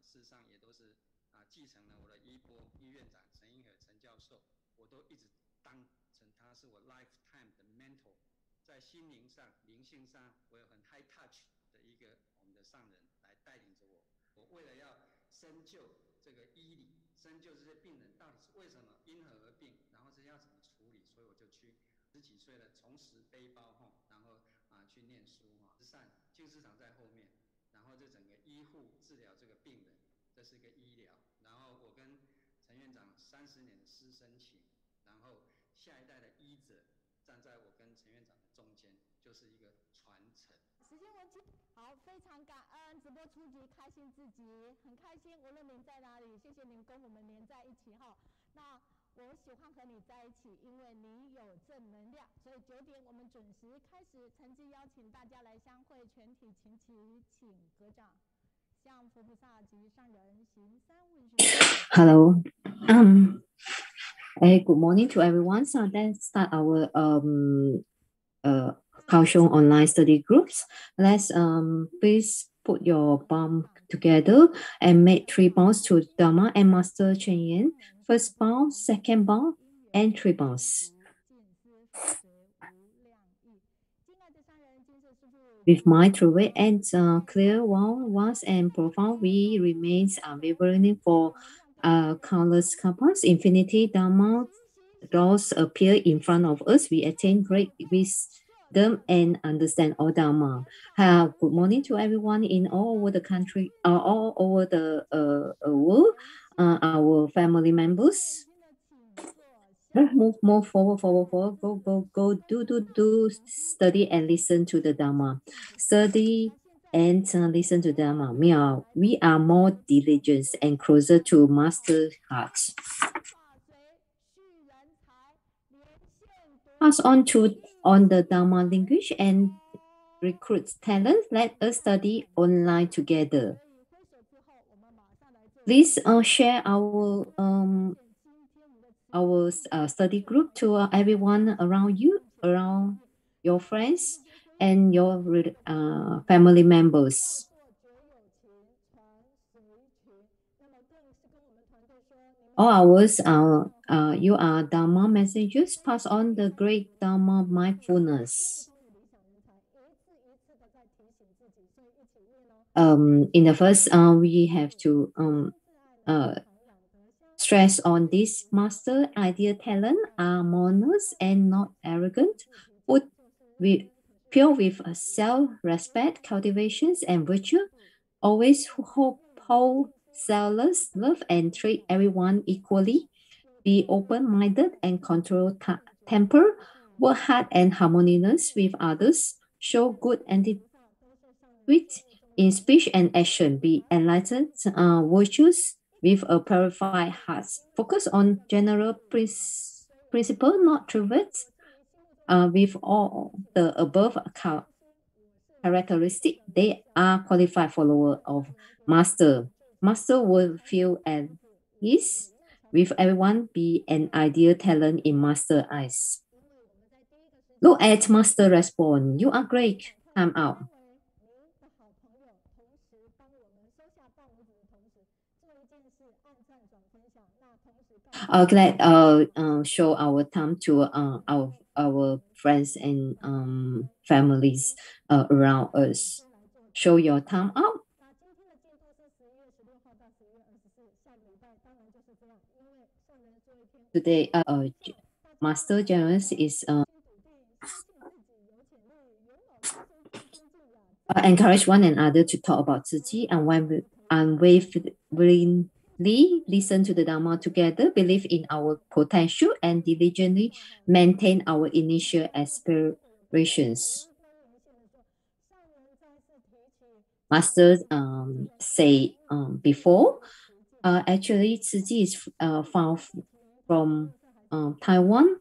事实上也都是继承了我的衣钵医院长陈英和陈教授，我都一直当成他是我 lifetime 的 mentor， 在心灵上、灵性上，我有很 high touch 的一个我们的上人来带领着我。我为了要深究这个医理，深究这些病人到底是为什么因何而病，然后这要怎么处理，所以我就去10几岁了，重拾背包然后去念书善净市场在后面，然后这整个医护治疗这个病人，这是一个医疗。然后我跟陈院长30年的师生情，然后下一代的医者站在我跟陈院长的中间，就是一个传承。时间问题，好，非常感恩直播初级开心自己，很开心，无论您在哪里，谢谢您跟我们连在一起哈。那我喜欢和你在一起，因为你有正能量，所以9点我们准时开始。诚挚邀请大家来相会，全体请起，请合掌，向佛菩萨及上人行三问讯。Hello. Good morning to everyone. So let's start our Kaohsiung online study groups. Let's please put your palm together and make 3 bows to Dharma and Master Ciyun. First bow, second bow, and 3 bows. With mind through it and clear, vast and profound, we remain unwavering for countless kalpas. Infinity Dharma doors appear in front of us. We attain great wisdom and understand all Dharma. Good morning to everyone in all over the country, all over the world, our family members. Move forward, go, do, study and listen to the Dharma. Study and listen to Dharma. We are more diligent and closer to Master's heart. Pass on the Dharma language and recruit talent. Let us study online together. Please share our study group to everyone around you, around your friends and your family members. All ours, you are Dharma messengers. Pass on the great Dharma mindfulness. In the first, we have to stress on this master ideal talent are modest and not arrogant, pure with self-respect, cultivations, and virtue. Always hold selfless love and treat everyone equally. Be open-minded and control temper. Work hard and harmonious with others. Show good attitude in speech and action. Be enlightened, virtuous, with a purified heart. Focus on general principle, not trivials. With all the above characteristics, they are qualified follower of Master. Master will feel at ease with everyone. Be an ideal talent in Master eyes. Look at Master respond. You are great. Time out. Show our thumb to our friends and families around us. Show your thumb out. Today, Master Generous is encourage one another to talk about Tzu Chi and unwaveringly listen to the Dharma together, believe in our potential, and diligently maintain our initial aspirations. Masters say before, actually Tzu Chi is found from Taiwan,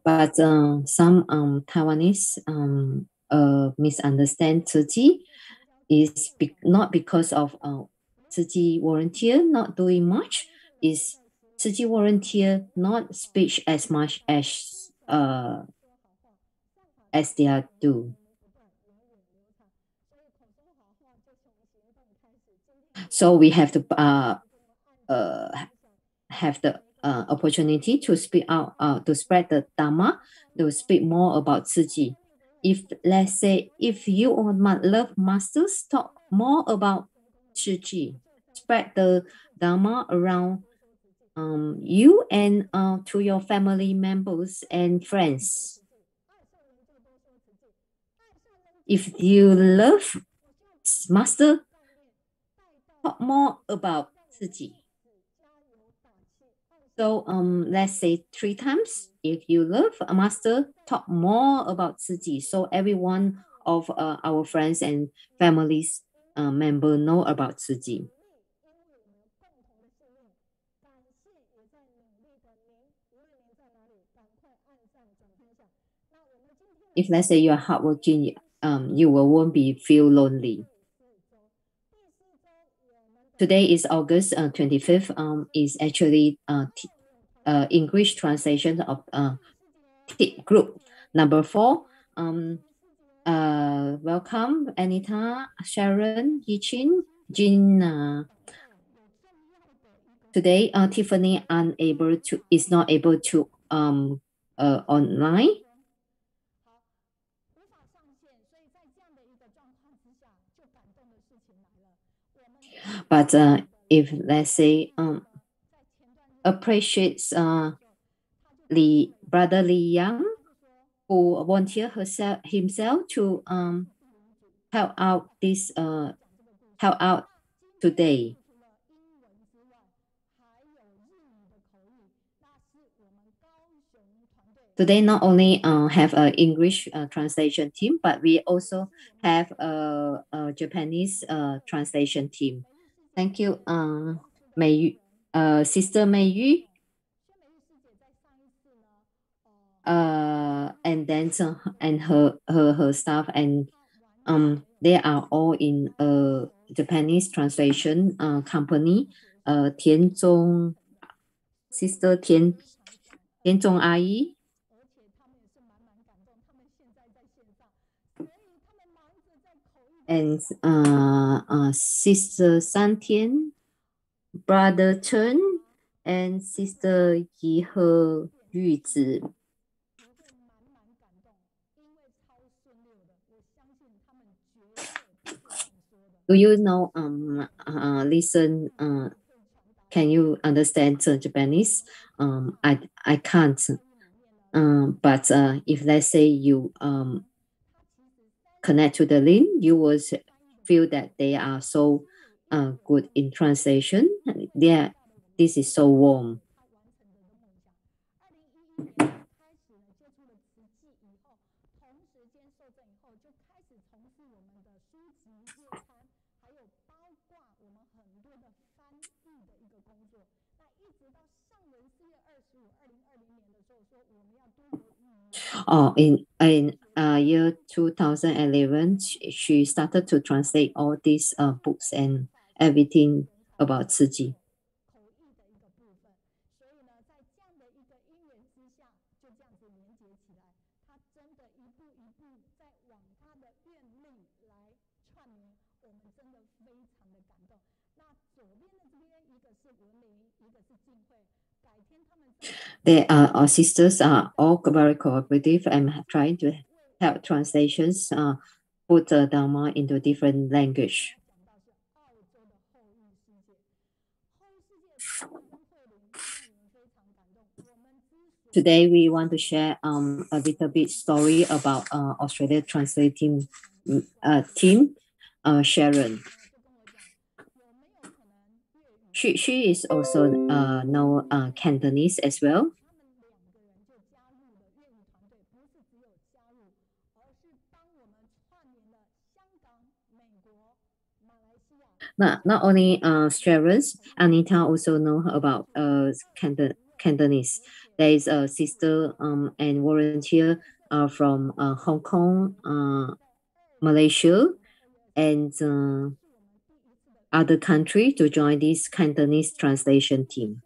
but some Taiwanese misunderstand Tzu Chi. Is not because of Tzu Chi volunteer not doing much. Is Tzu Chi volunteer not speak as much as they are do. So we have to have the opportunity to speak out, to spread the Dharma, to speak more about Tzu Chi. If let's say, if you or love masters, talk more about Tzu Chi, spread the Dharma around you and to your family members and friends. If you love master, talk more about Tzu Chi. So let's say 3 times. If you love a master, talk more about Tzu Chi. So every one of our friends and families member know about Tzu Chi. If let's say you are hardworking, you won't be feel lonely. Today is August 25th. Is actually English translation of group number 4. Welcome Anita, Sharon, Yichin, Jin. Today, Tiffany is not able to online. But if let's say appreciates brother Li Yang, who volunteered himself to help out today. Today, not only have an English translation team, but we also have a Japanese translation team. Thank you, Sister Mei Yu. And then and her staff, and they are all in a Japanese translation company. Sister Tian Zhong阿姨. And Sister San Tian, Brother Chen, and Sister Yi He Yu Zi. Do you know, listen, can you understand Japanese? I can't. But if let's say you connect to the link, you will feel that they are so good in translation. This is so warm. In year 2011, she started to translate all these books and everything about Tzu Chi. Our sisters are all very cooperative and trying to help translations, put the Dharma into different language. Today we want to share a little bit story about Australia translating team, Sharon. She is also know Cantonese as well. Not only Sharon's, Anita also know about Cantonese. There is a sister and volunteer from Hong Kong, Malaysia, and other country to join this Cantonese translation team.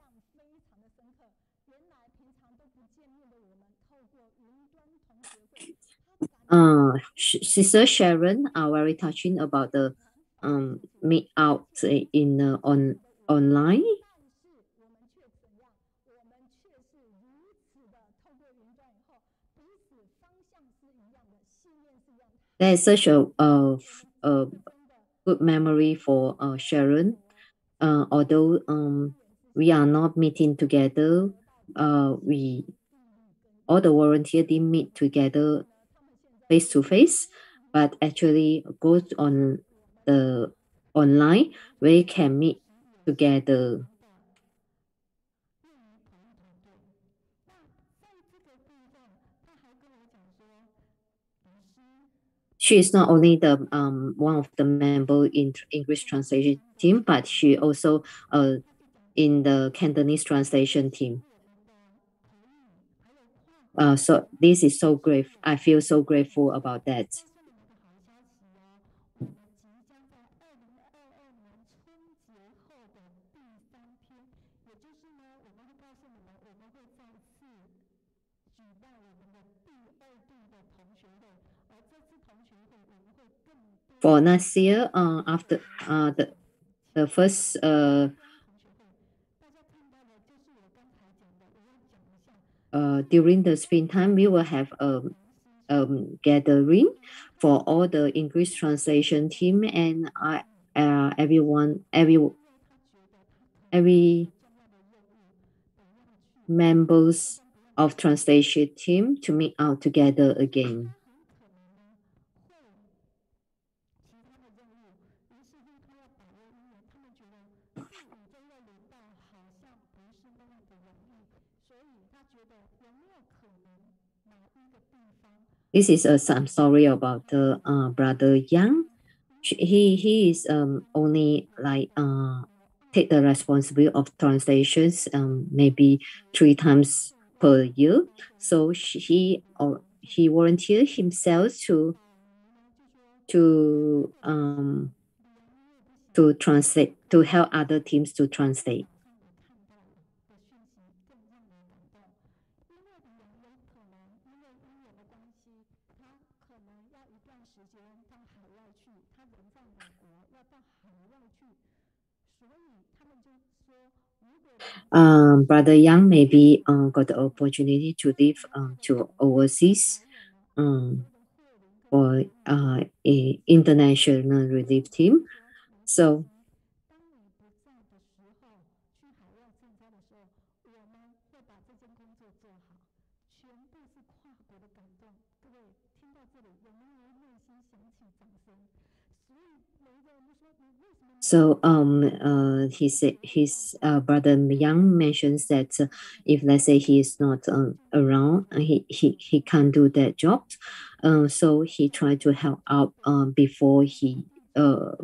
Sister Sharon are very touching about the meet out in online. There's such a good memory for Sharon. Although we are not meeting together, we all the volunteers didn't meet together face to face, but actually goes on the online where you can meet together. She is not only the one of the member in English translation team, but she also in the Cantonese translation team. So this is so great. I feel so grateful about that. For next year, after the first during the springtime, we will have a gathering for all the English translation team and every members of translation team to meet out together again. This is some story about brother Yang. He is only like take the responsibility of translations maybe 3 times per year. So he volunteered himself to translate, to help other teams to translate. Brother Yang maybe got the opportunity to live to overseas for a international relief team. So his brother Yang mentions that if let's say he is not around, he can't do that job. So he tried to help out before he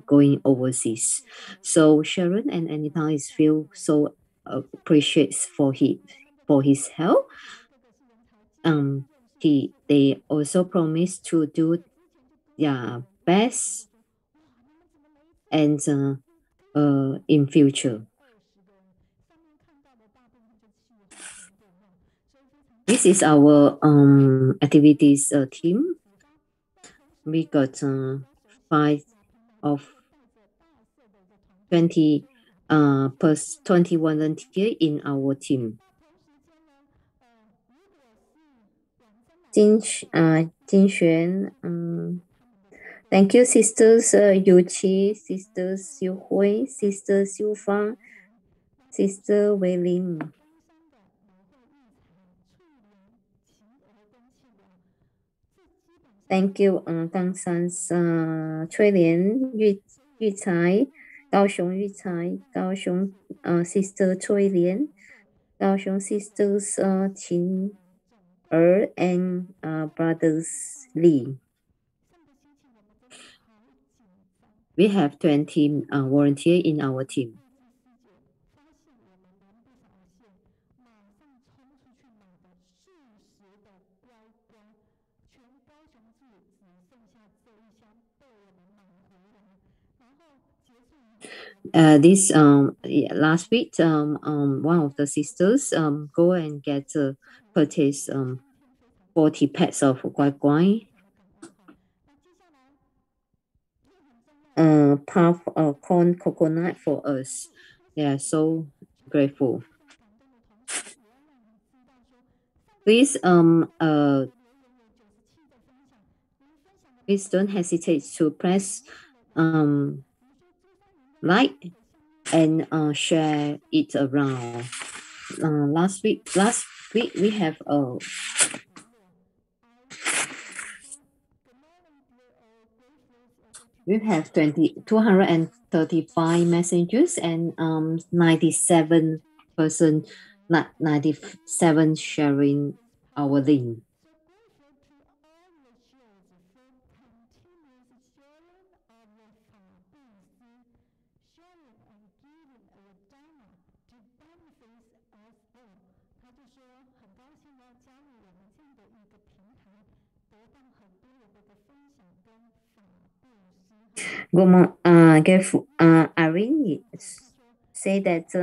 going overseas. So Sharon and Anita is feel so appreciates for his help. They also promise to do their best and in future. This is our activities team. We got 5 of 20 plus 20 volunteers in our team. Jingxuan, thank you, sisters Yu Qi, sisters Yu Hui, sisters Yu Fang, sister Wei Lin. Thank you, Gangshan's Cui Lian, Yu Cai, Kaohsiung Yu Cai, Kaohsiung sister Cui Lian, Kaohsiung sisters Qin Er and brothers Li. We have 20 volunteers in our team. This last week, one of the sisters go and get purchase 40 packs of guai guai. puff corn coconut for us. Yeah, so grateful. Please please don't hesitate to press like and share it around. Last week we have 235 messages and 97 sharing our link. Grateful, Irene say that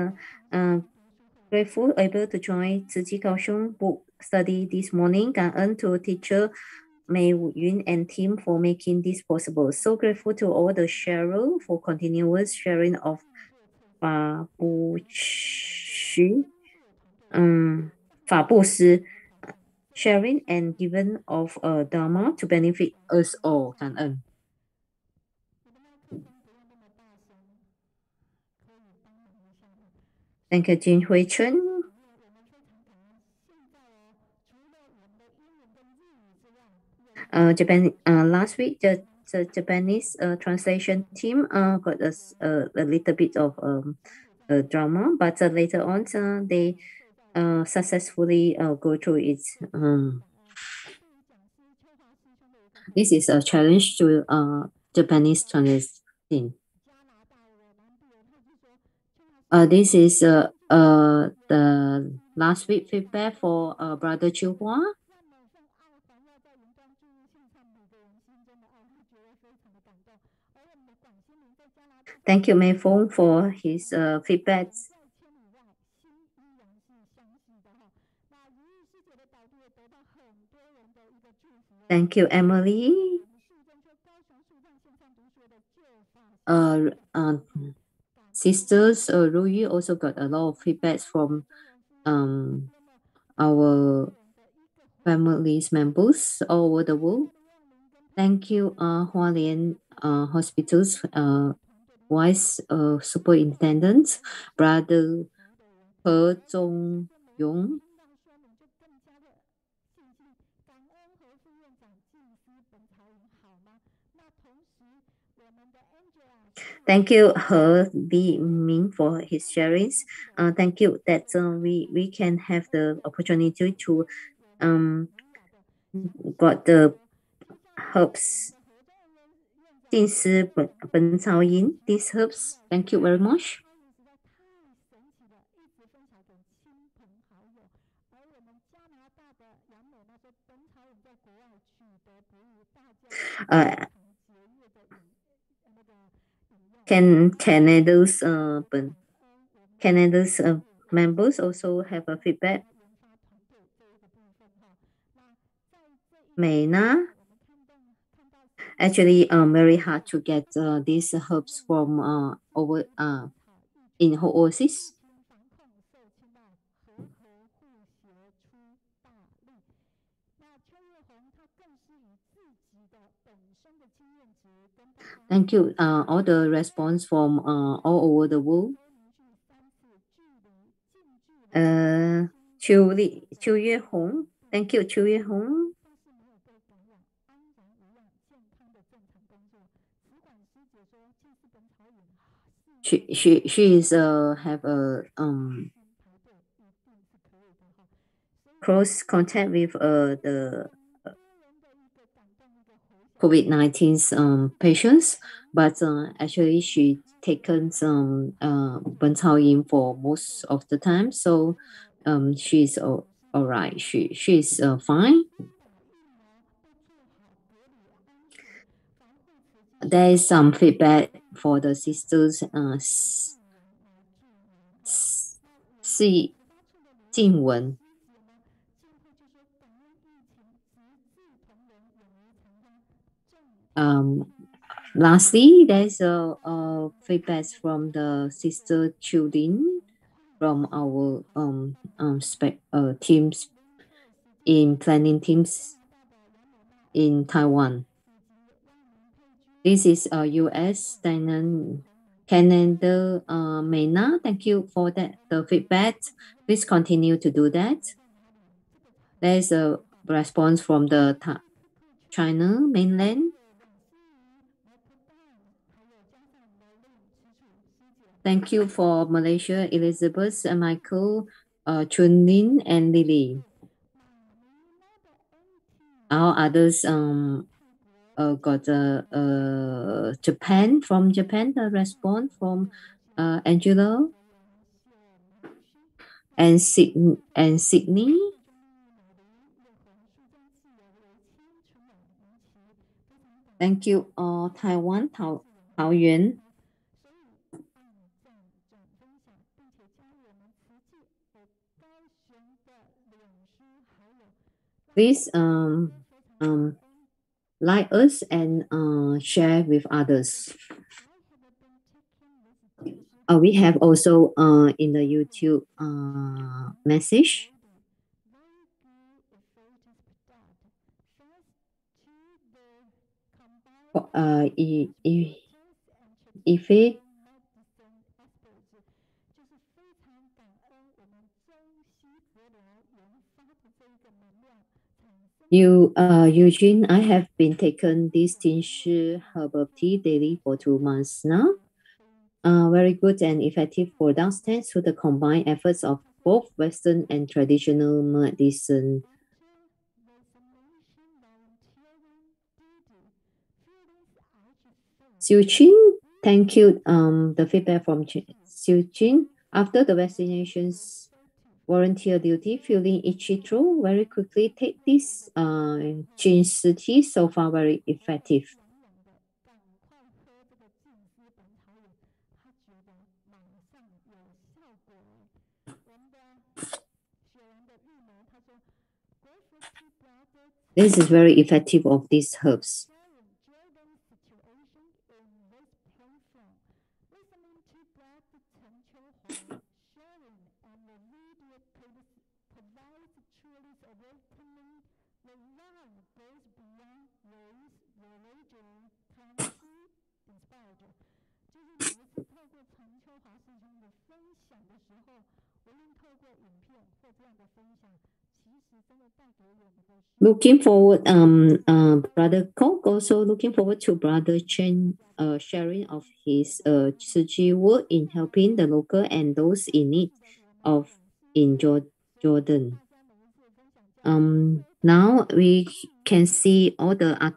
grateful able to join Tzu Chi Kaohsiung book study this morning. 感恩 to teacher Mei Yun and team for making this possible. So grateful to all the sharer for continuous sharing of 法布施 sharing and given of Dharma to benefit us all. 感恩。Thank you, Jin Hui Chen. Japan. Last week, the Japanese translation team got us a little bit of drama, but later on, they successfully go through it. This is a challenge to Japanese translation. This is the last week feedback for Brother Chihuahua. Thank you, Mei Feng, for his feedback. Thank you, Emily. Sisters Ruyi also got a lot of feedbacks from our families members all over the world. Thank you, Hualien Hospitals Vice Superintendent, Brother He Zhongyong. Thank you, He Li Ming, for his sharings. Thank you that we can have the opportunity to got the herbs. These herbs. Thank you very much. Canada's members also have a feedback. Mayna, actually, very hard to get these herbs from over in overseas. Thank you. All the response from all over the world. Chu Yue Hong. Thank you, Chu Yue Hong. She is have a close contact with the COVID-19 patients, but actually she taken some Ben Cao Yin for most of the time, so she's all right. She's fine. There is some feedback for the sisters. Jingwen. Lastly, there's a feedback from the sister Children from our teams in planning teams in Taiwan. This is a US Canada Mena. Thank you for that the feedback. Please continue to do that. There's a response from the China mainland. Thank you for Malaysia, Elizabeth, Michael, Chun Lin, and Lily. Our others got Japan, from Japan, the response from Angela and Sydney. Thank you, Taiwan, Taoyuan. Please like us and share with others. We have also in the YouTube message. If Eugene, I have been taking this Jinshi herbal tea daily for 2 months now. Very good and effective for dogs thanks to the combined efforts of both Western and traditional medicine. Tzu Chi, thank you. The feedback from Tzu Chi. After the vaccinations, volunteer duty, feeling itchy throat, very quickly take this Jungsi tea, so far very effective. This is very effective of these herbs. Looking forward, Brother Kok also looking forward to Brother Chen sharing of his Tzu Chi work in helping the local and those in need of in Jordan. Now we can see all the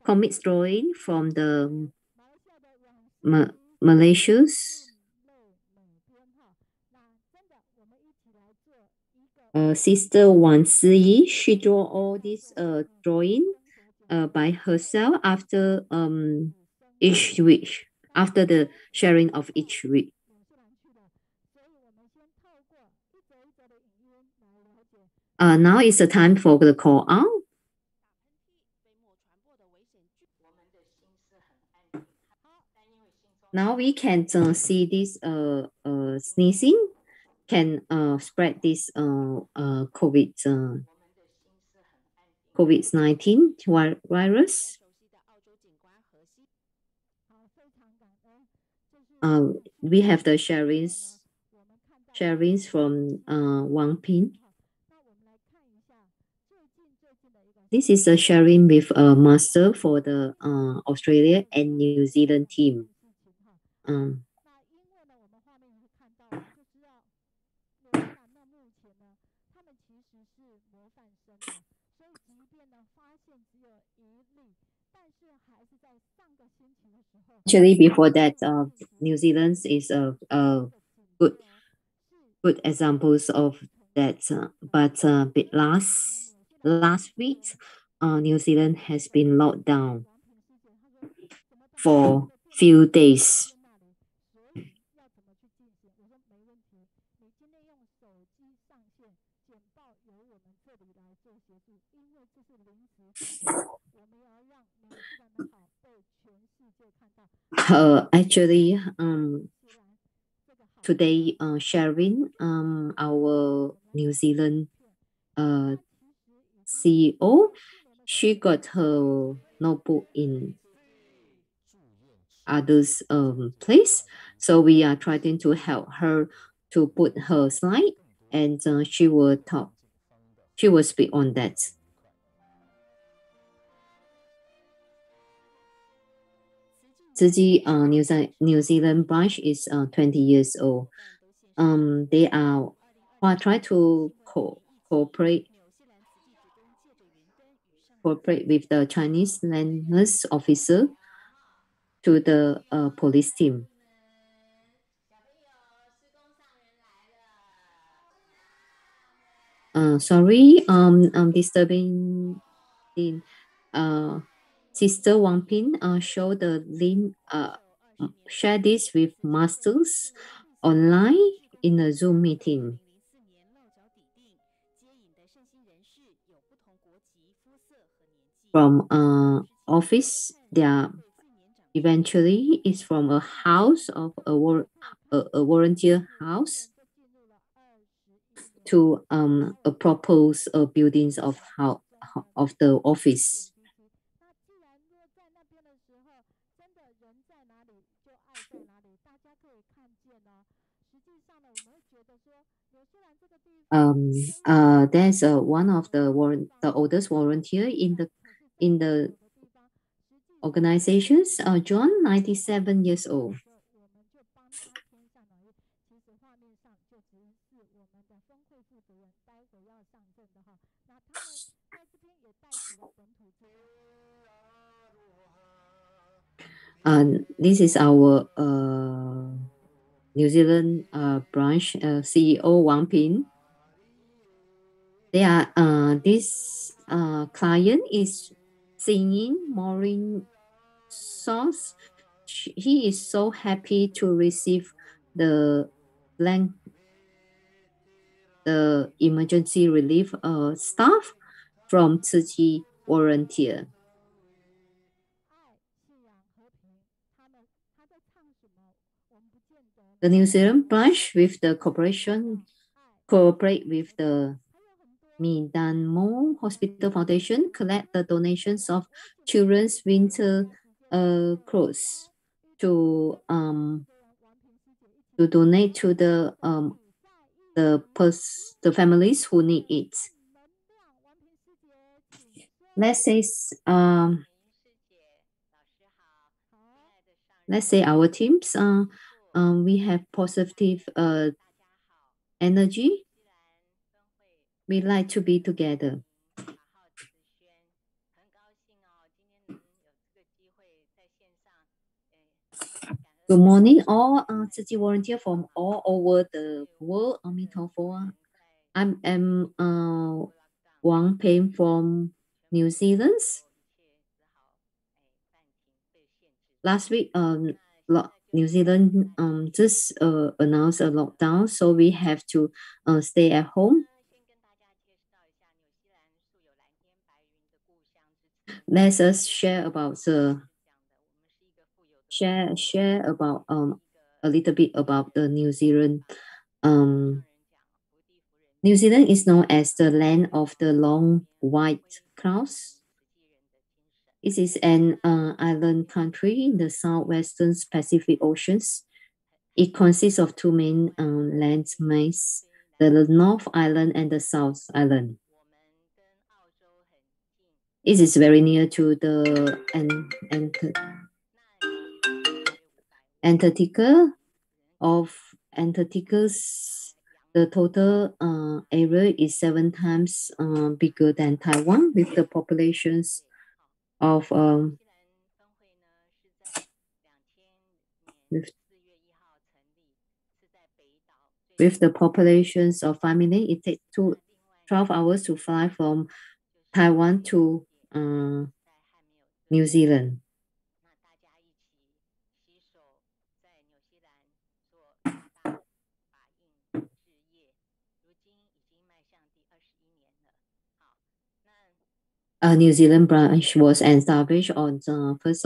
comics drawing from the Malaysians. Sister Wang Siyi, she draw all this drawing by herself after each week, after the sharing of each week. Now is the time for the call out. Now we can see this sneezing can spread this COVID-19 virus. We have the sharings from Wang Ping. This is a sharing with a master for the Australia and New Zealand team. Actually, before that, New Zealand is a good examples of that. But last week, New Zealand has been locked down for few days. Actually, today sharing our New Zealand CEO, she got her notebook in others place, so we are trying to help her to put her slide, and she will speak on that. Tzu Chi New Zealand branch is 20 years old. They are try to cooperate with the Chinese landless officer to the police team. Sorry, I'm disturbing the Sister Wang Ping. Show the link. Share this with masters online in a Zoom meeting. From office, there eventually is from a house of a volunteer house to a proposed buildings of the office. There's one of the oldest volunteer in the organizations, John, 97 years old. This is our New Zealand branch CEO Wang Ping. This client is singing Maureen Sauce. He is so happy to receive the emergency relief staff from Tzu Chi volunteer. The New Zealand branch with the cooperate with the Mindanmo Hospital Foundation, collect the donations of children's winter clothes to donate to the families who need it. Let's say our teams we have positive energy. We like to be together. Good morning, all Tzu Chi volunteers from all over the world. I'm Wang Ping from New Zealand. Last week, New Zealand just announced a lockdown, so we have to stay at home. Let us share about a little bit about the New Zealand. New Zealand is known as the land of the long white clouds. It is an island country in the southwestern Pacific Oceans. It consists of two main landmasses, the North Island and the South Island. It is very near to the Antarctica. The total area is 7 times bigger than Taiwan, with the populations of with the populations of 5 million. It takes 12 hours to fly from Taiwan to New Zealand. A New Zealand branch was established on the 1st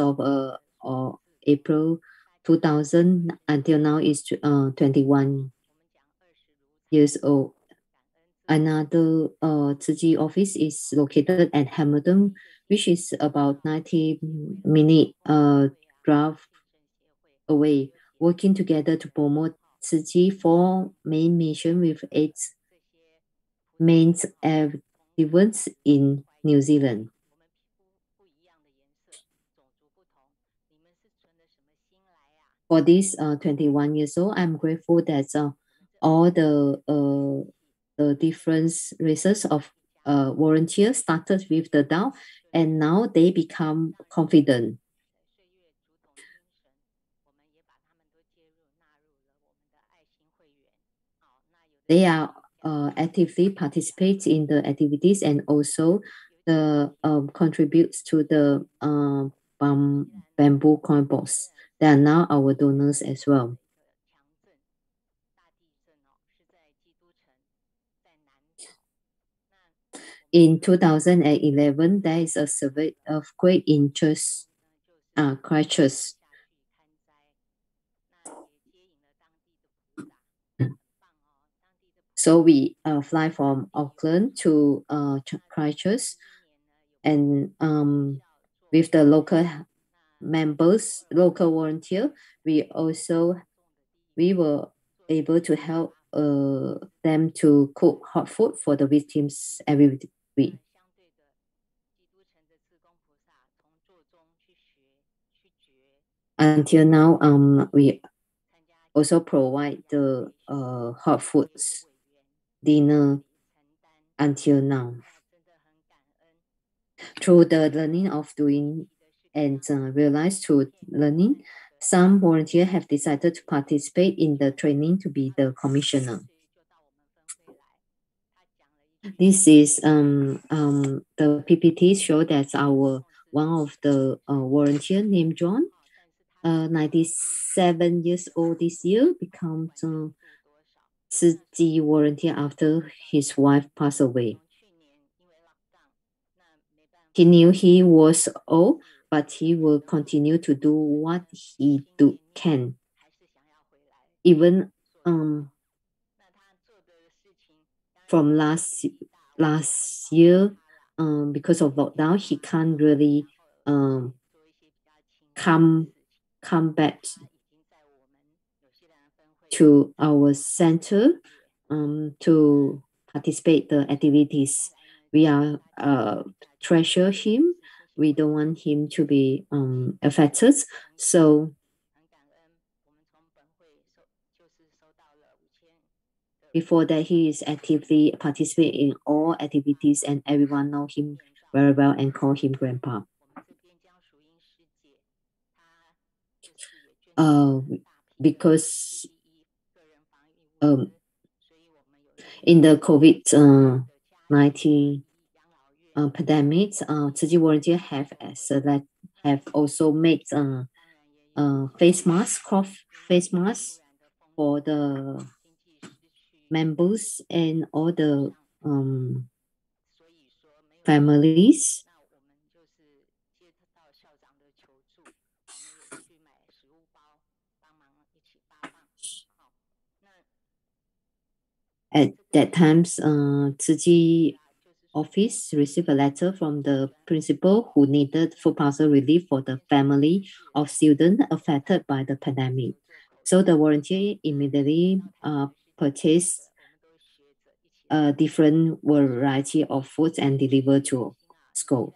of April 2000 until now is 21 years old. Another Tzu Chi office is located at Hamilton, which is about 90-minute drive away, working together to promote Tzu Chi 4 main mission with 8 main events in New Zealand. For this 21 years old, I'm grateful that all the different races of volunteers started with the Dao, and now they become confident. They are actively participate in the activities and also the contributes to the bamboo coin box. They are now our donors as well. In 2011, there is a severe earthquake in Christchurch. So we fly from Auckland to Christchurch, and with the local members, local volunteer, we were able to help them to cook hot food for the victims every week. Until now, we also provide the hot foods dinner until now. Through the learning of doing and realized through learning, some volunteers have decided to participate in the training to be the commissioner. This is the PPT show that one of the volunteer named John, 97 years old this year, becomes Tzu Chi volunteer after his wife passed away. He knew he was old, but he will continue to do what he can. Even from last year, because of lockdown, he can't really come back to our center to participate the activities. We are treasure him. We don't want him to be affected. So before that, he is actively participating in all activities, and everyone know him very well and call him Grandpa. Because in the COVID-19 pandemic, Tzu Chi volunteers have also made face masks, cloth face masks for the members and all the families. At that time, Tzu Chi office received a letter from the principal who needed food parcel relief for the family of students affected by the pandemic. So the volunteer immediately purchased a different variety of foods and delivered to school.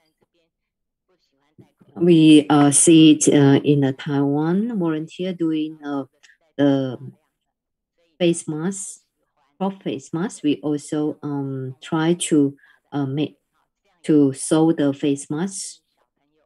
We see it in the Taiwan volunteer doing the face mask. For face mask, we also try to sew the face mask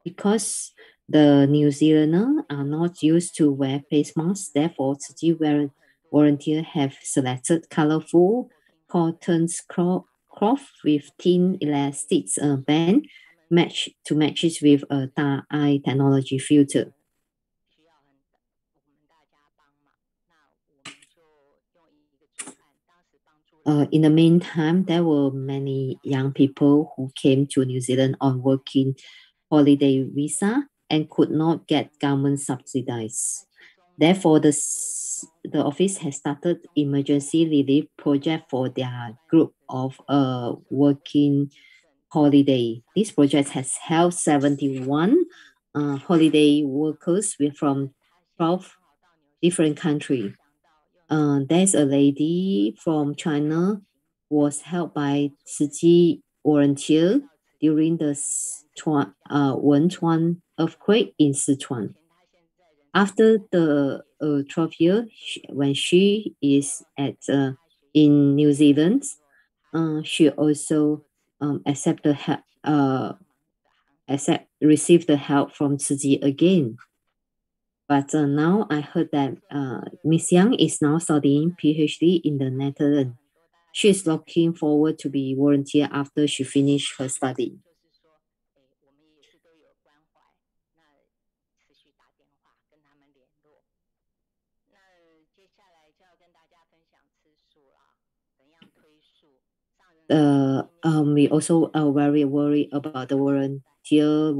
because the New Zealanders are not used to wear face masks. Therefore, Tzu Chi volunteers have selected colorful cotton cloth with thin elastic band to match it with a Daai technology filter. In the meantime, there were many young people who came to New Zealand on working holiday visa, and could not get government subsidies. Therefore, the office has started emergency relief project for their group of working holiday. This project has helped 71 holiday workers from 12 different countries. There's a lady from China was helped by Tzu Chi volunteer during the Wenchuan earthquake in Sichuan. After the 12 years, when she is at in New Zealand, she also received the help from Tzu Chi again. But now I heard that Miss Yang is now studying PhD in the Netherlands. She is looking forward to be volunteer after she finished her study. We also are very worried about the volunteer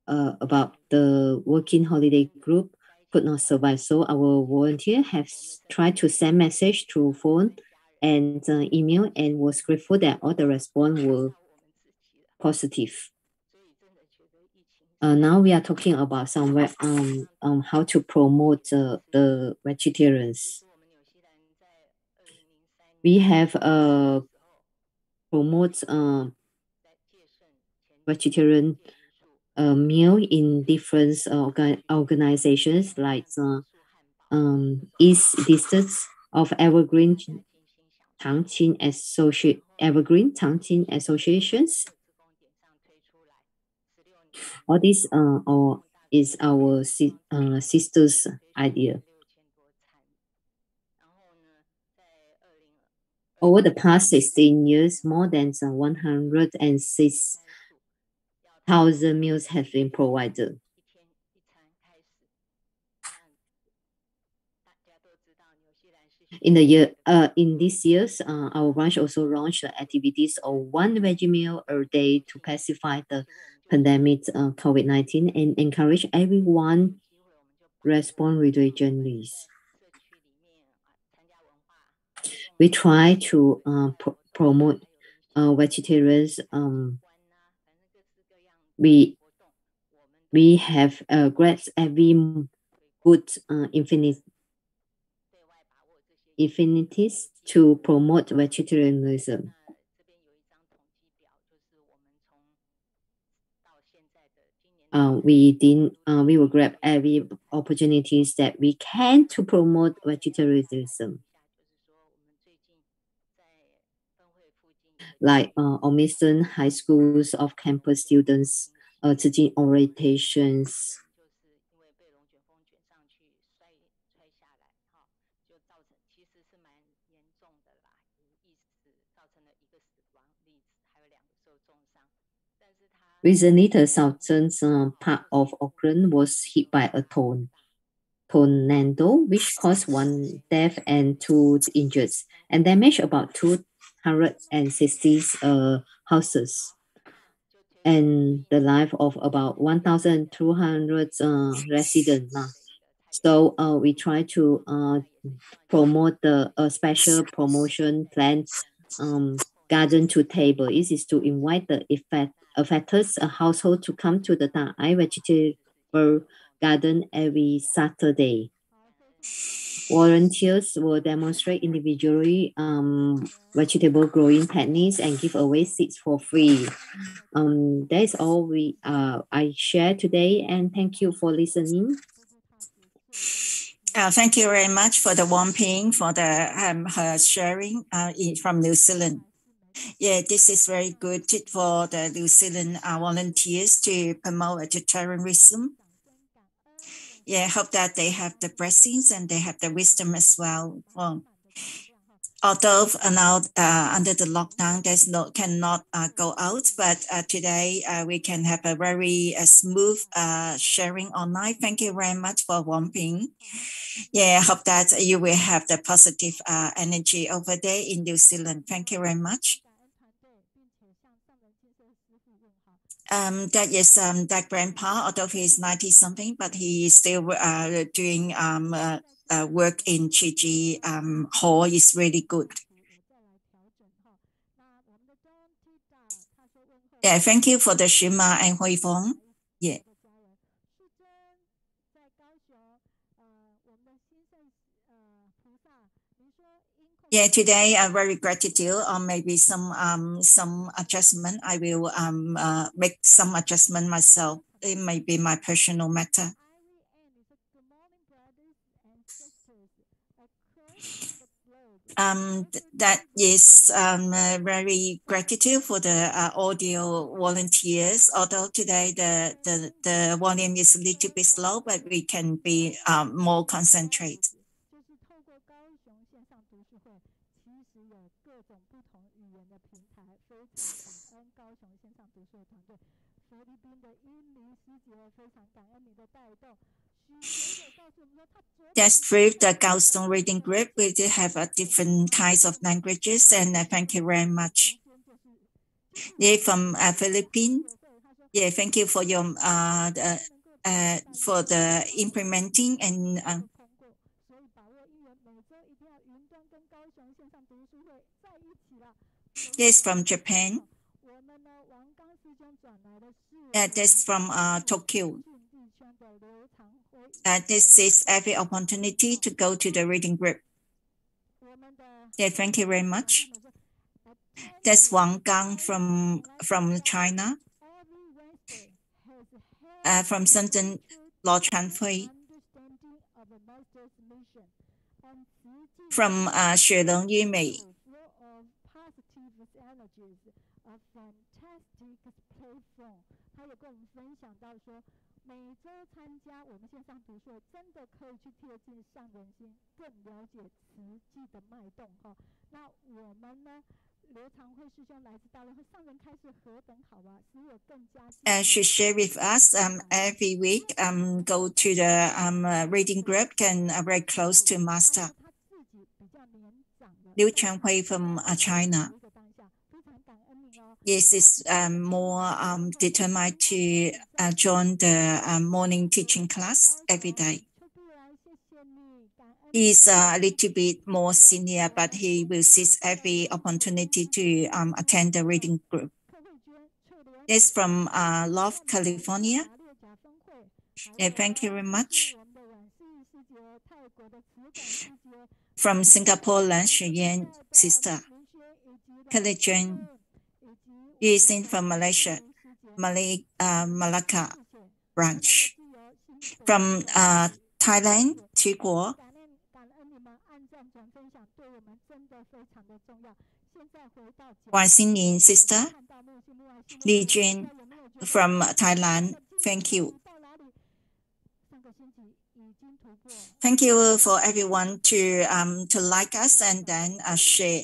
about the working holiday group could not survive. So our volunteer has tried to send message through phone and email, and was grateful that all the response were positive. Now we are talking about somewhere how to promote the vegetarians. We have promote vegetarian meal in different organizations like East Districts of Evergreen Changqing Associations. All this is our sister's idea. Over the past 16 years, more than 106,000 meals have been provided. In this years, our branch also launched the activities of 1 veggie meal a day to pacify the pandemic COVID-19 and encourage everyone respond religiously. We try to promote vegetarians. We have grasp every good infinities to promote vegetarianism. We will grab every opportunities that we can to promote vegetarianism. Like Omiston High Schools of campus students teaching orientations. Recently, the southern part of Auckland was hit by a tornado, which caused 1 death and 2 injured, and damaged about 260 houses, and the life of about 1,200 residents. So we try to promote the special promotion plan, garden to table. This is to invite the affected household to come to the Daai vegetable garden every Saturday. Volunteers will demonstrate individually vegetable growing techniques and give away seeds for free. That is all I share today, and thank you for listening. Thank you very much for the Wang Ping for the her sharing from New Zealand. Yeah, this is very good for the New Zealand volunteers to promote vegetarianism. Yeah, hope that they have the blessings and they have the wisdom as well. Although now under the lockdown, cannot go out, but today we can have a very smooth sharing online. Thank you very much for Wang Ping. Yeah, hope that you will have the positive energy over there in New Zealand. Thank you very much. That is that grandpa, although he is 90 something, but he is still doing work in Tzu Chi hall is really good. Yeah, thank you for the Shima and Hui Feng. Yeah. Yeah, today I'm very gratitude or maybe some adjustment. I will make some adjustment myself. It may be my personal matter. That is very gratitude for the audio volunteers. Although today the volume is a little bit slow, but we can be more concentrate. That's through the Kaohsiung reading group. We do have different kinds of languages, and thank you very much. Yeah, from Philippines. Yeah, thank you for your for the implementing and. Yes, from Japan. That's from Tokyo. This is every opportunity to go to the reading group. Yeah, thank you very much. That's Wang Gang from China. From Shenzhen, Lo Chanfei. From Shilong Yumei. She shared with us every week go to the reading group and very close to master. Liu Changhui from China. Yes, is more determined to join the morning teaching class every day. He's a little bit more senior, but he will seize every opportunity to attend the reading group. It's from Love, California. Yeah, thank you very much. From Singapore, Lan Shuyan, sister. Kelly Jane. He is in from Malaysia, Malacca branch. From Thailand, Chi Guo. Wan Xinyin, sister. Li Jin from Thailand. Thank you. Thank you for everyone to like us and then share.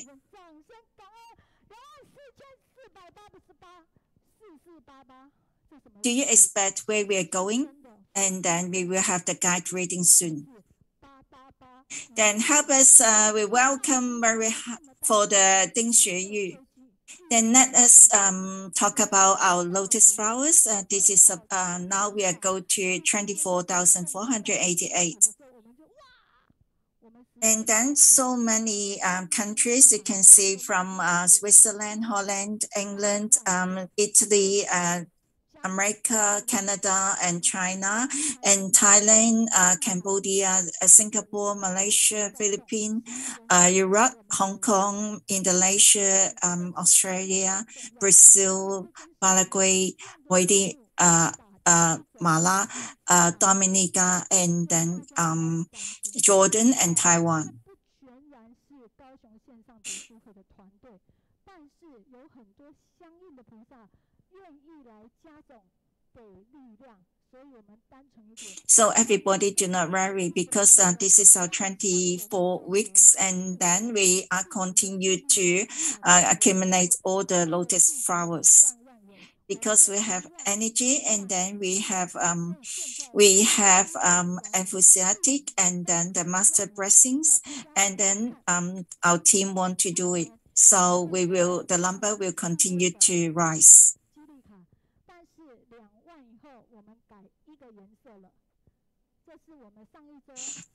Do you expect where we are going? And then we will have the guide reading soon. Then help us, we welcome very for the Ding Yu. Then let us talk about our lotus flowers. This is now we are go to 24,488. And then so many countries you can see from Switzerland, Holland, England, Italy, America, Canada, and China, and Thailand, Cambodia, Singapore, Malaysia, Philippines, Europe, Hong Kong, Indonesia, Australia, Brazil, Paraguay, Haiti, Mala, Dominica, and then Jordan and Taiwan. So everybody do not worry because this is our 24 weeks and then we are continue to accumulate all the lotus flowers because we have energy and then we have enthusiastic and then the master blessings and then our team want to do it. So the number will continue to rise.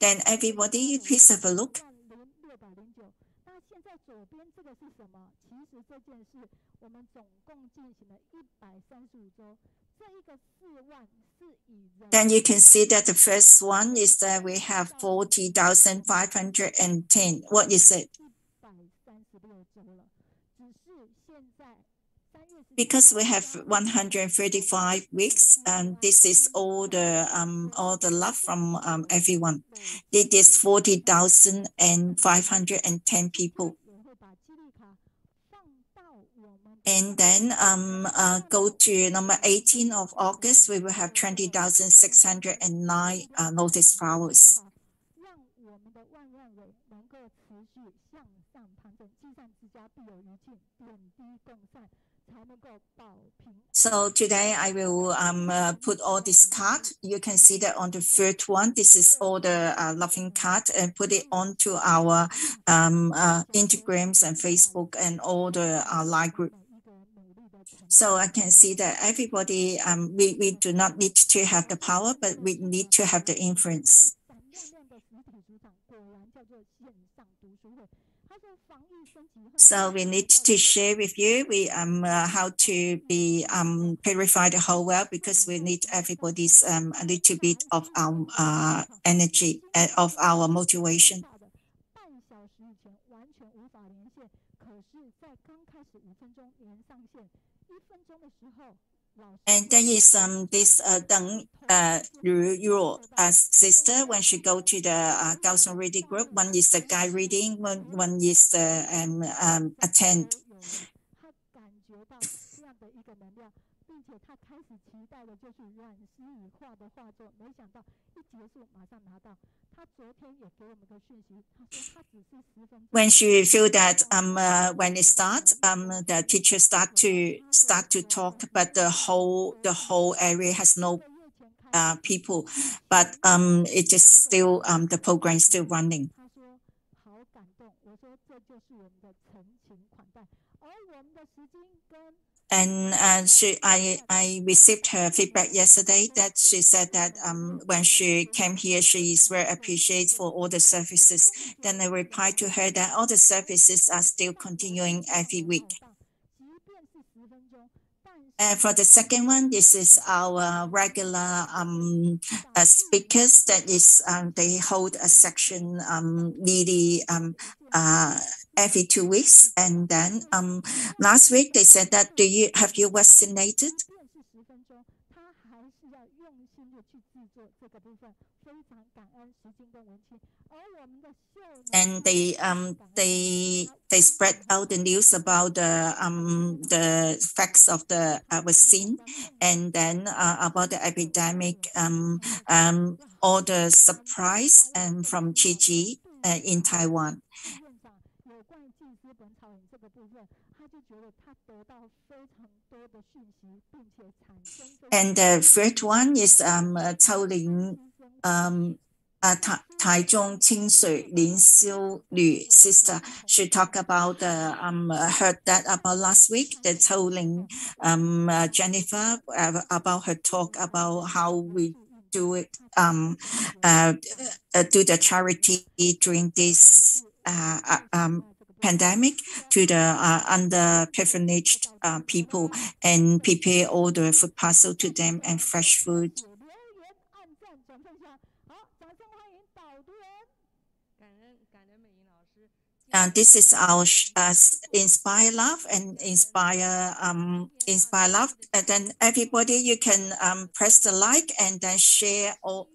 Then everybody, please have a look. Then you can see that the first one is that we have 40,510. What is it? Because we have 135 weeks, this is all the love from everyone. It is 40,510 people. And then go to number 18 of August, we will have 20,609 lotus flowers. So today I will put all this card. You can see that on the third one, this is all the loving card, and put it onto our Instagrams and Facebook and all the live group. So I can see that everybody, we do not need to have the power, but we need to have the influence. So we need to share with you how to be purify the whole world, because we need everybody's a little bit of our energy, of our motivation. And there is this Daai Radio sister, when she go to the Kaohsiung reading group, one is the guide reading, one is the attend. When she feel that when it starts, the teacher start to talk, but the whole area has no people, but it is still the program is still running. And I received her feedback yesterday that she said that when she came here, she is very appreciated for all the services. Then I replied to her that all the services are still continuing every week. And for the second one, this is our regular speakers. That is, they hold a section nearly every 2 weeks. And then last week they said that have you vaccinated? And they spread out the news about the facts of the vaccine, and then about the epidemic, all the surprise and from Tzu Chi in Taiwan. And the third one is Tzu Taichung Qingsu Lin Xiu Lu sister. She talked about heard that about last week. The Tzu Jennifer about her talk about how we do it, do the charity during this pandemic to the underprivileged people, and prepare all the food parcel to them and fresh food. This is our Inspire Love and Inspire Love. And then everybody, you can press the like and then share to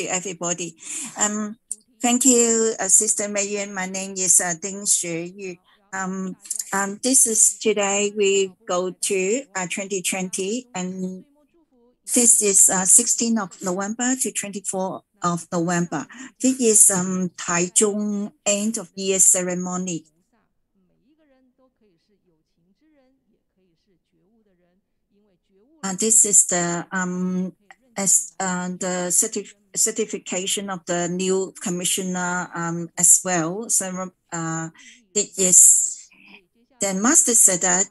everybody. Thank you, Sister Meiyuan. My name is Ding Xueyu. This is today we go to 2020, and this is 16th of November to 24th of November. This is Taichung end of year ceremony. This is the certification of the new commissioner as well. So it is the master said that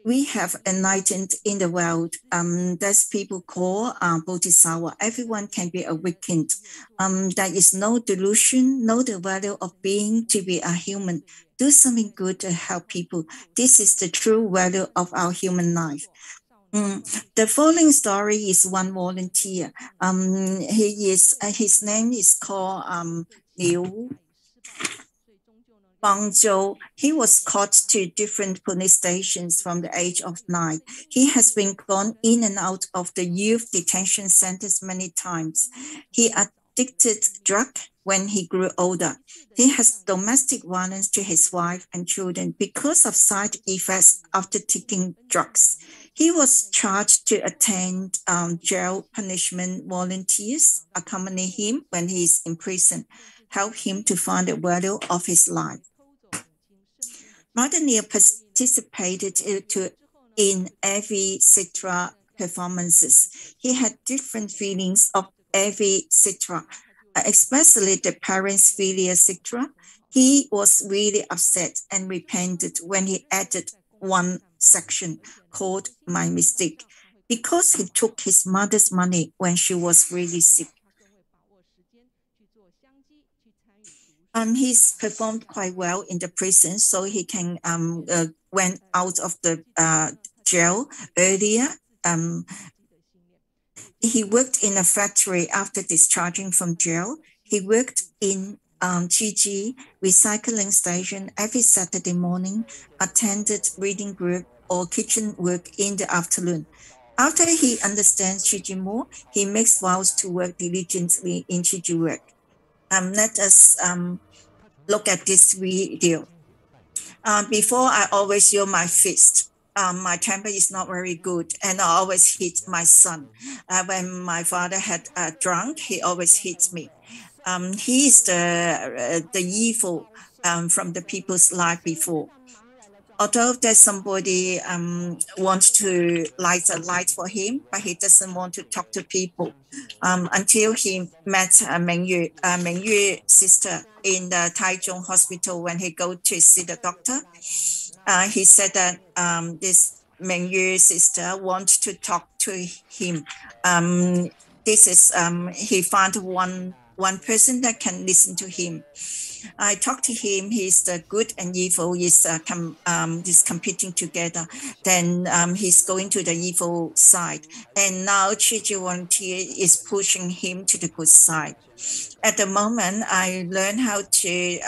we have enlightened in the world. That's people call bodhisattva. Everyone can be awakened. There is no delusion, no the value of being to be a human. Do something good to help people. This is the true value of our human life. The following story is one volunteer. His name is called Liu Guangzhou. He was caught to different police stations from the age of 9. He has been gone in and out of the youth detention centers many times. He addicted drug when he grew older. He has domestic violence to his wife and children because of side effects after taking drugs. He was charged to attend jail punishment. Volunteers accompany him when he is in prison, help him to find the value of his life. Brother Neil participated in every Sitra performances. He had different feelings of every Sitra, especially the parents' filial Sitra. He was really upset and repented when he added one section called My Mistake, because he took his mother's money when she was really sick. He's performed quite well in the prison, so he can went out of the jail earlier. He worked in a factory after discharging from jail. He worked in Tzu Chi recycling station every Saturday morning, attended reading group or kitchen work in the afternoon. After he understands Tzu Chi more, he makes vows to work diligently in Tzu Chi work. Let us look at this video. Before, I always use my fist. My temper is not very good, and I always hit my son. When my father had drunk, he always hits me. He is the evil from the people's life before. Although there's somebody wants to light a light for him, but he doesn't want to talk to people until he met Mengyu's sister in the Taichung hospital when he go to see the doctor. He said that this Mengyu's sister wants to talk to him. This is he found one person that can listen to him. I talked to him. He's the good and evil is competing together. Then he's going to the evil side, and now Tzu Chi volunteer is pushing him to the good side. At the moment, I learned how to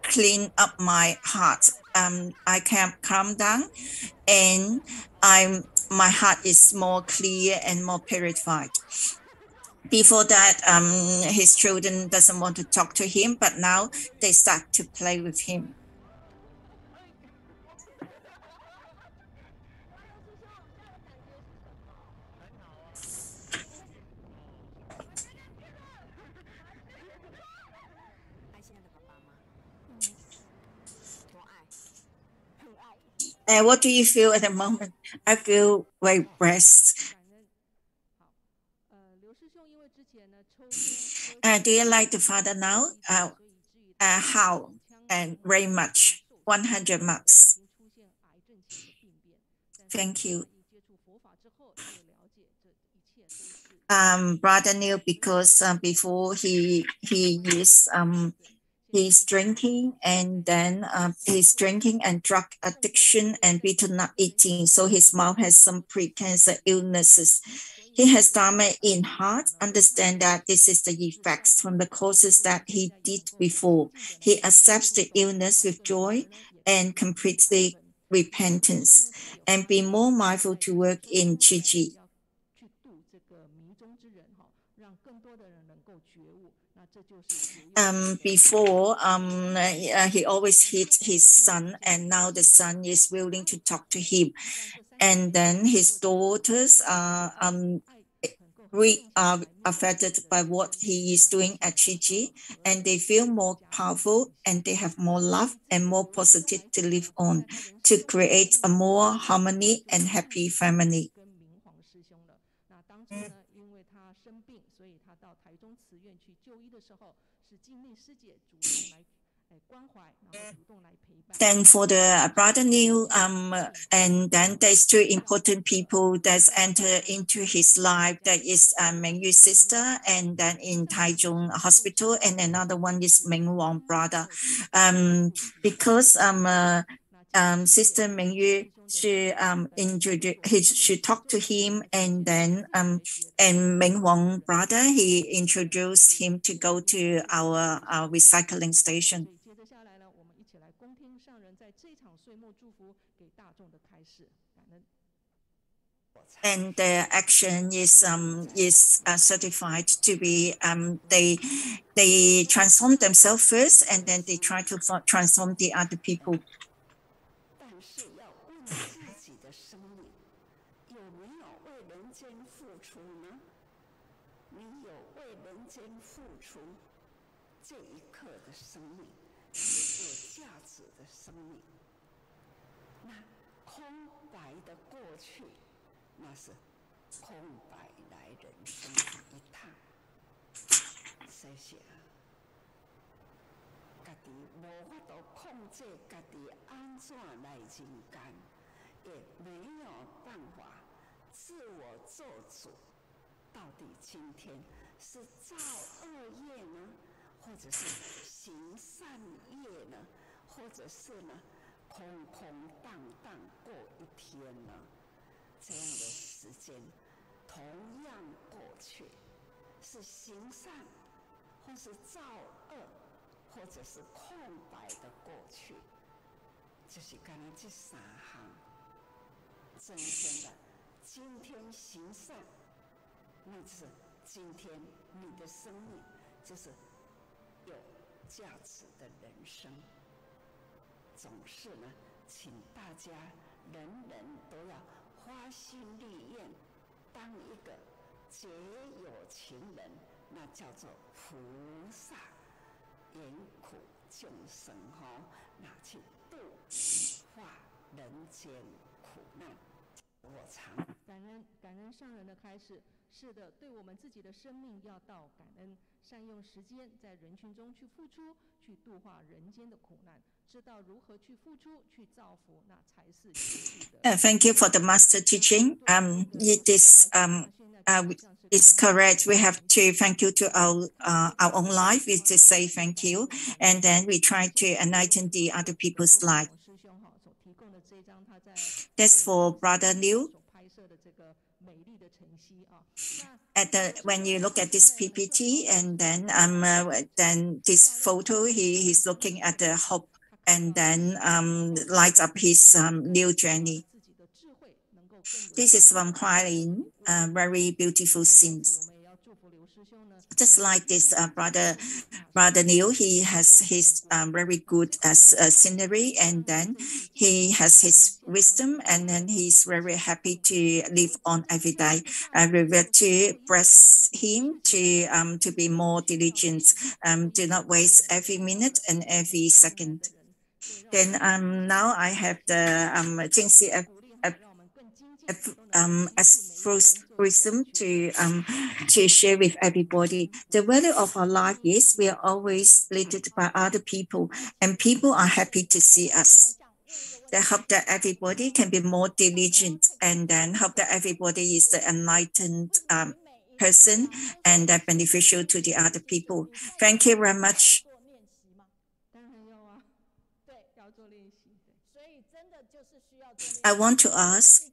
clean up my heart. I can calm down, and my heart is more clear and more purified. Before that, his children doesn't want to talk to him, but now they start to play with him. What do you feel at the moment? I feel very blessed. Do you like the father now? How? And very much. 100 marks. Thank you. Brother Neil, because before he is he's drinking, and then he's drinking and drug addiction and bitter nut eating. So his mouth has some pre-cancer illnesses. He has Dharma in heart, understand that this is the effects from the causes that he did before. He accepts the illness with joy and completely repentance, and be more mindful to work in Tzu Chi. Before, he always hit his son, and now the son is willing to talk to him. And then his daughters are affected by what he is doing at Tzu Chi, and they feel more powerful, and they have more love and more positive to live on, to create a more harmony and happy family. Then for the brother Liu, and then there's two important people that's enter into his life. That is Meng Yu's sister, and then in Taichung Hospital, and another one is Meng Wang brother. Because Sister Meng Yu, she talked to him, and then and Meng Wang brother, he introduced him to go to our recycling station. And the action is certified to be they transform themselves first, and then they try to transform the other people. Thank you for the master teaching. It is it's correct. We have to thank you to our own life. Is to say thank you, and then we try to enlighten the other people's life. That's for Brother Liu. When you look at this PPT, and then this photo, he's looking at the hope, and then lights up his new journey. This is from Hualin, very beautiful scenes. Just like this brother Liu, he has his very good scenery, and then he has his wisdom, and then he's very happy to live on every day. We will to press him to be more diligent, do not waste every minute and every second. Then now I have the Jungsi aphorism to share with everybody. The value of our life is we are always led by other people, and people are happy to see us. I hope that everybody can be more diligent, and then hope that everybody is the enlightened person and beneficial to the other people. Thank you very much. I want to ask,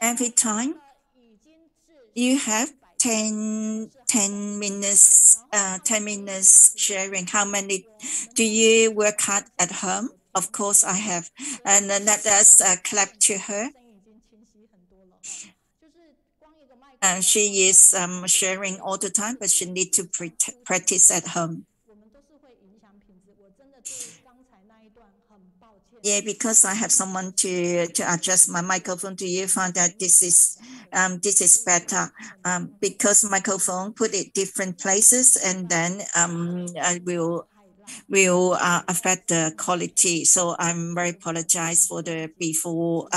every time you have 10 minutes sharing, how many do you work hard at home? Of course I have. And let us clap to her. She is sharing all the time, but she needs to practice at home. Yeah, because I have someone to adjust my microphone. Do you find that this is better? Because microphone put it different places, and then I will affect the quality. So I'm very apologize for the before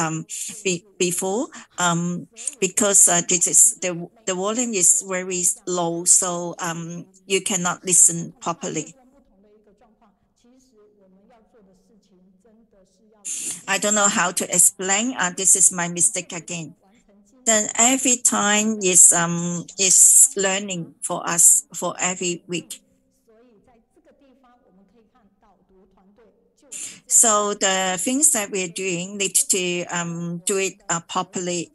because this is the volume is very low, so you cannot listen properly. I don't know how to explain. This is my mistake again. Then every time is learning for us for every week. So the things that we're doing need to do it properly.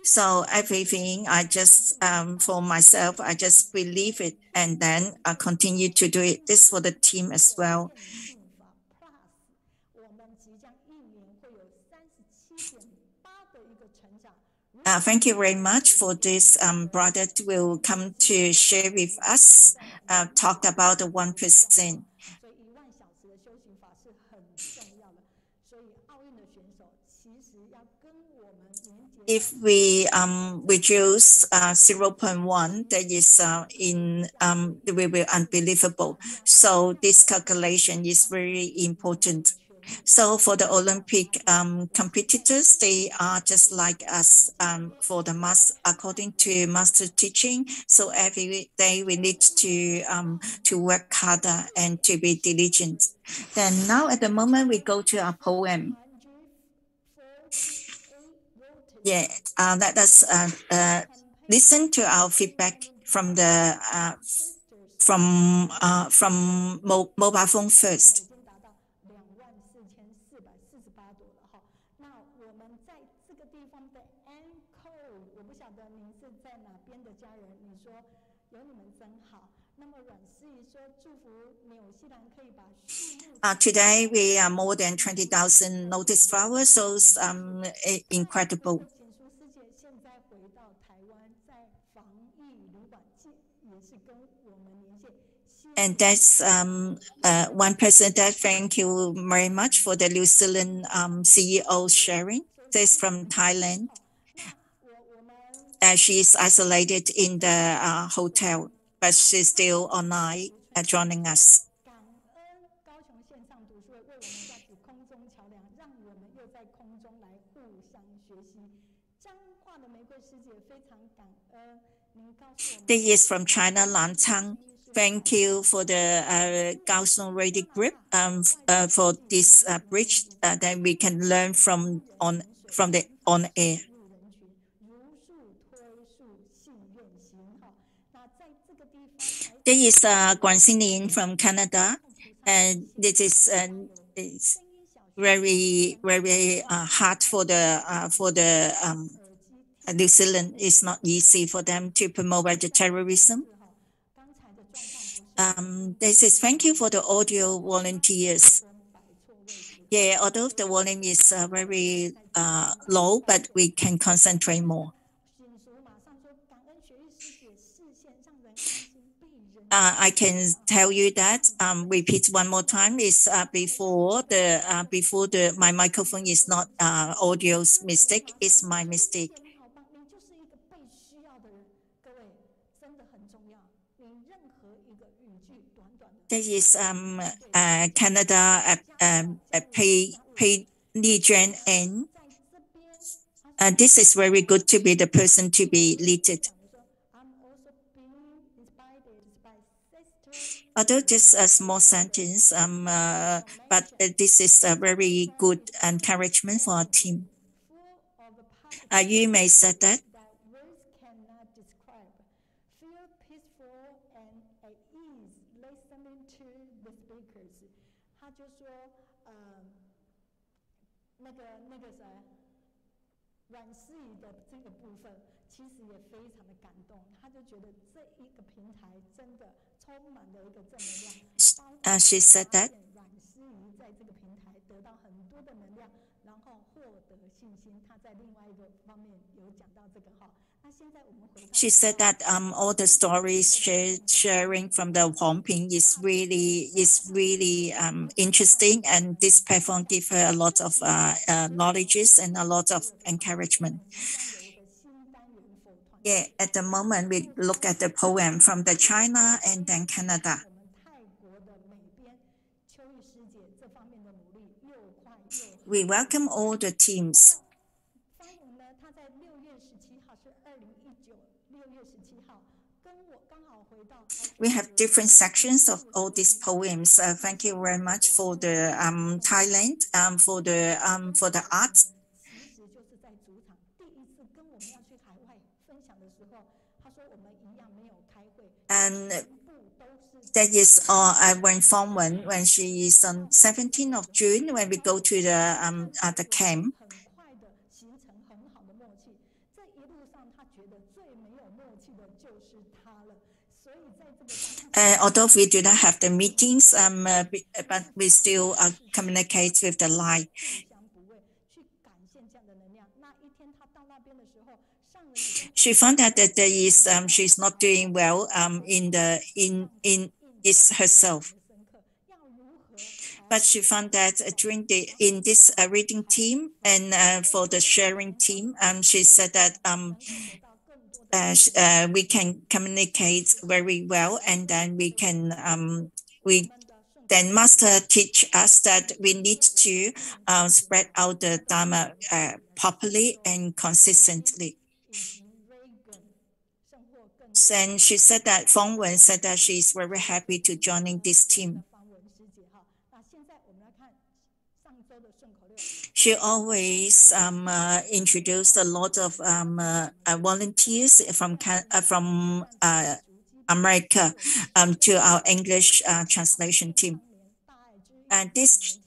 So everything I just for myself, I just believe it and then I continue to do it. This for the team as well. Thank you very much for this. Brother will come to share with us, talk about the 1%. If we reduce 0.1, that is we will unbelievable. So this calculation is very important. So for the Olympic competitors, they are just like us for the according to master teaching. So every day we need to work harder and to be diligent. Then now at the moment we go to our poem. Yeah, let us listen to our feedback from the from mobile phone first. Today we are more than 20,000 notice flowers, so incredible. And that's one person that thank you very much for the New Zealand CEO sharing. This from Thailand. She is isolated in the hotel, but she's still online joining us. This is from China, Lantang. Thank you for the Kaohsiung Radio Group for this bridge that we can learn from the on air. This is Guan from Canada, and this is very hard for the New Zealand. It's not easy for them to promote vegetarianism. This is thank you for the audio volunteers. Yeah, although the volume is very low, but we can concentrate more. I can tell you that repeat one more time is before my microphone is not audio's mistake, it's my mistake. This is Canada Pei Lijuan N. This is very good to be the person to be leaded. Although just a small sentence, but this is a very good encouragement for our team. You may say that. She said that. She said that all the stories sharing from the Wang Ping is really interesting, and this platform gives her a lot of knowledge and a lot of encouragement. Yeah, at the moment we look at the poem from the China and then Canada. We welcome all the teams. We have different sections of all these poems. Thank you very much for the Thailand, for the art. And that is when Phong Wen, when she is on 17th of June, when we go to the camp. Although we do not have the meetings, but we still communicate with the line. She found out that there is she's not doing well in herself. But she found that during in this reading team and for the sharing team, she said that we can communicate very well, and then we can then Master teach us that we need to spread out the Dharma properly and consistently. And she said that Phong Wen said that she is very happy to joining this team. She always introduced a lot of volunteers from America to our English translation team. And this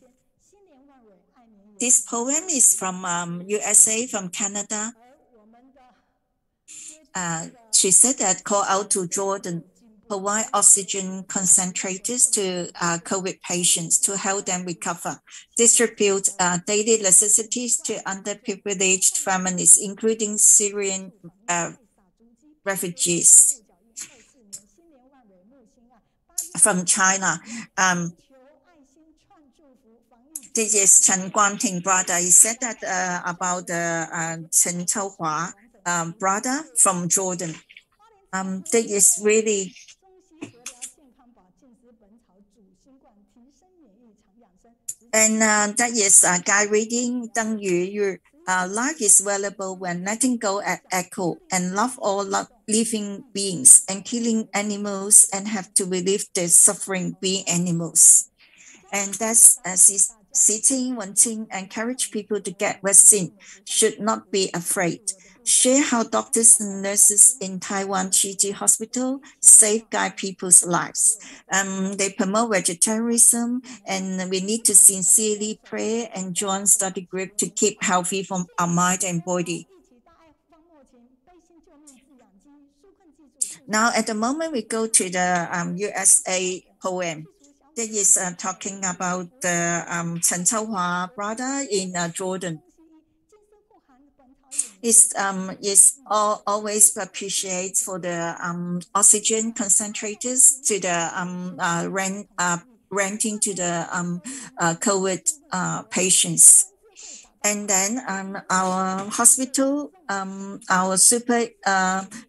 poem is from USA, from Canada. She said that call out to Jordan, provide oxygen concentrators to COVID patients to help them recover, distribute daily necessities to underprivileged families, including Syrian refugees from China. This is Chen Guangting brother. He said that about Chen Chaohua brother from Jordan. That is really and that is guy reading Deng Yu. Life is valuable when letting go at echo and love all living beings and killing animals and have to relieve the suffering being animals. And that's sitting, wanting, encourage people to get vaccine, should not be afraid. Share how doctors and nurses in Taiwan Tzu Chi Hospital safeguard people's lives. They promote vegetarianism, and we need to sincerely pray and join study group to keep healthy from our mind and body. Now, at the moment, we go to the USA poem. That is talking about the Chen Chaohua brother in Jordan. Is always appreciated for the oxygen concentrators to the renting to the COVID patients. And then our hospital, our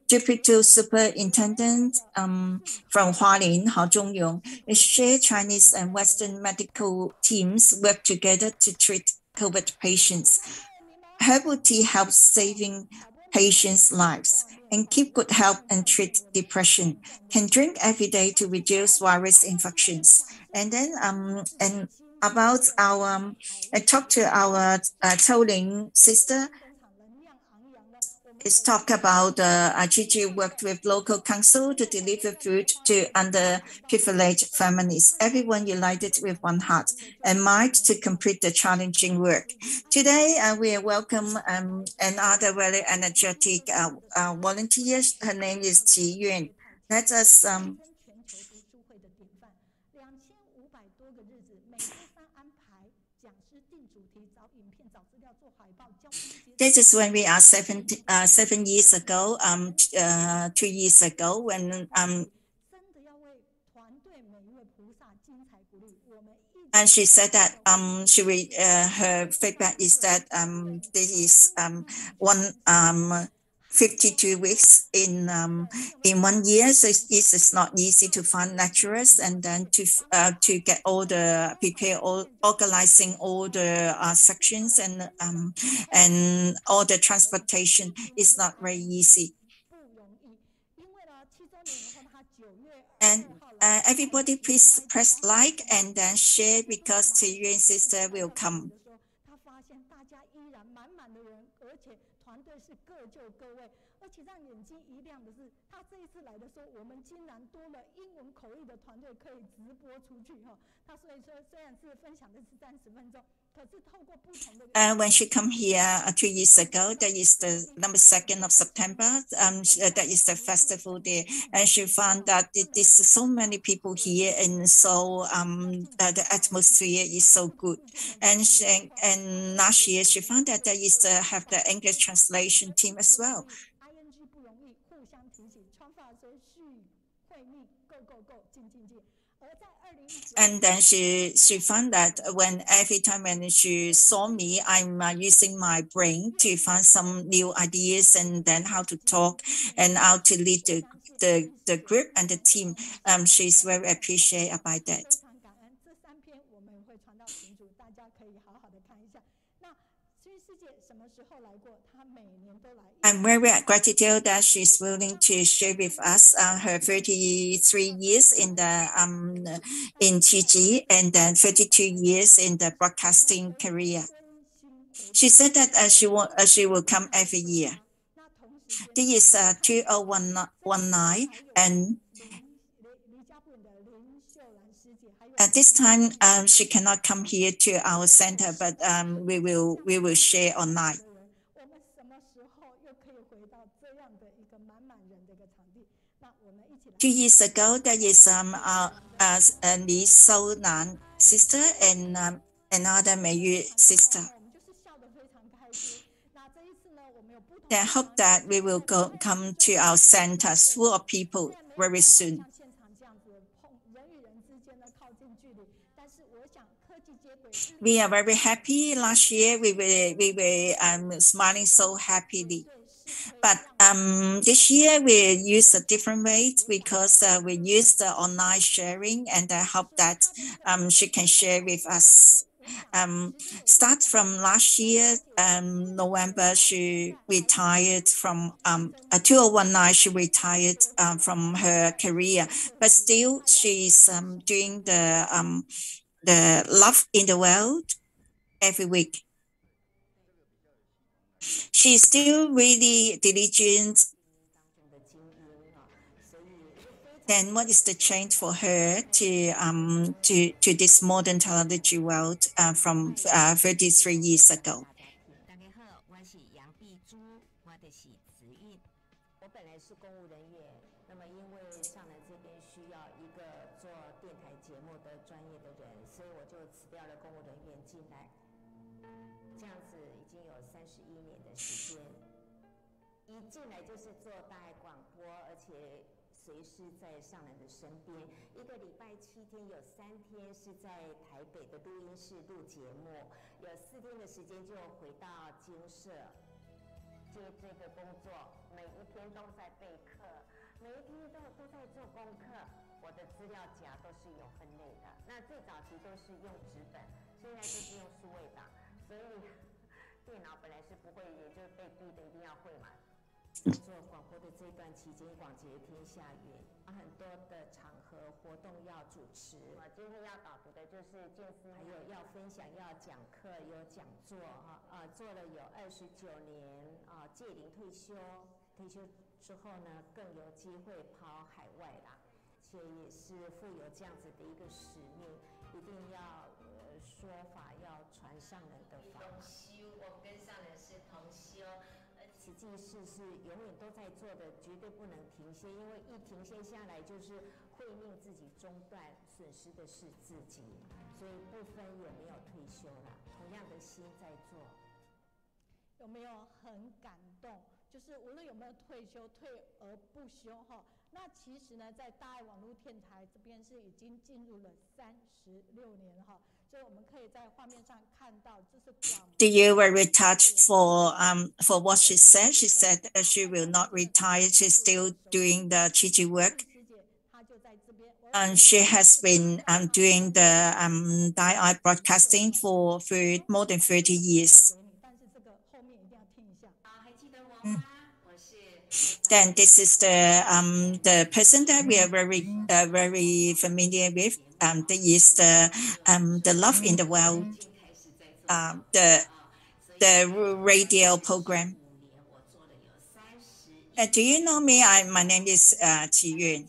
deputy superintendent from Hualien, Hao Zhongyong, is share Chinese and Western medical teams work together to treat COVID patients. Herbal tea helps saving patients' lives and keep good health and treat depression. Can drink every day to reduce virus infections. And then and about our, I talked to our Tolling sister. It's talk about Tzu Chi worked with local council to deliver food to underprivileged families. Everyone united with one heart and mind to complete the challenging work. Today, we welcome another very energetic volunteer. Her name is Ciyun. Let us This is when we are 7 years ago, 2 years ago, when and she said that her feedback is that this is 52 weeks in 1 year, so it's not easy to find lecturers, and then to get all the organizing all the sections and all the transportation is not very easy. And everybody please press like and then share because Ciyun sister will come. 他发现大家依然满满的人，而且团队是各就各位，而且让眼睛一亮的是，他这一次来的时候，我们竟然多了英文口译的团队可以直播出去哈。他所以说虽然是分享的是30分钟，可是透过不同的。When she come here 2 years ago, that is the number 2nd of September. That is the festival day, and she found that there's so many people here, and so the atmosphere is so good. And last year she found that there is have the English translation team as well. And then she found that every time when she saw me, I'm using my brain to find some new ideas and then how to talk and how to lead the group and the team. She's very appreciated by that. I'm very gratitude that she's willing to share with us her 33 years in the in Tzu Chi and then 32 years in the broadcasting career. She said that she will come every year. This is 2019 and at this time she cannot come here to our center, but we will share online. 2 years ago, there is Li Sounan sister and another Meiyu sister. I hope that we will come to our center full of people very soon. We are very happy. Last year, we were smiling so happily. But this year we use a different way because we use the online sharing, and I hope that she can share with us. Start from last year, November, she retired from 2019. She retired from her career, but still she's doing the Love in the World every week. She's still really diligent. Then what is the change for her to this modern technology world from 33 years ago? You very touched for what she said. She said she will not retire. She's still doing the Tzu Chi work. And she has been doing the Daai broadcasting for more than 30 years. Then this is the person that we are very familiar with. That is the Love in the World, the radio program. Do you know me? My name is Ciyun.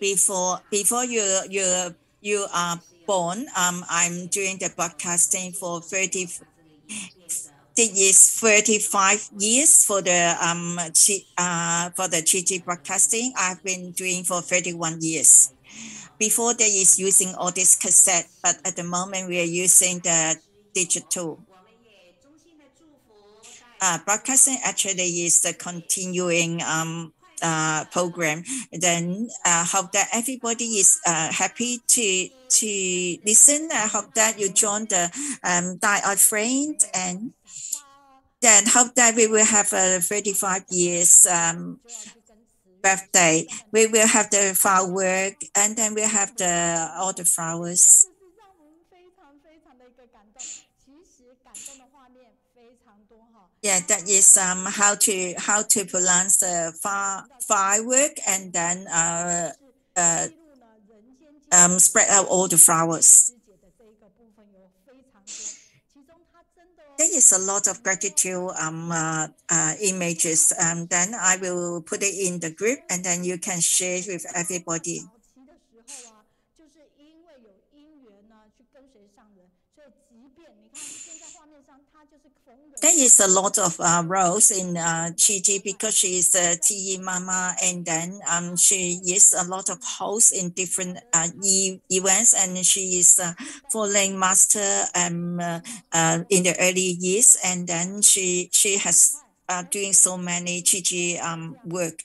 Before you are born, I'm doing the broadcasting for 35 years for the Tzu Chi broadcasting. I've been doing for 31 years. Before that is using all this cassette, but at the moment we are using the digital. Broadcasting actually is the continuing program. Then hope that everybody is happy to listen. I hope that you join the Daai friend, and then hope that we will have a 35 years birthday. We will have the firework, and then we'll have all the flowers. Yeah, that is how to pronounce the firework, and then spread out all the flowers. There is a lot of gratitude images. Then I will put it in the group, and then you can share it with everybody. There is a lot of roles in Tzu Chi because she is a tea mama, and then she is a lot of hosts in different events, and she is following master in the early years, and then she has doing so many Tzu Chi work.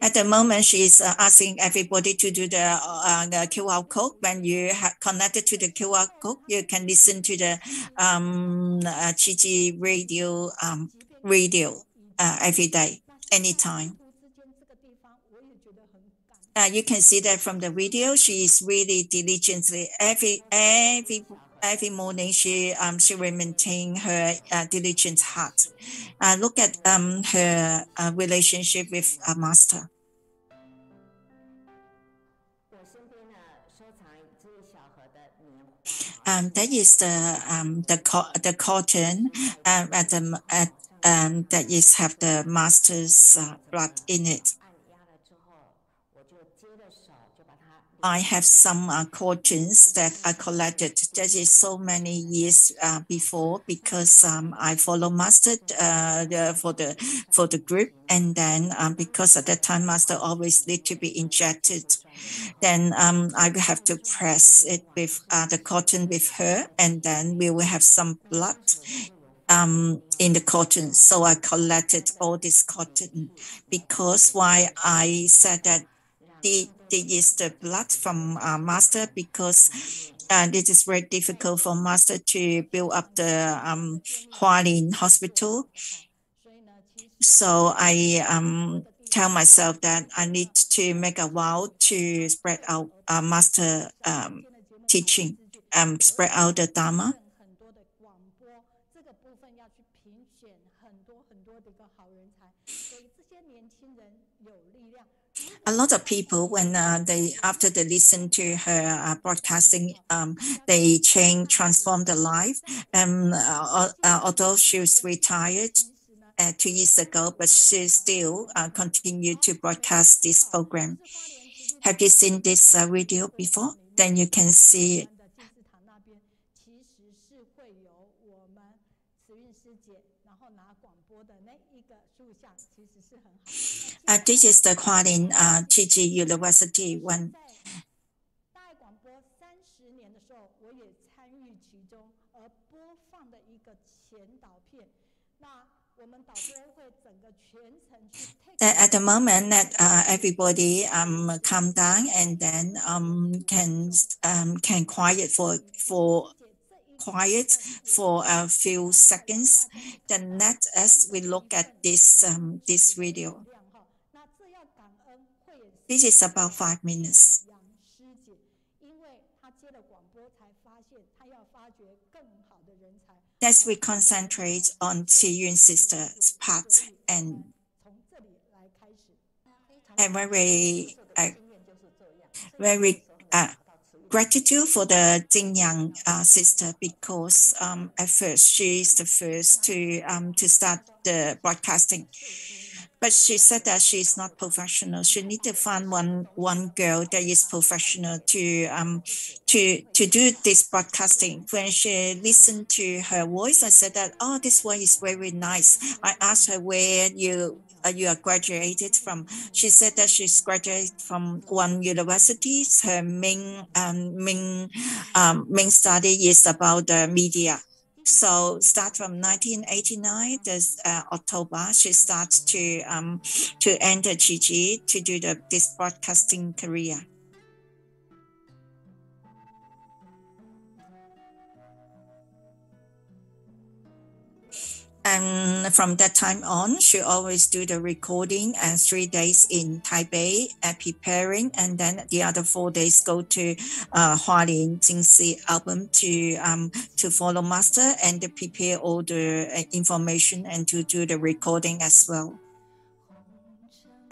At the moment, she is asking everybody to do the QR code. When you have connected to the QR code, you can listen to the Tzu Chi radio every day, anytime. You can see that from the video. She is really diligently every morning. She will maintain her diligent heart. Look at her relationship with a master. That is the cotton that is have the master's blood in it. I have some cottons that I collected. That is so many years before, because I follow master for the group, and then because at that time master always need to be injected. Then I will have to press it with the cotton with her, and then we will have some blood in the cotton. So I collected all this cotton, because why I said that is the blood from master, because this is very difficult for master to build up the Hualin hospital. So I tell myself that I need to make a vow to spread out master teaching, spread out the Dharma. A lot of people, when after they listen to her broadcasting, they transform their life. Although she was retired 2 years ago, but she still continued to broadcast this program. Have you seen this video before? Then you can see it. This is the Hualin Tzu Chi University one. At the moment that everybody calm down, and then can quiet for a few seconds. Then let us we look at this video. This is about 5 minutes. That we concentrate on Ciyun sister's part and very gratitude for the Jingyang sister because at first she is the first to start the broadcasting. But she said that she is not professional. She need to find one girl that is professional to do this broadcasting. When she listened to her voice, I said that, oh, this voice is very nice. I asked her where you are graduated from. She said that she's graduated from one university. Her main study is about the media. So start from 1989, this October, she starts to enter Tzu Chi to do this broadcasting career. And from that time on, she always do the recording and 3 days in Taipei preparing, and then the other 4 days go to Hualien Jingsi album to follow master and to prepare all the information and to do the recording as well.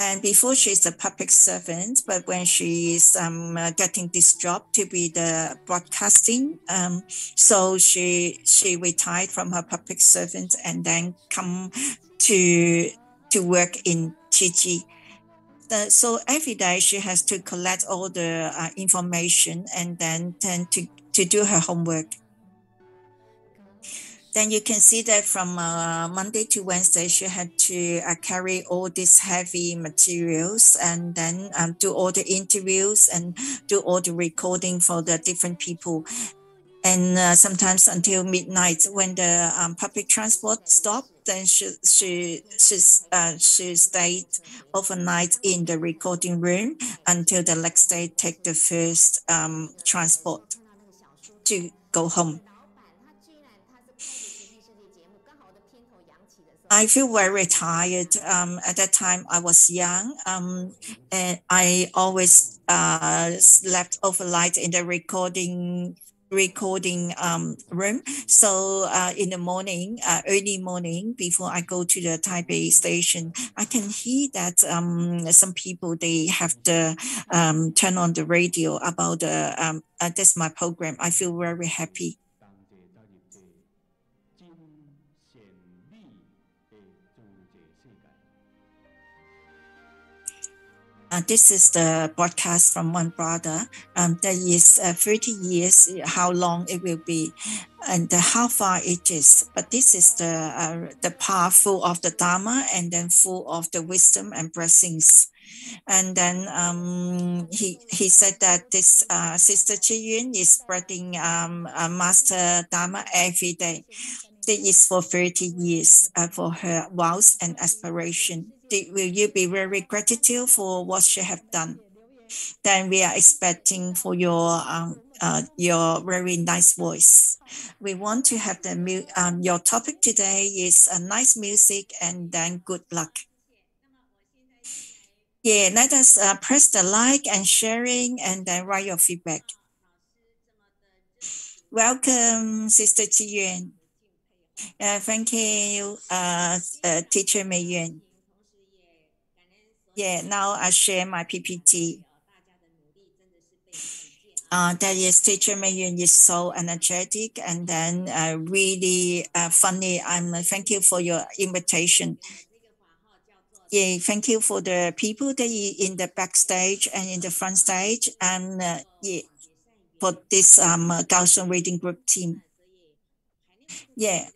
And before she's a public servant, but when she is getting this job to be the broadcasting, so she retired from her public servant and then come to work in Tzu Chi. So every day she has to collect all the information and then to do her homework. Then you can see that from Monday to Wednesday, she had to carry all these heavy materials and then do all the interviews and do all the recording for the different people. And sometimes until midnight, when the public transport stopped, then she stayed overnight in the recording room until the next day take the first transport to go home. I feel very tired. At that time, I was young, and I always slept overnight in the recording room. So in the morning, early morning, before I go to the Taipei station, I can hear that some people, they have to turn on the radio about that's my program. I feel very happy. This is the broadcast from one brother. That is 30 years, how long it will be, and how far it is. But this is the part full of the Dharma and then full of the wisdom and blessings. And then he said that this Sister Ciyun is spreading Master Dharma every day. This is for 30 years for her vows and aspiration. Will you be very grateful for what she have done? Then we are expecting for your very nice voice. We want to have your topic today is nice music and then good luck. Yeah, let us press the like and sharing and then write your feedback. Welcome, Sister Ciyun. Thank you, Teacher Mei Yuan. Yeah, now I share my PPT. That is, Teacher Mei Yuan is so energetic and then really funny. Thank you for your invitation. Yeah, thank you for the people that in the backstage and in the front stage, and yeah, for this Kaohsiung reading group team. Yeah.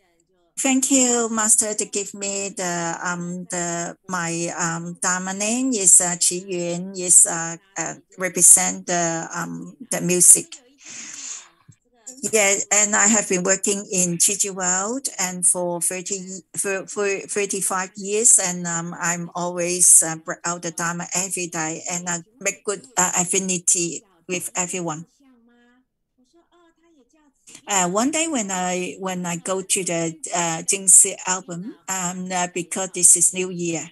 Thank you, Master, to give me my Dharma name is Ciyun, is represent the music. Yeah, and I have been working in Tzu Chi world and for 35 years, and I'm always bring out the Dharma every day, and I make good affinity with everyone. One day when I go to the Jungsi album, because this is New Year.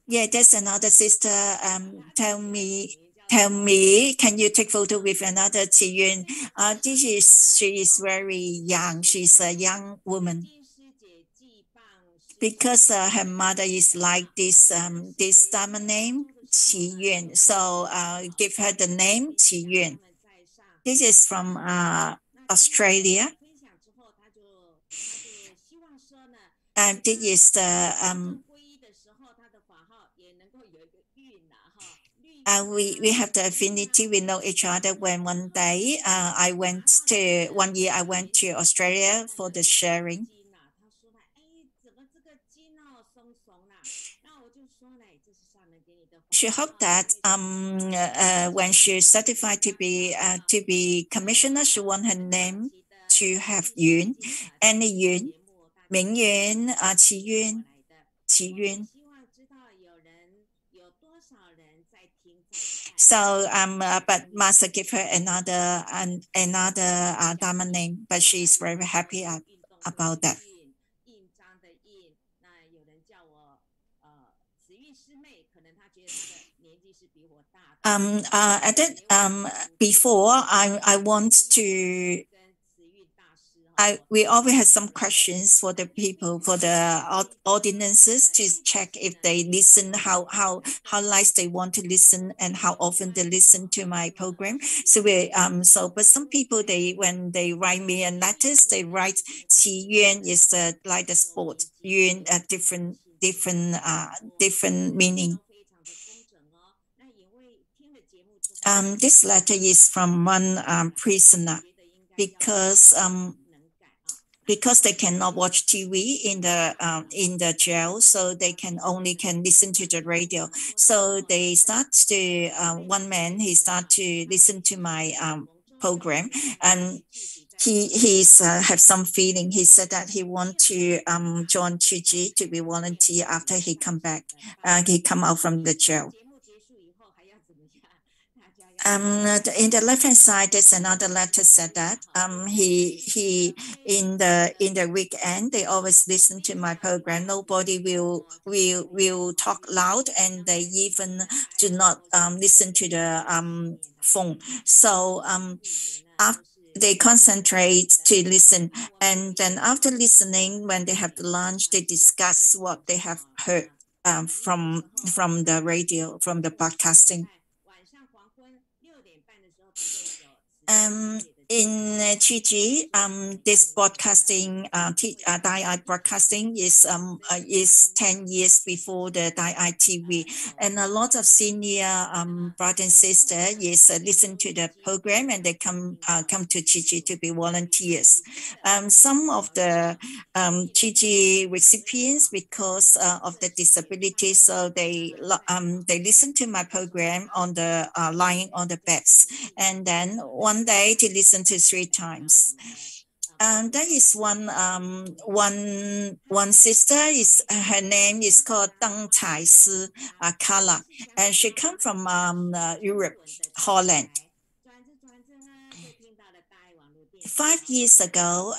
Yeah, there's another sister tell me tell me, can you take photo with another Ciyun? She is very young. She's a young woman. Because her mother is like this Dharma name, Ciyun. So give her the name Ciyun. This is from Australia. And this is the we have the affinity. We know each other. When one year I went to Australia for the sharing. She hoped that when she's certified to be commissioner, she want her name to have Yun, any Yun, Ming Yun, Qi Yun, Qi Yun. So but Master gave her another Dharma name, but she's very happy about that. Before I want to. We always have some questions for the people, for the audiences, to check if they listen, how nice they want to listen, and how often they listen to my program. So but some people, when they write me a letters, they write Qiyuan is like the sport, Yuan a different meaning. This letter is from one prisoner because they cannot watch TV in the jail, so they can listen to the radio. So they start to one man, he start to listen to my program, and he's have some feeling. He said that he want to join Tzu Chi to be volunteer after he come back. He come out from the jail. In the left hand side, there's another letter said that he in the weekend they always listen to my program. Nobody will talk loud, and they even do not listen to the phone. So they concentrate to listen, and then after listening, when they have the lunch, they discuss what they have heard from the radio, from the broadcasting. In Tzu Chi, this broadcasting, Daai broadcasting is 10 years before the Daai TV, and a lot of senior brothers and sisters listen to the program, and they come to Tzu Chi to be volunteers. Some of the Tzu Chi recipients, because of the disability, so they listen to my program on the lying on the beds, and then one day to listen to 3 times. There is one sister, is her name is called Deng Cai Si Kala, and she come from Europe, Holland. 5 years ago,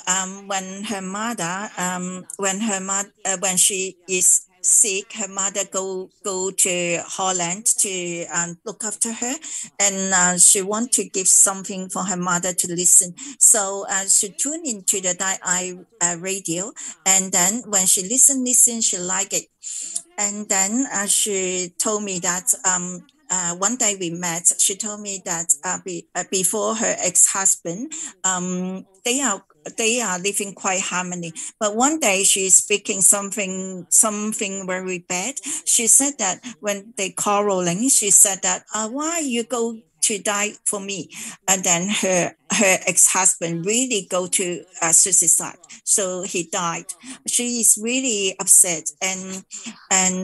when she is sick, her mother go to Holland to look after her, and she want to give something for her mother to listen. So she tuned into the Daai radio, and then when she listen, she like it, and then she told me that one day we met. She told me that before her ex-husband, they are living quite harmony. But one day she's speaking something very bad. She said that when they quarreling, she said that why you go to die for me? And then her ex-husband really go to suicide. So he died. She is really upset, and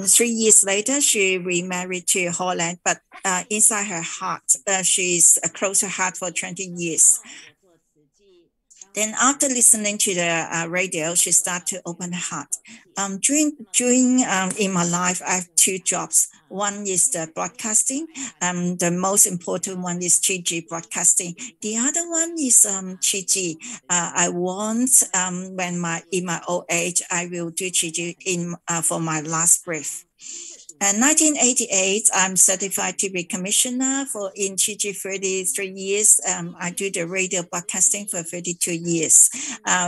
3 years later she remarried to Holland. But inside her heart, she's closed her heart for 20 years. Then after listening to the radio, she started to open her heart. During in my life, I have 2 jobs. One is the broadcasting. The most important one is Tzu Chi broadcasting. The other one is Tzu Chi. I want when in my old age, I will do Tzu Chi for my last breath. In 1988, I'm certified to be commissioner for in Tzu Chi 33 years. I do the radio broadcasting for 32 years.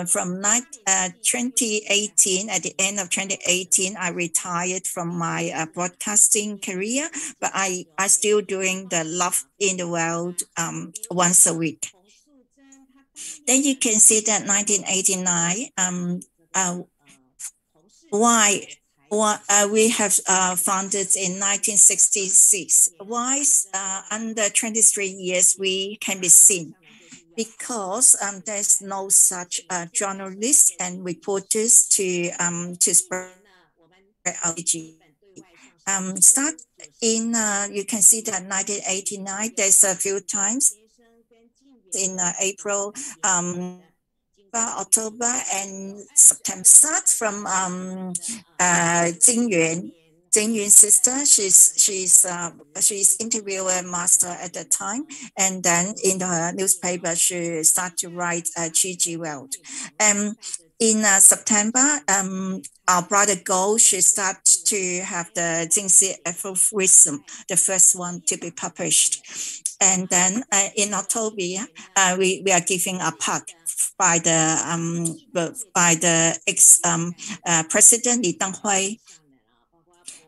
From 2018, at the end of 2018, I retired from my broadcasting career, but I still doing the Love in the World once a week. Then you can see that 1989, why we have founded in 1966. Why under 23 years we can be seen? Because there's no such journalists and reporters to spread our start in you can see that 1989. There's a few times in April. October and September. Start from Jing Yuan's sister. She's interviewer master at the time, and then in the newspaper she started to write Chi World. In September, our brother Go, she started to have the Jungsi Aphorism, the first one to be published. And then in October, we are giving a park by the ex-president Li Denghui.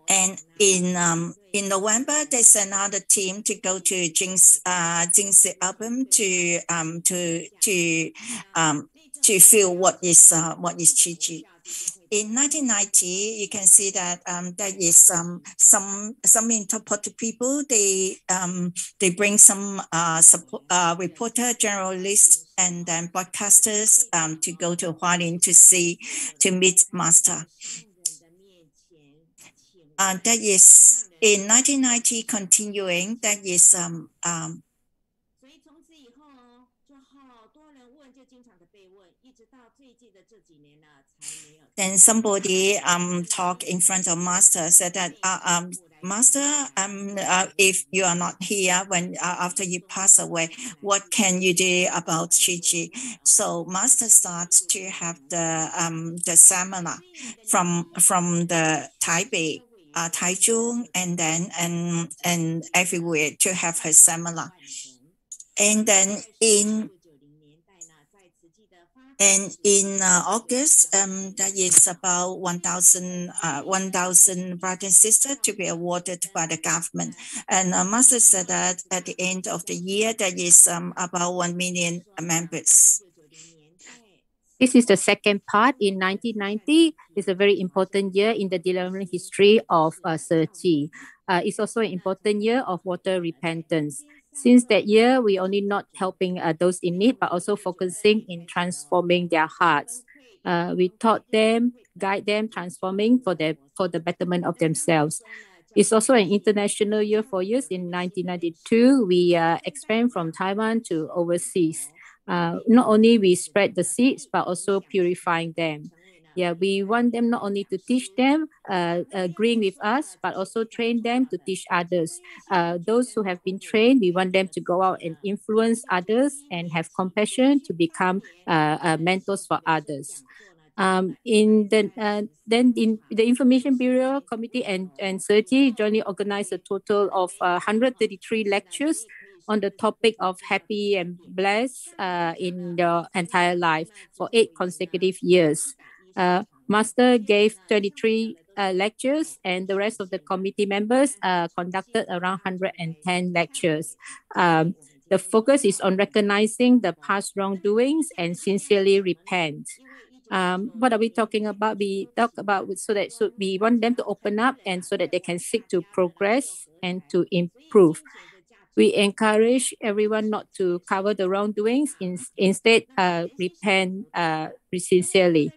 And in November, there's another team to go to Jungsi album to feel what is Chi Chi. In 1990, you can see that there is some important people. They bring some reporter, journalists, and then broadcasters to go to Hualien to meet Master. That is in 1990. Continuing, that is then somebody talk in front of Master, said that Master, if you are not here when after you pass away, what can you do about Chi Chi? So Master starts to have the seminar from the Taipei, Taichung, and then and everywhere to have her seminar. And then in August, that is about 1,000 brothers and sisters to be awarded by the government. And Master said that at the end of the year, there is about 1 million members. This is the second part. In 1990, it's a very important year in the development history of Tzu Chi. It's also an important year of water repentance. Since that year, we only not helping those in need, but also focusing in transforming their hearts. We taught them, guide them, transforming for the betterment of themselves. It's also an international year for us. In 1992, we expand from Taiwan to overseas. Not only we spread the seeds, but also purifying them. Yeah, we want them not only to teach them, agreeing with us, but also train them to teach others. Those who have been trained, we want them to go out and influence others and have compassion to become mentors for others. In the Information Bureau Committee and Tzu Chi jointly organized a total of 133 lectures on the topic of happy and blessed in your entire life for 8 consecutive years. Master gave 23 lectures, and the rest of the committee members conducted around 110 lectures. The focus is on recognizing the past wrongdoings and sincerely repent. What are we talking about? We talk about so we want them to open up and so that they can seek to progress and to improve. We encourage everyone not to cover the wrongdoings, instead repent sincerely.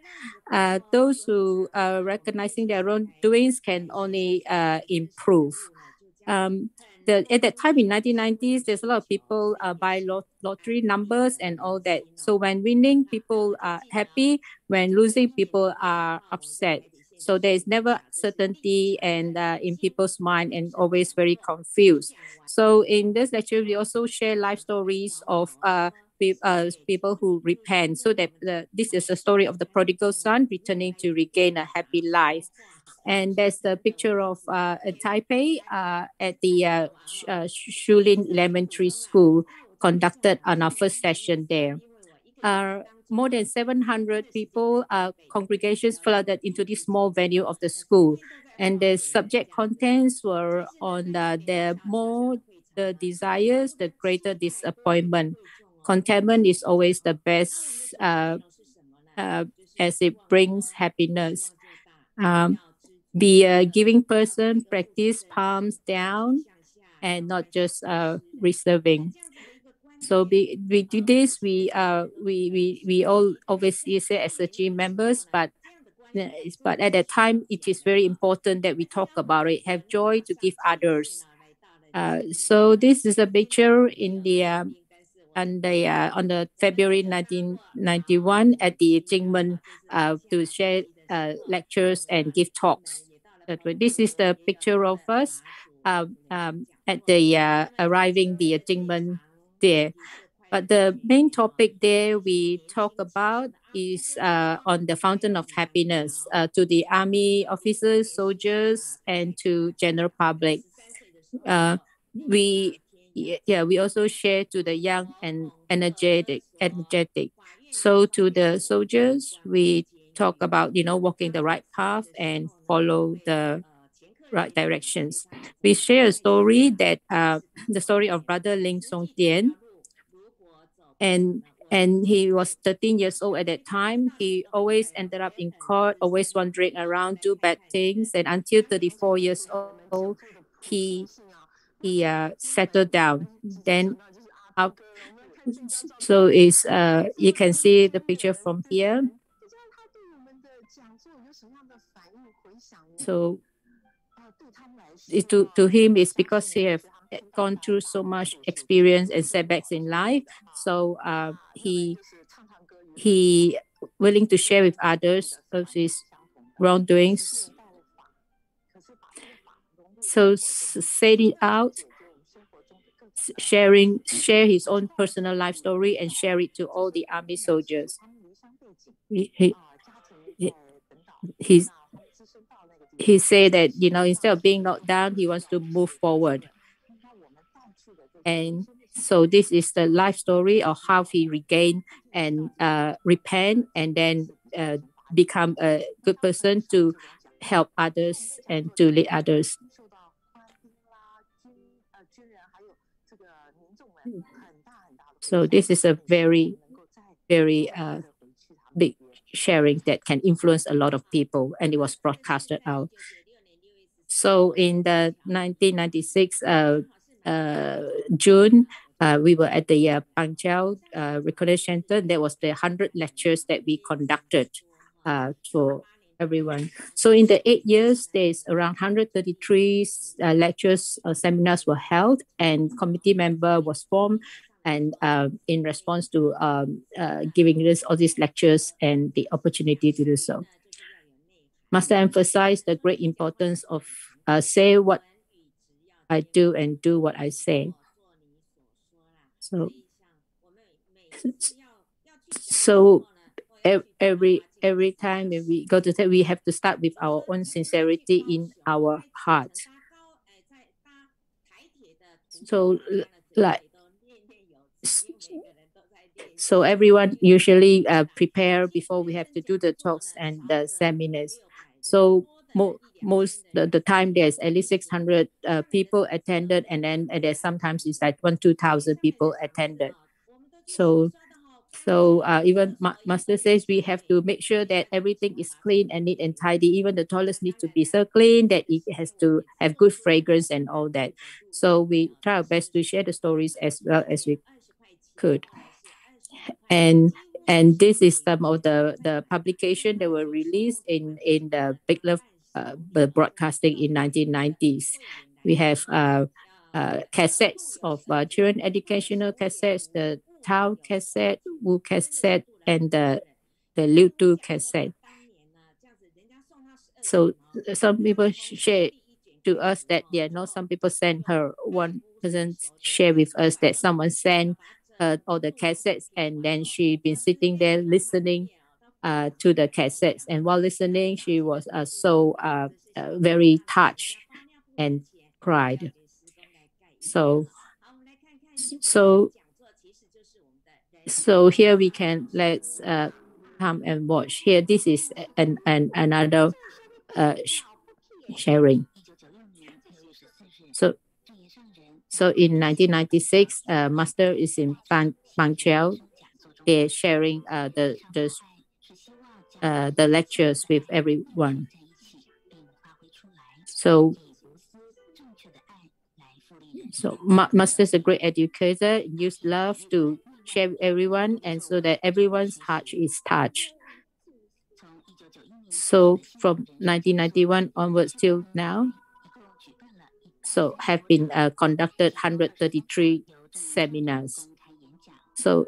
Those who are recognizing their wrongdoings can only improve. At that time in 1990s, there's a lot of people buy lottery numbers and all that. So when winning, people are happy. When losing, people are upset. So there is never certainty and in people's mind and always very confused. So in this lecture, we also share life stories of people who repent. So that this is a story of the prodigal son returning to regain a happy life. And there's the picture of Taipei at the Shulin Elementary School, conducted on our first session there. More than 700 people, congregations flooded into this small venue of the school. And the subject contents were on the more the desires, the greater disappointment. Contentment is always the best as it brings happiness. Be a giving person, practice palms down and not just reserving. So we do this. We all obviously say as Tzu Chi members, but at that time it is very important that we talk about it. Have joy to give others. So this is a picture in the on the February 1991 at the Jingmen to share lectures and give talks. This is the picture of us at the arriving the Jingmen there. But the main topic there we talk about is on the fountain of happiness to the army officers, soldiers, and to general public. We also share to the young and energetic. So to the soldiers, we talk about walking the right path and follow the right directions. We share a story that the story of brother Ling Song Tian, and he was 13 years old at that time. He always ended up in court, always wandering around, do bad things, and until 34 years old, he settled down. Then so is you can see the picture from here. So to him, it's because he have gone through so much experience and setbacks in life. So he willing to share with others of his wrongdoings. So say it out, share his own personal life story and share it to all the army soldiers. He said that instead of being knocked down, he wants to move forward. And so this is the life story of how he regained and repent and then become a good person to help others and to lead others. So this is a very, very big sharing that can influence a lot of people, and it was broadcasted out. So in the 1996 June, we were at the Pangjiao Recording Center. There was the 100 lectures that we conducted for everyone. So in the 8 years, there's around 133 lectures, seminars were held, and committee member was formed. And in response to giving us all these lectures and the opportunity to do so. Master emphasized the great importance of say what I do and do what I say. So every time when we go to that, we have to start with our own sincerity in our heart. So everyone usually prepare before we have to do the talks and the seminars. So most the time there's at least 600 people attended, and then there's sometimes it's like 2,000 people attended. So even Master says we have to make sure that everything is clean and neat and tidy. Even the toilets need to be so clean that it has to have good fragrance and all that. So we try our best to share the stories as well as we could. And this is some of the publication that were released in the Big Love broadcasting in 1990s. We have cassettes of children educational cassettes, the Tao cassette, Wu cassette, and the Liu Tu cassette. So some people share to us that some people send her. One person share with us that someone sent all the cassettes, and then she been sitting there listening to the cassettes. And while listening, she was so very touched and cried. So here we can, let's come and watch. Here, this is another sharing. So in 1996, Master is in Bangchao. They're sharing the lectures with everyone. So Master is a great educator, use love to share with everyone, and so that everyone's heart is touched. So from 1991 onwards till now, so have been conducted 133 seminars. So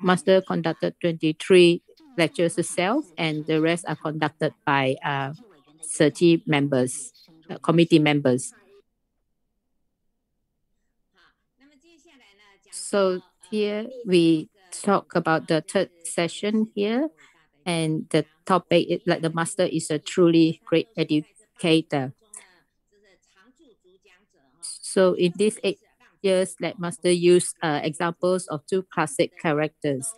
Master conducted 23 lectures herself, and the rest are conducted by Tzu Chi members, committee members. So here we talk about the third session here, and the topic is like the Master is a truly great educator. So in these 8 years, that Master used examples of 2 classic characters.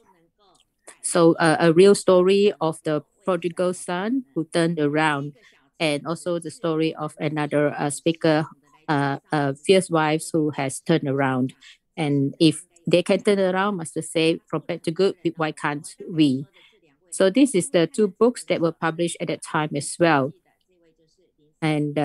So a real story of the prodigal son who turned around, and also the story of another speaker, fierce wives who has turned around. And if they can turn around, Master say, from bad to good, why can't we? So this is the 2 books that were published at that time as well. And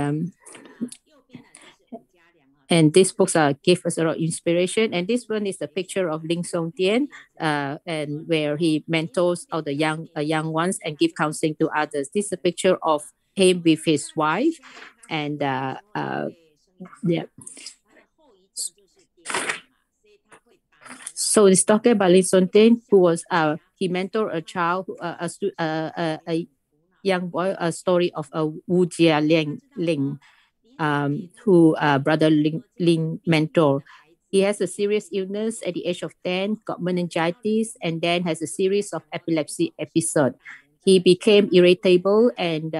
these books give us a lot of inspiration. And this one is a picture of Ling Song Tian, and where he mentors all the young ones and give counseling to others. This is a picture of him with his wife, and yeah. So it's talking about Ling Song Tian, who was he mentored a child, a young boy, a story of a Wu Jia Ling. Who Brother Ling mentor. He has a serious illness at the age of 10, got meningitis, and then has a series of epilepsy episodes. He became irritable and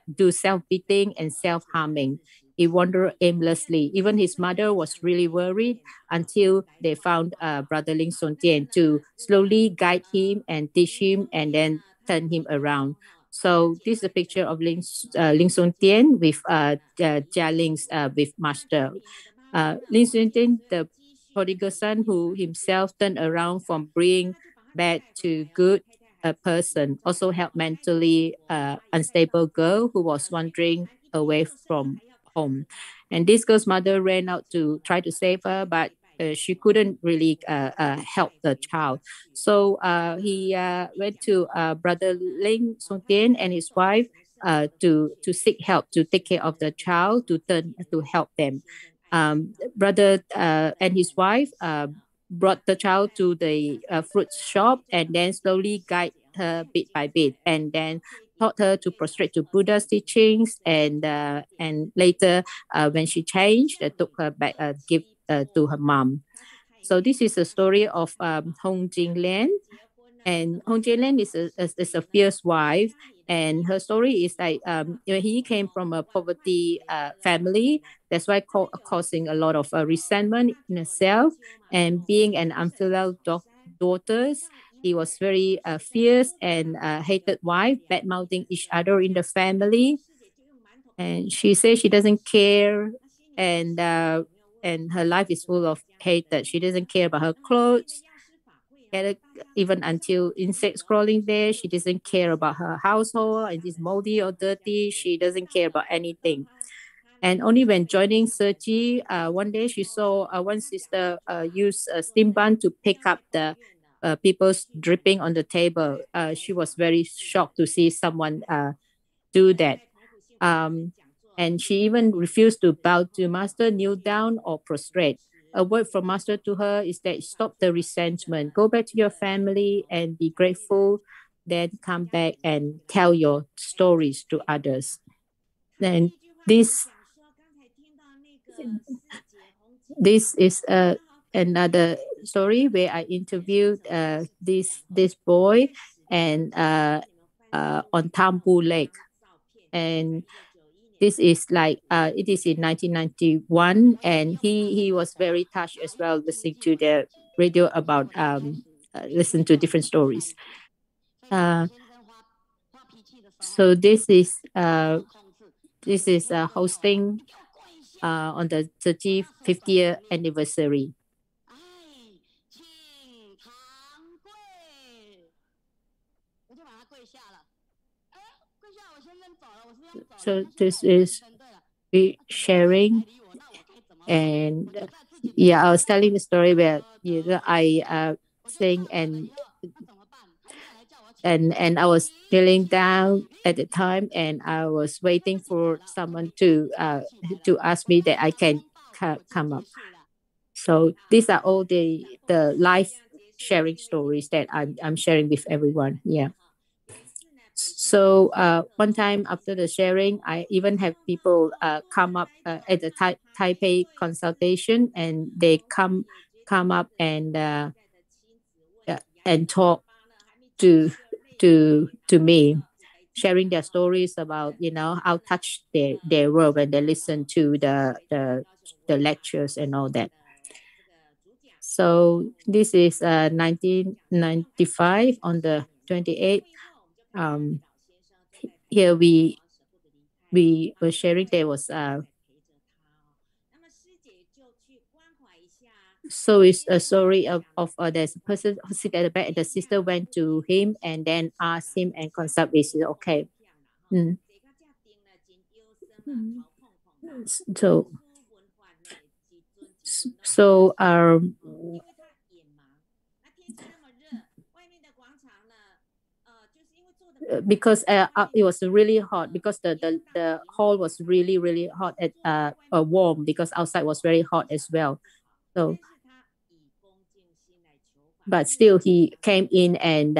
do self-beating and self-harming. He wandered aimlessly. Even his mother was really worried until they found Brother Ling Song Tian to slowly guide him and teach him and then turn him around. So this is a picture of Ling Song Tian with Jia Ling's with Master. Ling Song Tian, the prodigal son who himself turned around from being bad to good person, also helped mentally unstable girl who was wandering away from home. And this girl's mother ran out to try to save her, but she couldn't really help the child. So he went to Brother Ling Song Tian and his wife to seek help to take care of the child, to help them. Brother and his wife brought the child to the fruit shop and then slowly guide her bit by bit, and then taught her to prostrate to Buddha's teachings, and later when she changed, took her back, give to her mom. So this is a story of Hong Jing Lian, and Hong Jing Lian is a fierce wife, and her story is like he came from a poverty family, that's why causing a lot of resentment in herself, and being an unfilial daughters. He was very fierce and hated wife, bad-mouthing each other in the family. And she says she doesn't care, and her life is full of hatred. She doesn't care about her clothes, even until insects crawling there. She doesn't care about her household, and it's moldy or dirty. She doesn't care about anything. And only when joining Tzu Chi, one day she saw one sister use a steam bun to pick up the people's dripping on the table. She was very shocked to see someone do that. And she even refused to bow to Master, kneel down, or prostrate. A word from Master to her is that stop the resentment, go back to your family and be grateful, then come back and tell your stories to others. And this is another story where I interviewed this boy and on Tambu Lake, and this is like it is in 1991, and he was very touched as well, listening to the radio about listen to different stories. So this is hosting on the 50th anniversary. So this is we sharing, and yeah, I was telling the story where I sing and I was kneeling down at the time, and I was waiting for someone to ask me that I can come up. So these are all the life sharing stories that I'm sharing with everyone. Yeah. So one time after the sharing, I even have people come up at the Taipei consultation, and they come up and talk to me, sharing their stories about how touched they were when they listen to the lectures and all that. So this is 1995 on the 28th. Here we were sharing. There was so it's a story of there's a person who sit at the back, and the sister went to him and then asked him and consult, is it okay? So because it was really hot, because the hall was really hot at warm, because outside was very hot as well. So but still he came in and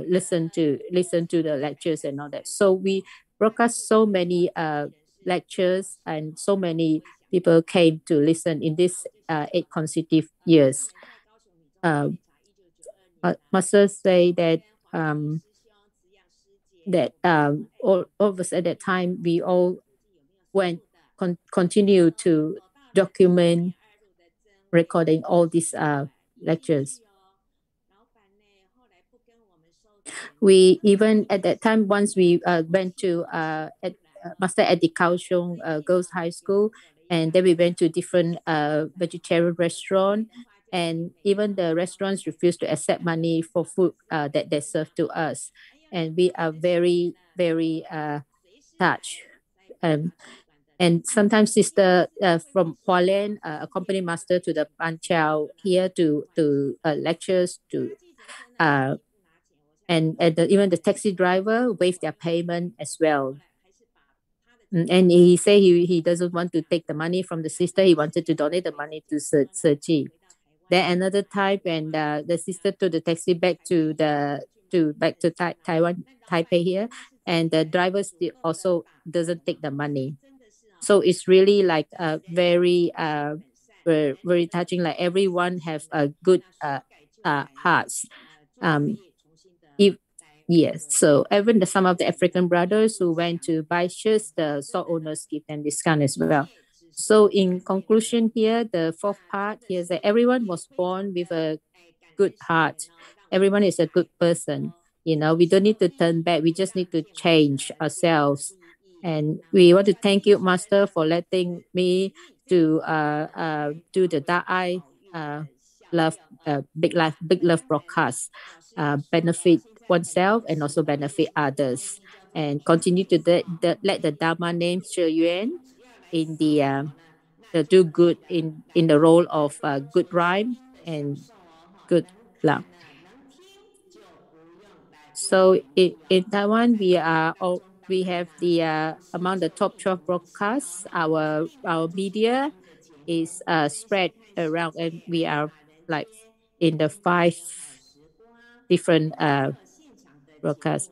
listened to the lectures and all that. So we broadcast so many lectures, and so many people came to listen in this 8 consecutive years. I must say that all of us at that time, we all continue to document, recording all these lectures. We even at that time, once we went to master at the Kaohsiung Girls High School, and then we went to different vegetarian restaurant, and even the restaurants refused to accept money for food that they serve to us, and we are very touched. And sometimes sister from Hualien accompany master to the Panchao here to lectures to and even the taxi driver waived their payment as well. And he said he doesn't want to take the money from the sister. He wanted to donate the money to Tzu Chi. Then another time, when the sister took the taxi back to Taiwan, Taipei here, and the driver also doesn't take the money. So it's really like very very touching. Like everyone have a good hearts. Yes, so even some of the African brothers who went to buy shirts, the store owners give them discount as well. So in conclusion here, the 4th part here is that everyone was born with a good heart. Everyone is a good person. We don't need to turn back. We just need to change ourselves. And we want to thank you, Master, for letting me to do the Daai love big love broadcast, benefit oneself and also benefit others, and continue to let the Dharma name Ciyun in the do good in the role of good rhyme and good love. So in Taiwan, we have the among the top 12 broadcasts. Our media is spread around, and we are like in the 5 different broadcasts.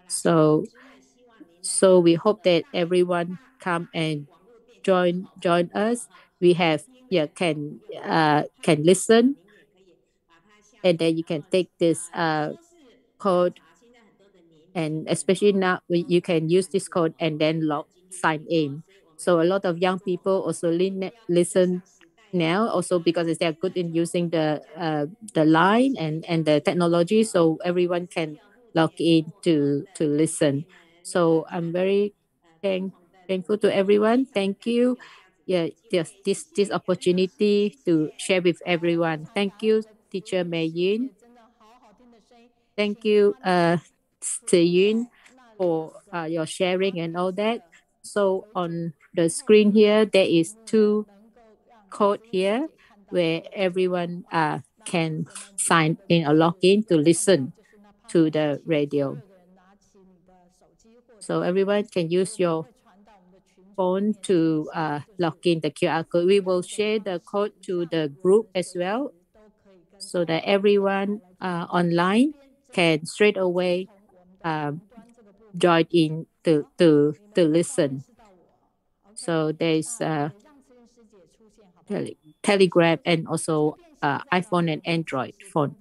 So we hope that everyone come and join us. We have can listen, and then you can take this code, and especially now you can use this code and then sign in. So a lot of young people also listen now, also because they are good in using the line and the technology, so everyone can log in to listen. So I'm very thankful to everyone. Thank you. Yeah, this opportunity to share with everyone. Thank you, Teacher Mei Yun. Thank you, Ciyun, for your sharing and all that. So on the screen here, there is two code here where everyone can sign in or log in to listen to the radio. So everyone can use your phone to log in the QR code. We will share the code to the group as well, so that everyone online can straight away join in to listen. So there's Telegram and also iPhone and Android phone.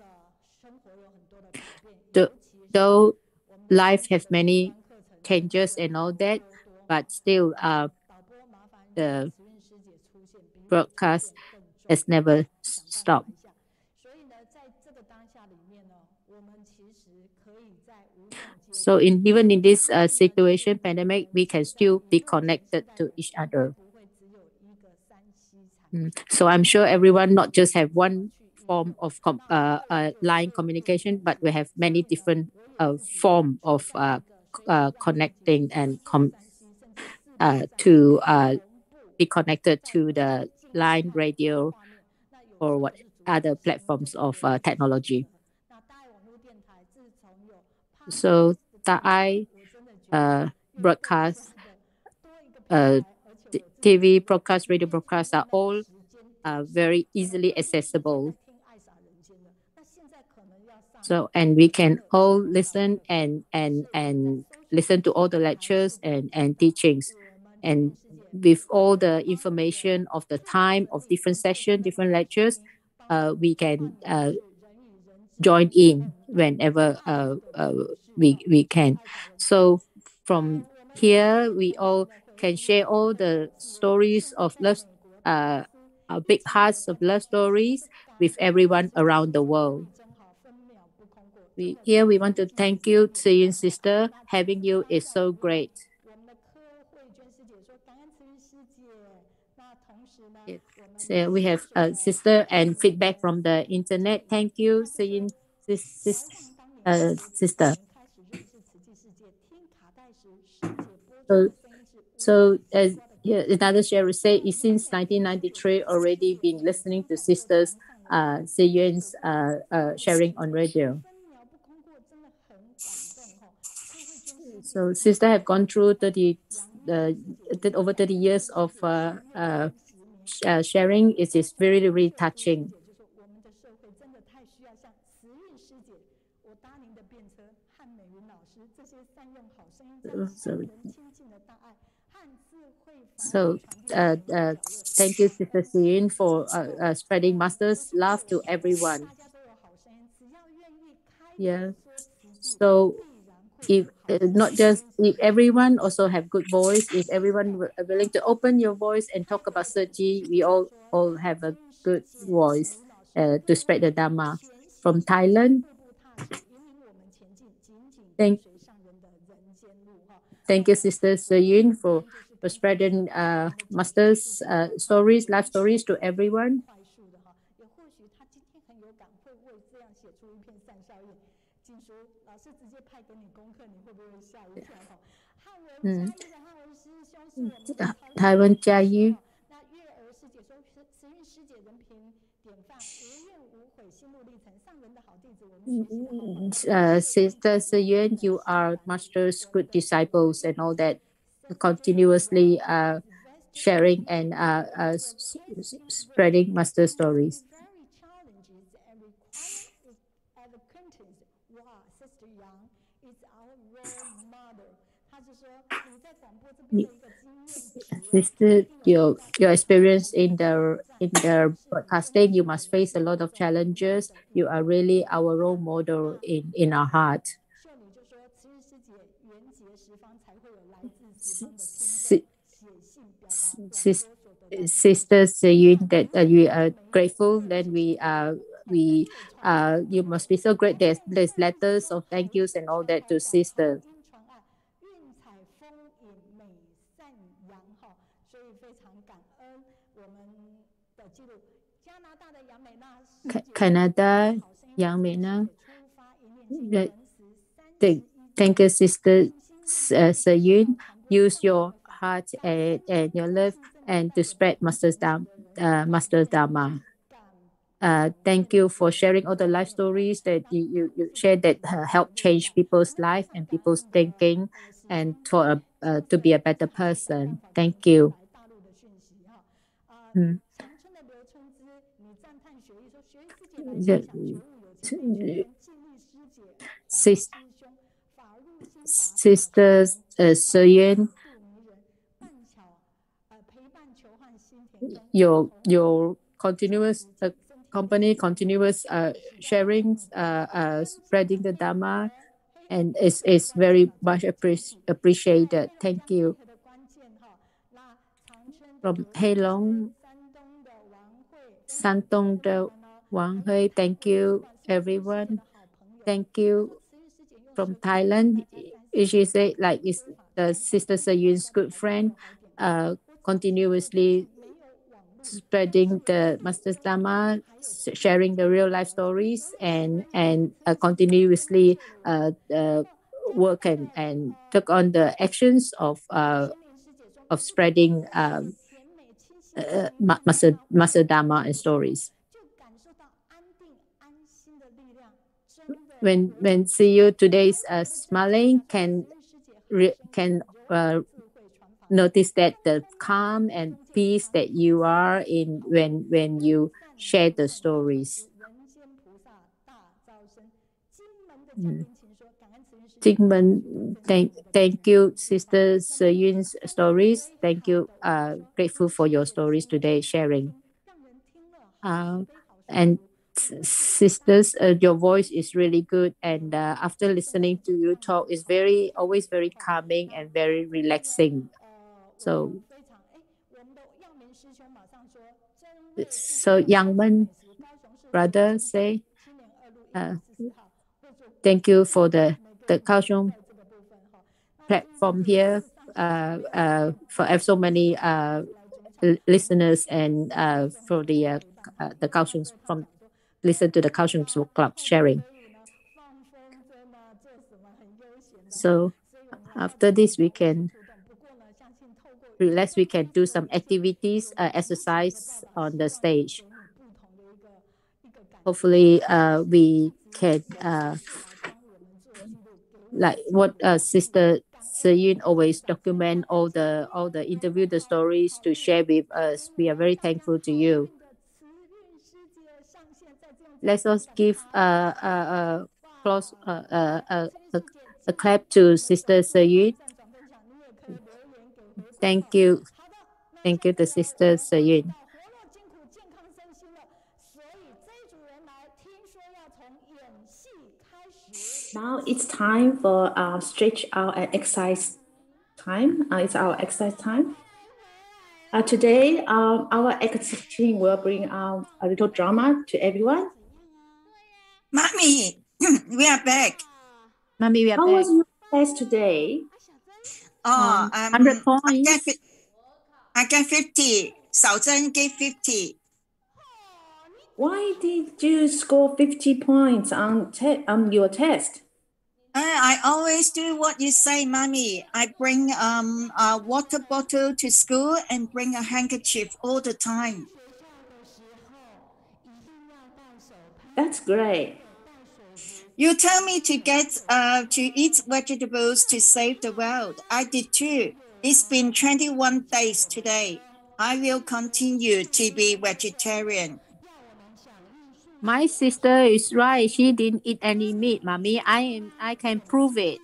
Though life have many changes and all that, but still the broadcast has never stopped. So even in this situation, pandemic, we can still be connected to each other. So I'm sure everyone not just have one form of line communication, but we have many different form of connecting and to be connected to the line radio or what other platforms of technology. So Daai broadcast, TV broadcast, radio broadcasts are all very easily accessible. So, and we can all listen and listen to all the lectures and teachings, and with all the information of the time of different session, different lectures, we can join in whenever we can. So from here, we all can share all the stories of love, our big hearts of love stories with everyone around the world. Here we want to thank you, Ciyun sister. Having you is so great. So we have a sister and feedback from the internet. Thank you, Ciyun sister. So as another share will say, since 1993 already been listening to sisters Ciyun's sharing on radio. So sister have gone through over 30 years of sharing. It is very, very touching. So thank you, Sister Ciyun, for spreading Master's love to everyone. Yeah. So if not just if everyone also have good voice, if everyone are willing to open your voice and talk about Tzu Chi, we all have a good voice to spread the Dharma. From Thailand, thank you, Sister Ciyun, for spreading Master's stories, life stories to everyone. Taiwan Jiayu. Sister Ciyun, you are Master's good disciples and all that, continuously sharing and spreading Master stories. Sister, your experience in the broadcasting, you must face a lot of challenges. You are really our role model in our heart. Sister Ciyun, that we are grateful. Then you must be so great. There's letters of thank yous and all that to sister. Canada, Yang Mei Na. Thank you, Sister Ciyun. Use your heart and your love and to spread Master Dharma. Thank you for sharing all the life stories that you shared that help change people's life and people's thinking and for to be a better person. Thank you. Sisters Ciyun, your continuous company, continuous sharing, spreading the Dharma, and it's very much appreciated. Thank you. From Heilong, Santong de Wang Hui, thank you everyone. Thank you. From Thailand, she said like it's the Sister Ciyun's good friend, continuously spreading the Master's Dharma, sharing the real life stories, and continuously work and took on the actions of spreading Master Dharma and stories. When see you today's smiling, can notice that the calm and peace that you are in when you share the stories. Jingmen, thank you, Sister Ciyun's stories. Thank you. Grateful for your stories today, sharing. And sisters, your voice is really good, and after listening to you talk, is always very calming and very relaxing. So Yangmen brother say, thank you for the Kaohsiung platform here, for so many listeners, and for the Kaohsiung from listen to the Kaohsiung Book Club sharing. So after this, we can relax. We can do some activities, exercise on the stage. Hopefully, we can like what Sister Ciyun always document all the interview, the stories to share with us. We are very thankful to you. Let us give a clap to Sister Ciyun. Thank you to Sister Ciyun. Now it's time for stretch out and exercise time. It's our exercise time. Today, our exercise team will bring a little drama to everyone. Mommy, we are back. Mommy, we are How back. was your test today? 100 points. I get 50. Xiao Zhen gave 50. Why did you score 50 points on your test? I always do what you say, Mommy. I bring a water bottle to school and bring a handkerchief all the time. That's great. You tell me to eat vegetables to save the world. I did too. It's been 21 days today. I will continue to be vegetarian. My sister is right. She didn't eat any meat, Mommy. I can prove it.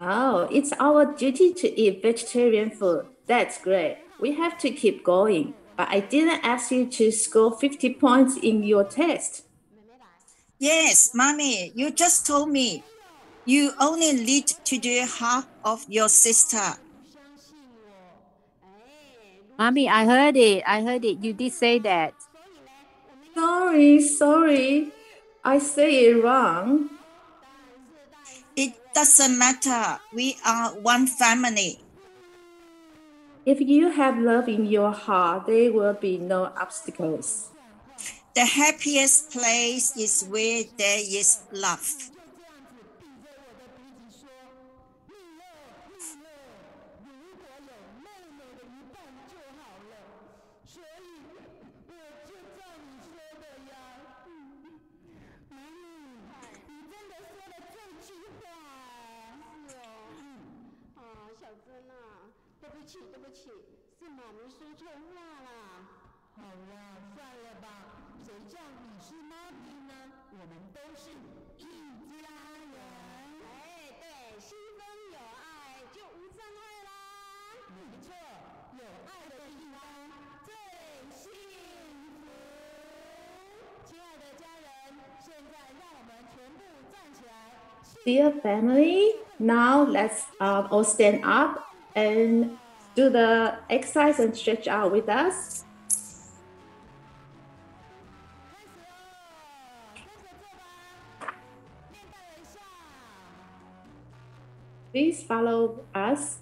Oh, it's our duty to eat vegetarian food. That's great. We have to keep going. But I didn't ask you to score 50 points in your test. Yes, Mommy, you just told me. You only need to do half of your sister. Mommy, I heard it. I heard it. You did say that. Sorry. I say it wrong. It doesn't matter. We are one family. If you have love in your heart, there will be no obstacles. The happiest place is where there is love. Dear family, now let's all stand up and do the exercise and stretch out with us. Please follow us.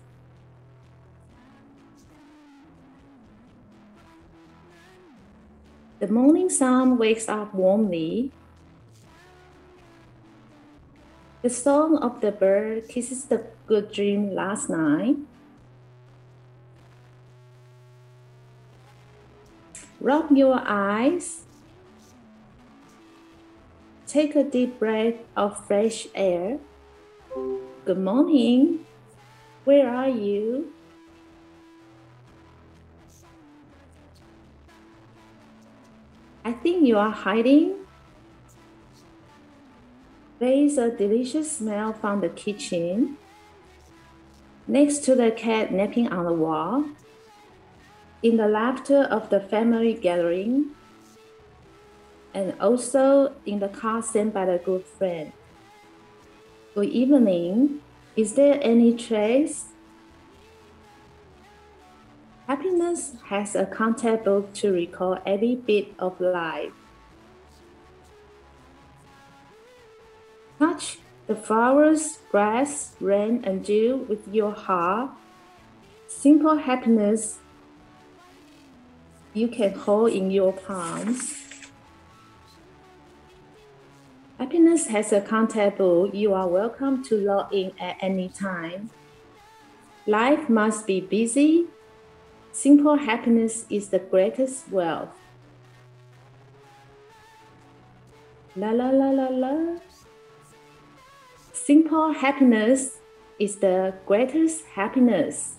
The morning sun wakes up warmly. The song of the bird kisses the good dream last night. Rub your eyes. Take a deep breath of fresh air. Good morning. Where are you? I think you are hiding. There is a delicious smell from the kitchen, next to the cat napping on the wall, in the laughter of the family gathering, and also in the car sent by the good friend. Good evening. Is there any trace? Happiness has a contact book to recall every bit of life. Touch the flowers, grass, rain, and dew with your heart. Simple happiness you can hold in your palms. Happiness has a contact book. You are welcome to log in at any time. Life must be busy. Simple happiness is the greatest wealth. La la la la la. Simple happiness is the greatest happiness.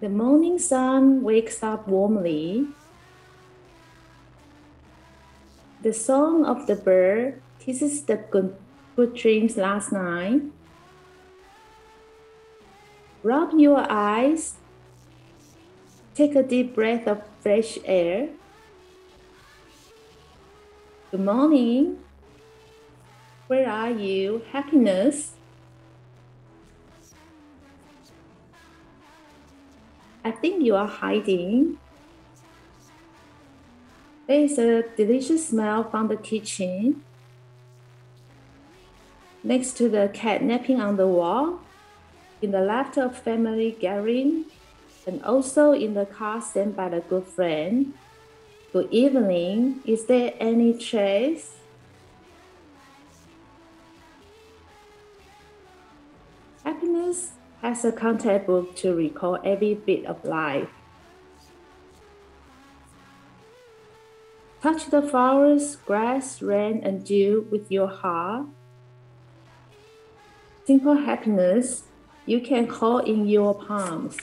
The morning sun wakes up warmly. The song of the bird kisses the good dreams last night. Rub your eyes. Take a deep breath of fresh air. Good morning. Where are you? Happiness. I think you are hiding. There is a delicious smell from the kitchen, next to the cat napping on the wall, in the laughter of family gathering, and also in the car sent by the good friend. Good evening. Is there any trace? Happiness has a contact book to recall every bit of life. Touch the flowers, grass, rain, and dew with your heart. Simple happiness you can hold in your palms.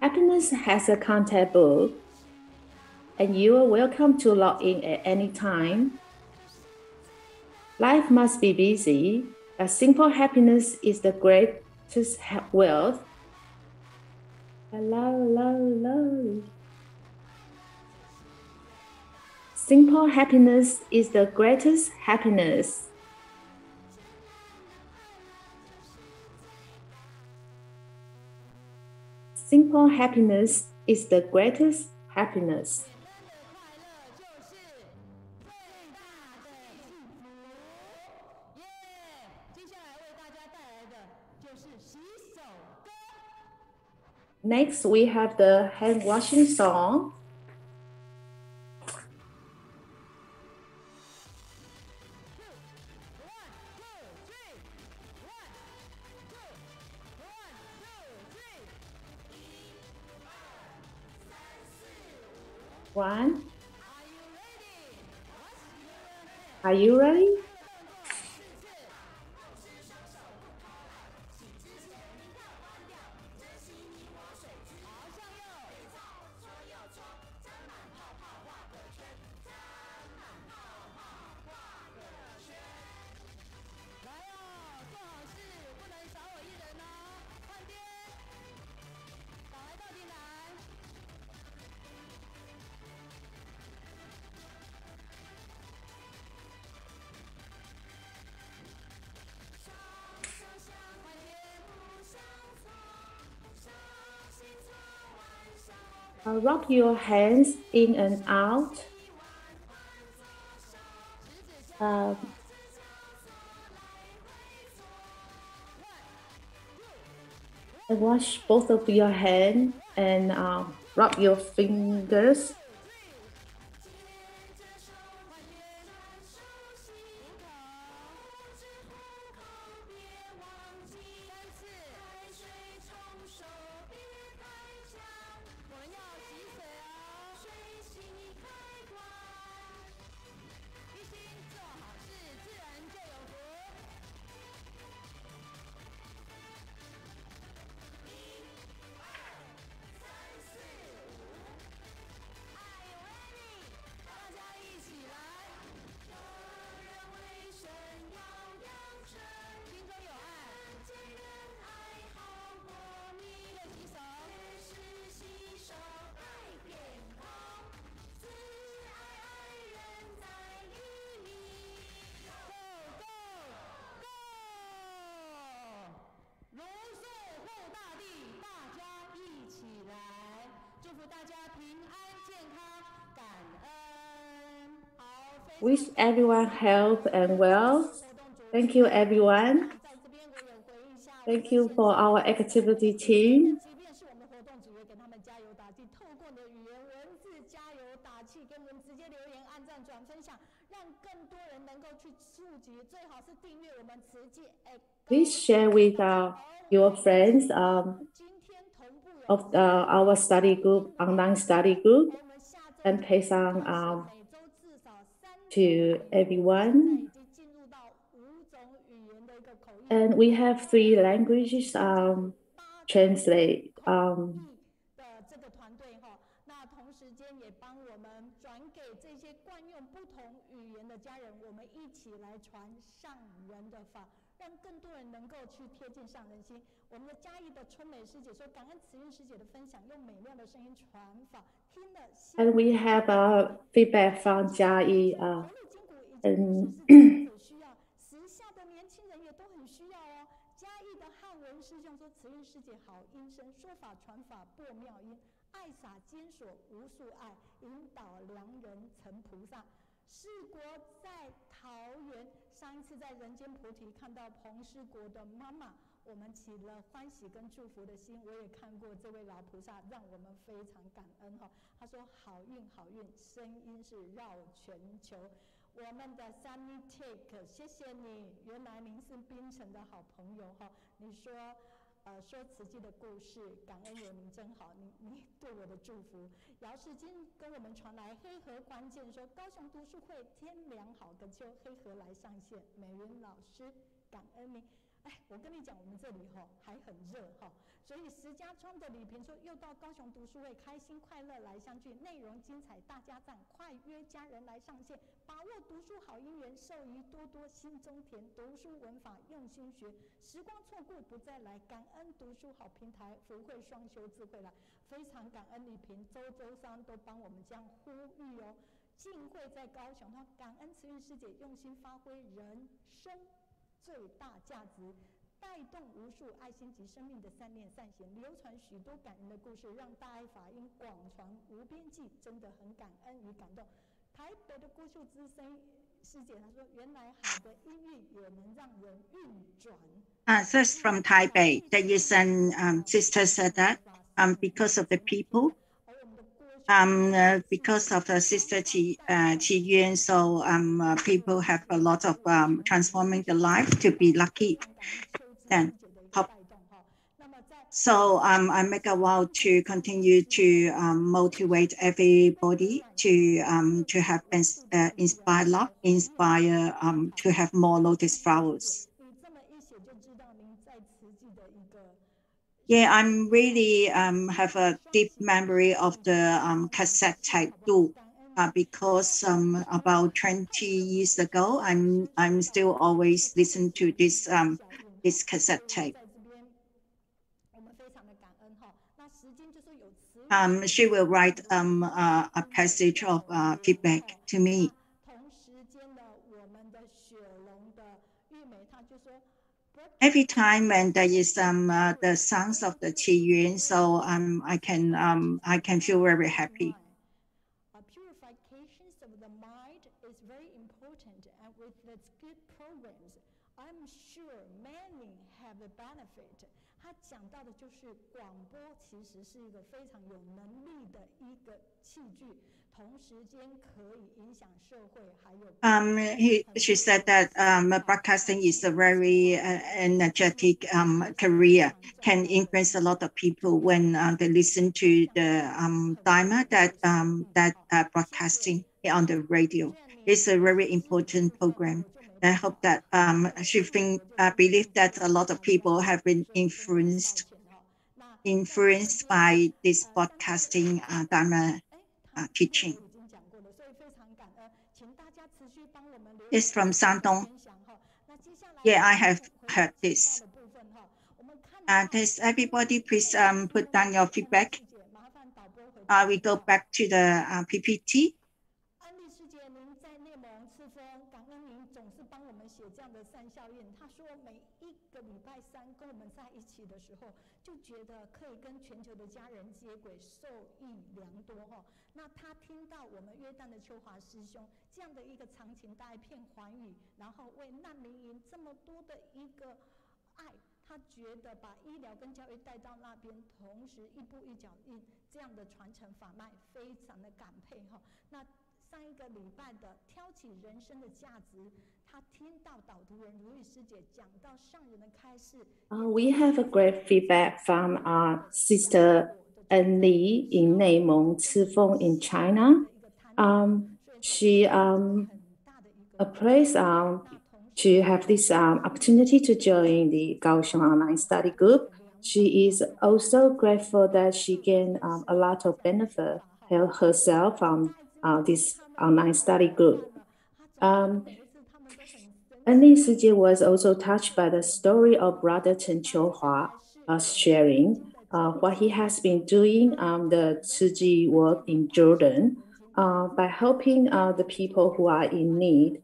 Happiness has a contact book, and you are welcome to log in at any time. Life must be busy, but simple happiness is the greatest wealth. Hello. Simple happiness is the greatest happiness. Simple happiness is the greatest happiness. Next, we have the hand washing song. One. Are you ready? Rub your hands in and out. And wash both of your hands and rub your fingers. Wish everyone health and well. Thank you, everyone. Thank you for our activity team. Please share with your friends of our study group, online study group, and pass on to everyone. And we have 3 languages translate. And we have feedback from Jiayi. 说慈济的故事，感恩有您真好，你对我的祝福。姚世金跟我们传来黑河关键说，高雄读书会天凉好个秋，黑河来上线，美云老师感恩您。哎，我跟你讲，我们这里还很热所以石家庄的李平说，又到高雄读书会，开心快乐来相聚，内容精彩大家赞，快约家人来上线，把握读书好姻缘，受益多多心中甜，读书文法用心学，时光错过不再来，感恩读书好平台，福慧双修智慧来，非常感恩李平、周商都帮我们这样呼吁浸会在高雄，他感恩慈云师姐用心发挥人生最大价值，带动无数爱心及生命的善念善行，流传许多感人的故事，让大爱法音广传无边际，真的很感恩与感动。台北的郭秀之声师姐她说，原来好的音乐也能让人运转。That's from Taipei. There is an sister said that because of the people, because of the sister Ciyun, so people have a lot of transforming the life to be lucky. Then, so I make a vow to continue to motivate everybody to have inspire love, inspire to have more lotus flowers. Yeah, I'm really have a deep memory of the cassette tape too, because about 20 years ago, I'm still always listen to this cassette tape. She will write a passage of feedback to me. Every time when there is the sounds of the Ciyun, so I can feel very happy. Purifications of the mind is very important, and with the good programs, I'm sure many have a benefit. 他讲到的就是广播其实是一个非常有能力的一个器具，同时间可以影响社会，还有。She said that broadcasting is a very energetic career, can influence a lot of people when they listen to the Dharma that broadcasting on the radio. It's a very important program. I hope that she believe that a lot of people have been influenced by this podcasting Dharma teaching. It's from Shandong. Yeah, I have heard this. Does everybody please put down your feedback? We go back to the PPT. We have a great feedback from Sister En Li in Neimong Cifeng in China. She appraised to have this opportunity to join the Kaohsiung online study group. She is also grateful that she gained a lot of benefit herself from this online study group. Annie Sijie was also touched by the story of Brother Chen Qiuhua sharing what he has been doing the Tzu Chi work in Jordan by helping the people who are in need.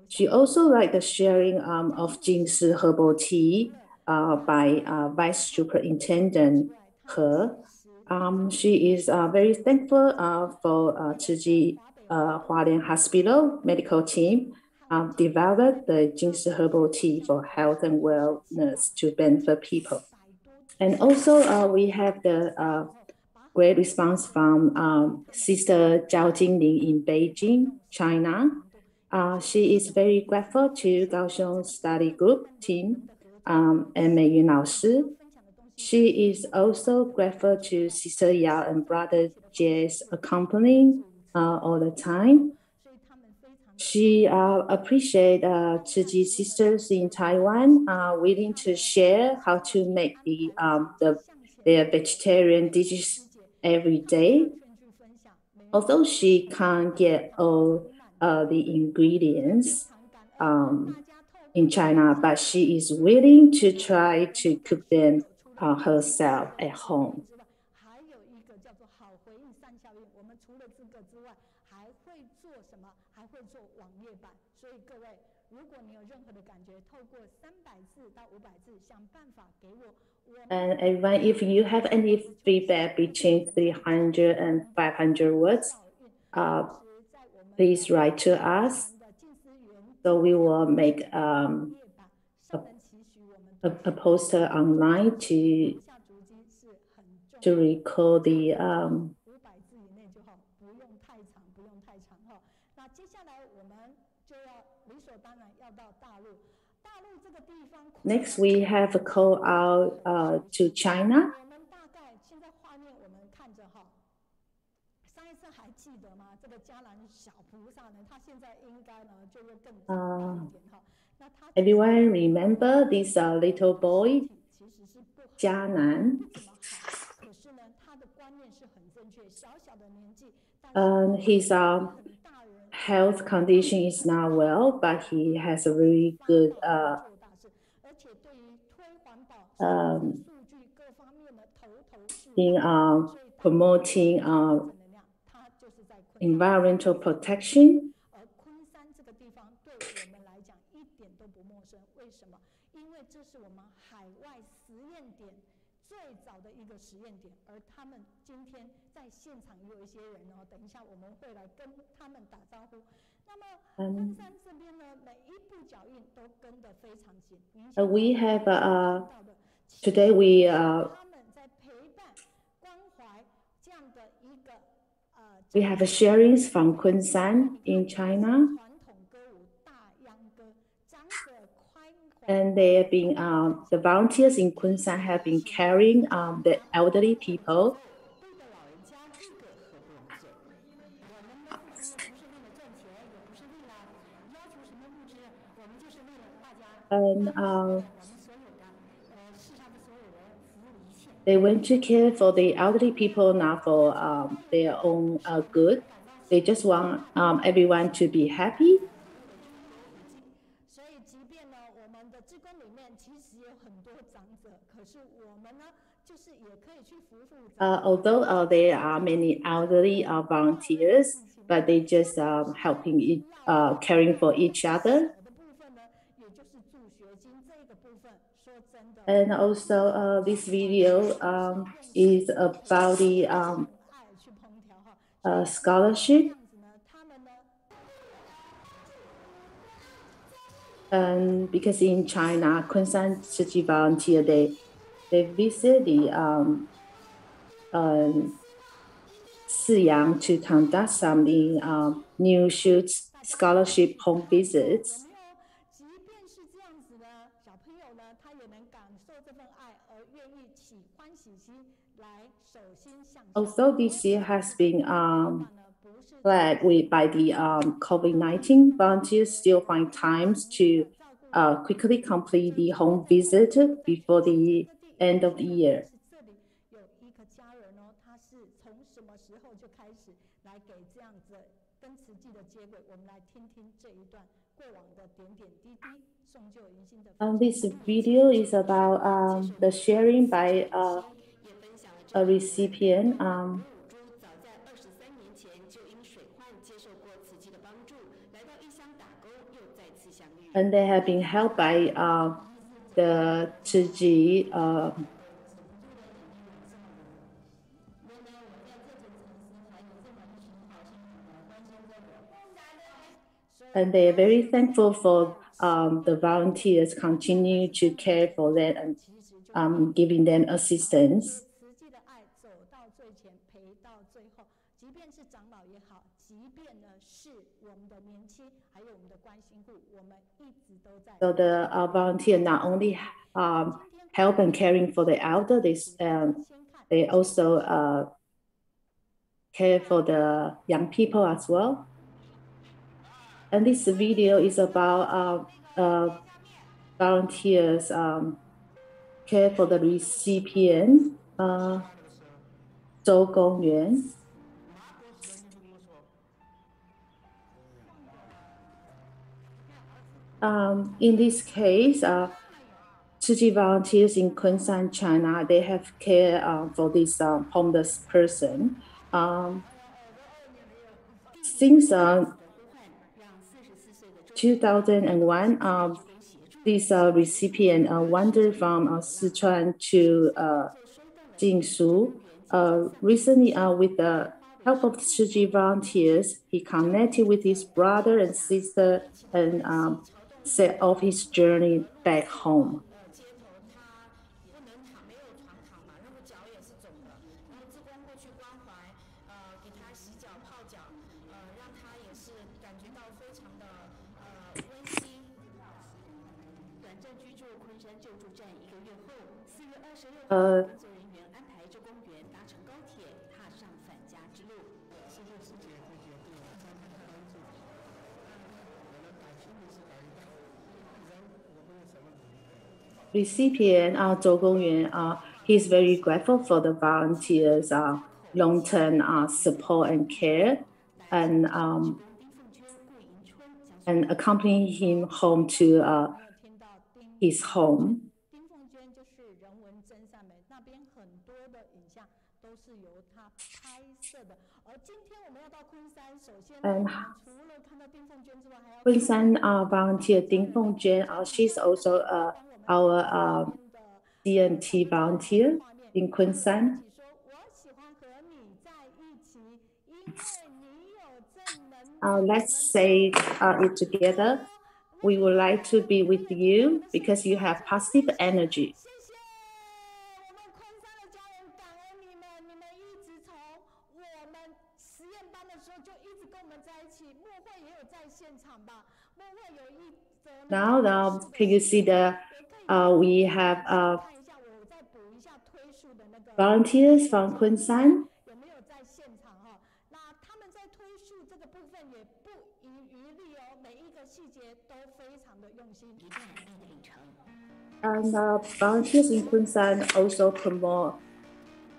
She also liked the sharing of Jungsi Herbal Tea by Vice Superintendent He. She is very thankful for Tzu Chi Hualien Hospital medical team developed the Jungsi Herbal Tea for health and wellness to benefit people. And also we have the great response from Sister Zhao Jingling in Beijing, China. She is very grateful to Kaohsiung Study Group team and Mei Yun Lao Shi She is also grateful to Sister Yao and Brother Jay's accompanying all the time. She appreciates Tzu Chi sisters in Taiwan willing to share how to make their vegetarian dishes every day. Although she can't get all the ingredients in China, but she is willing to try to cook them herself at home. And everyone, if you have any feedback between 300 and 500 words, please write to us. So we will make a poster online to record the Next, we have a call out to China. Everyone remember this little boy, Jianan. His health condition is not well, but he has a very good in promoting environmental protection. We have today we have sharings from Kunshan in China, and they have been the volunteers in Kunshan have been carrying the elderly people. And they went to care for the elderly people, not for their own good. They just want everyone to be happy. Although there are many elderly volunteers, but they just helping caring for each other. And also, this video is about the scholarship. And because in China, Kunshan Tzu Chi volunteer, they visit the Siyang to conduct some new shoots scholarship home visits. Although this year has been flagged by the COVID-19, volunteers still find times to quickly complete the home visit before the end of the year. This video is about the sharing by a recipient. And they have been helped by the Tzu Chi and they are very thankful for the volunteers continue to care for them and giving them assistance. 到最后，即便是长老也好，即便呢是我们的年轻，还有我们的关心户，我们一直都在。So the volunteer not only help and caring for the elder, they also care for the young people as well. And this video is about volunteers care for the recipient, Zhou Gongyuan. In this case, Tzu Chi volunteers in Kunshan, China, they have care for this homeless person. Since 2001, this recipient wandered from Sichuan to Jiangsu. Recently, with the help of Tzu Chi volunteers, he connected with his brother and sister and set off his journey back home. Recipient Zhou Gongyuan, he's very grateful for the volunteers' long-term support and care, and accompanying him home to his home. And Kunshan volunteer Ding Fengjuan, she's also our DNT volunteer in Kunshan. Let's say it together. We would like to be with you because you have positive energy. Now, can you see we have volunteers from Kunshan? And volunteers in Kunshan also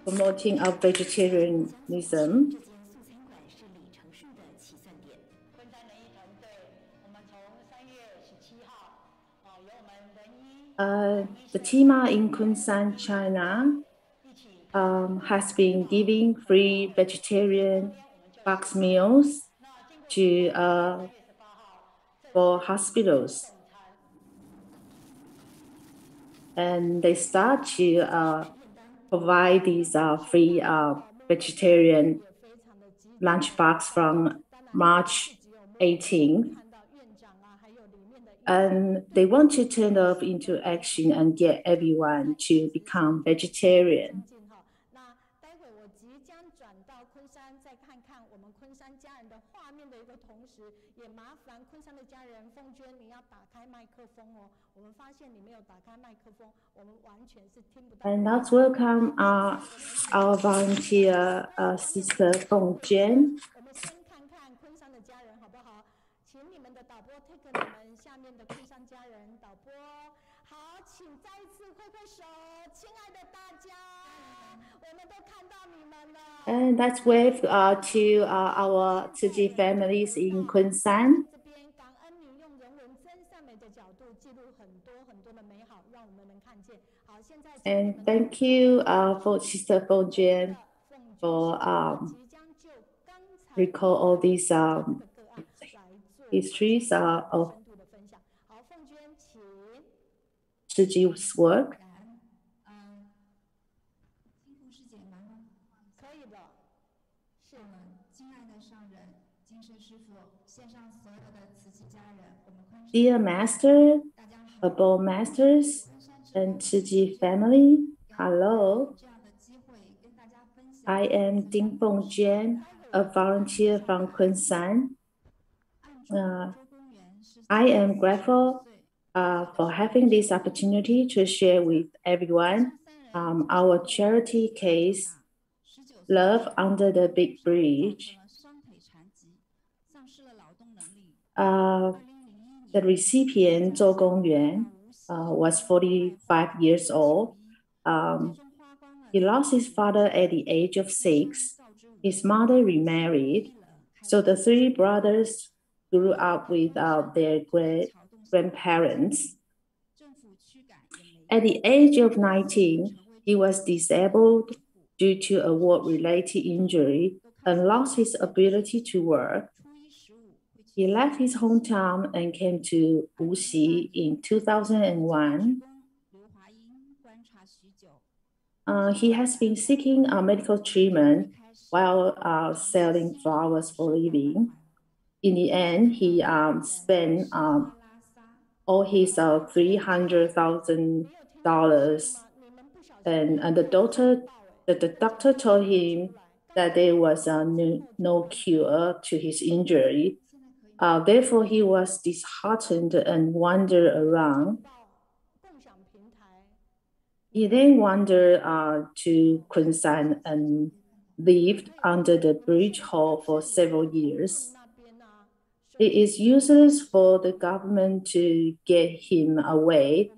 promoting vegetarianism. The team in Kunshan, China, has been giving free vegetarian box meals to for hospitals, and they start to provide these free vegetarian lunchbox from March 18th. And they want to turn off into action and get everyone to become vegetarian. And let's welcome our volunteer, Sister Feng Jian. And let's wave to our Tzu Chi families in Kunshan. And thank you for Sister Feng Jian for recall all these histories of Tzu Chi's work. Dear Master, Abode Masters, and Tzu Chi family, hello. I am Ding Fengjuan, a volunteer from Kunshan. I am grateful for having this opportunity to share with everyone our charity case, Love Under the Big Bridge. The recipient, Zhou Gongyuan, was 45 years old. He lost his father at the age of 6. His mother remarried, so the 3 brothers grew up without their grandparents. At the age of 19, he was disabled due to a work-related injury and lost his ability to work. He left his hometown and came to Wuxi in 2001. He has been seeking medical treatment while selling flowers for a living. In the end, he spent all his $300,000, and the doctor told him that there was no cure to his injury. Therefore, he was disheartened and wandered around. He then wandered to Kunshan and lived under the bridge hall for several years. It is useless for the government to get him away,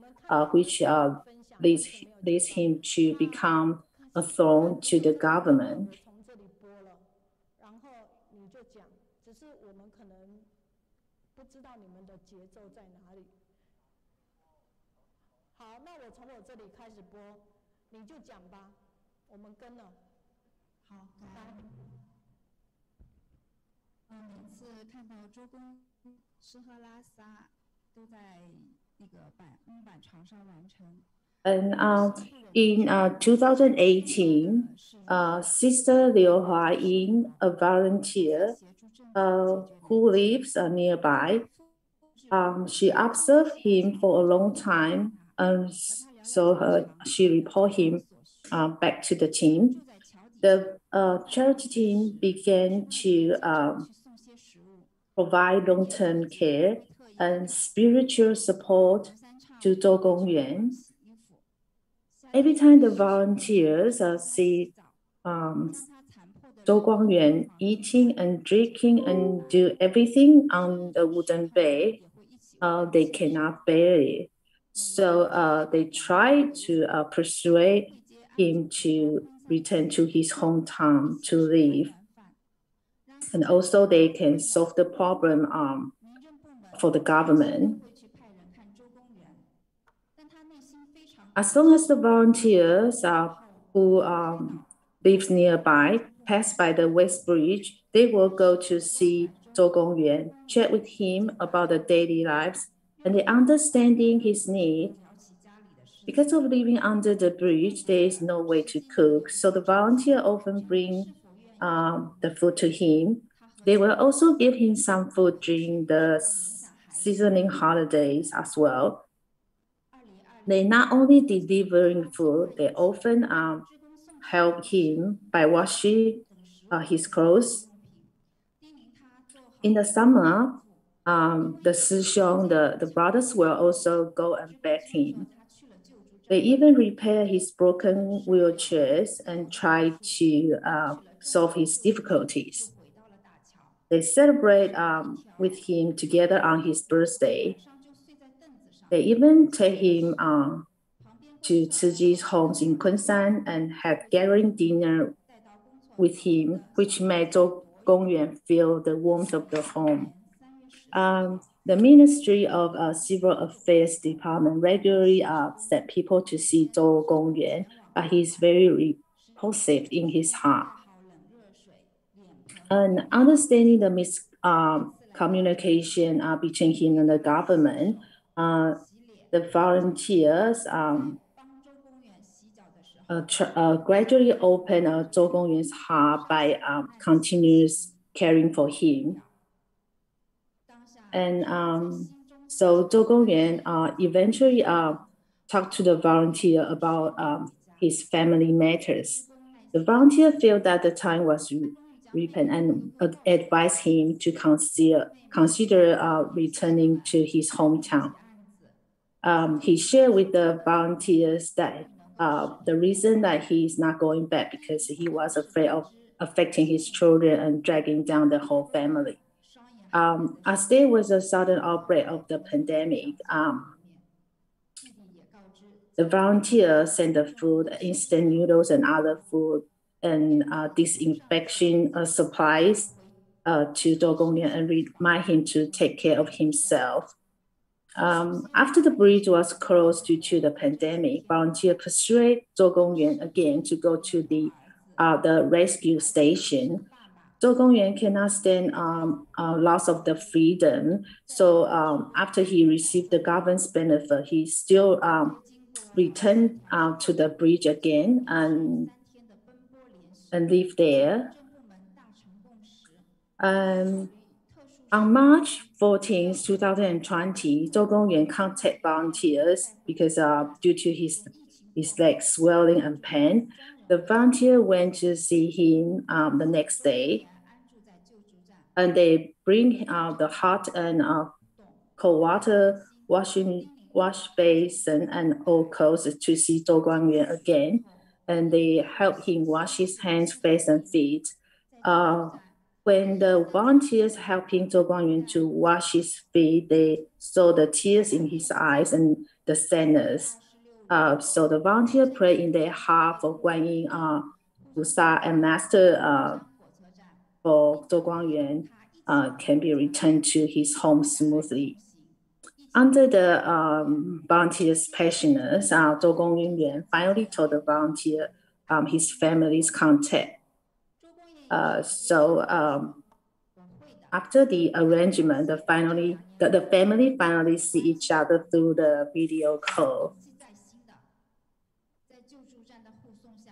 which leads him to become a thorn to the government. And in 2018, Sister Liu Huaying, a volunteer who lives nearby, she observed him for a long time, so she reported him back to the team. The charity team began to provide long-term care and spiritual support to Zhou Gongyuan. Every time the volunteers see Zhou Gongyuan eating and drinking and do everything on the wooden bed, they cannot bear it. So they try to persuade him to return to his hometown to live. And also they can solve the problem for the government. As long as the volunteers who live nearby pass by the West Bridge, they will go to see Zhou Gongyuan, chat with him about the daily lives, and they understanding his need. Because of living under the bridge, there is no way to cook, so the volunteer often bring the food to him. They will also give him some food during the seasoning holidays as well. They not only delivering food, they often help him by washing his clothes. In the summer, the Sixiong, the brothers will also go and beg him. They even repair his broken wheelchairs and try to solve his difficulties. They celebrate with him together on his birthday. They even take him to Tzu Chi's homes in Kunshan and have gathering dinner with him, which made Zhou Gongyuan feel the warmth of the home. The Ministry of Civil Affairs Department regularly sent people to see Zhou Gongyuan, but he's very repulsive in his heart. And understanding the miscommunication between him and the government, the volunteers gradually open Zhou Gongyuan's heart by continuous caring for him. And so Zhou Gongyuan eventually talked to the volunteer about his family matters. The volunteer felt that the time was ripe and advised him to consider returning to his hometown. He shared with the volunteers that the reason that he is not going back because he was afraid of affecting his children and dragging down the whole family. As there was a sudden outbreak of the pandemic, the volunteers sent the food, instant noodles and other food, and disinfection supplies to Zhou Gongyuan and remind him to take care of himself. After the bridge was closed due to the pandemic, volunteers persuaded Zhou Gongyuan again to go to the rescue station. Zhou Gongyuan cannot stand loss of the freedom. So after he received the government's benefit, he still returned to the bridge again and lived there. On March 14, 2020, Zhou Gongyuan contacted volunteers because due to his leg swelling and pain, the volunteer went to see him the next day, and they bring the hot and cold water wash basin and old clothes to see Zhou Gongyuan again, and they help him wash his hands, face, and feet. When the volunteers helping Zhou Gongyuan to wash his feet, they saw the tears in his eyes and the sadness. So the volunteer prayed in their heart for Guanyin, Busa, and Master for Zhou Gongyuan can be returned to his home smoothly. Under the volunteer's patience, Zhou Gongyuan finally told the volunteer his family's contact. After the arrangement, the family finally see each other through the video call.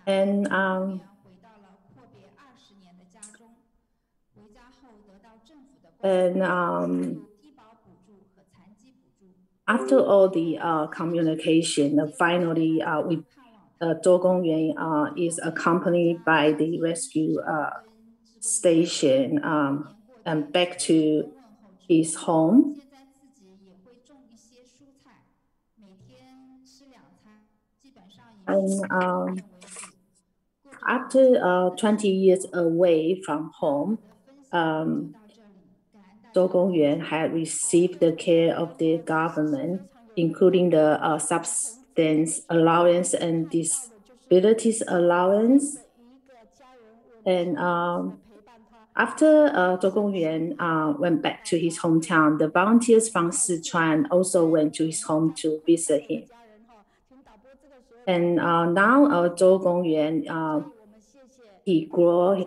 And after all the communication, finally Zhou Gongyuan is accompanied by the rescue station and back to his home. And after 20 years away from home, Zhou Gongyuan had received the care of the government, including the substance allowance and disabilities allowance. And after Zhou Gongyuan went back to his hometown, the volunteers from Sichuan also went to his home to visit him. And now Zhou Gongyuan, he grows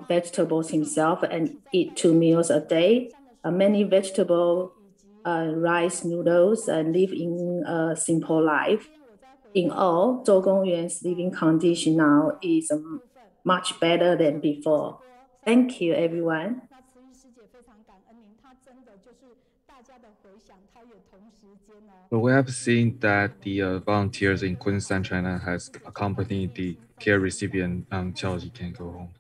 vegetables himself and eat 2 meals a day, many vegetable, rice, noodles, and live in a simple life. In all, Zhou Gongyuan's living condition now is much better than before. Thank you, everyone. Well, we have seen that the volunteers in Kunshan, China has accompanied the care recipient until he can go home.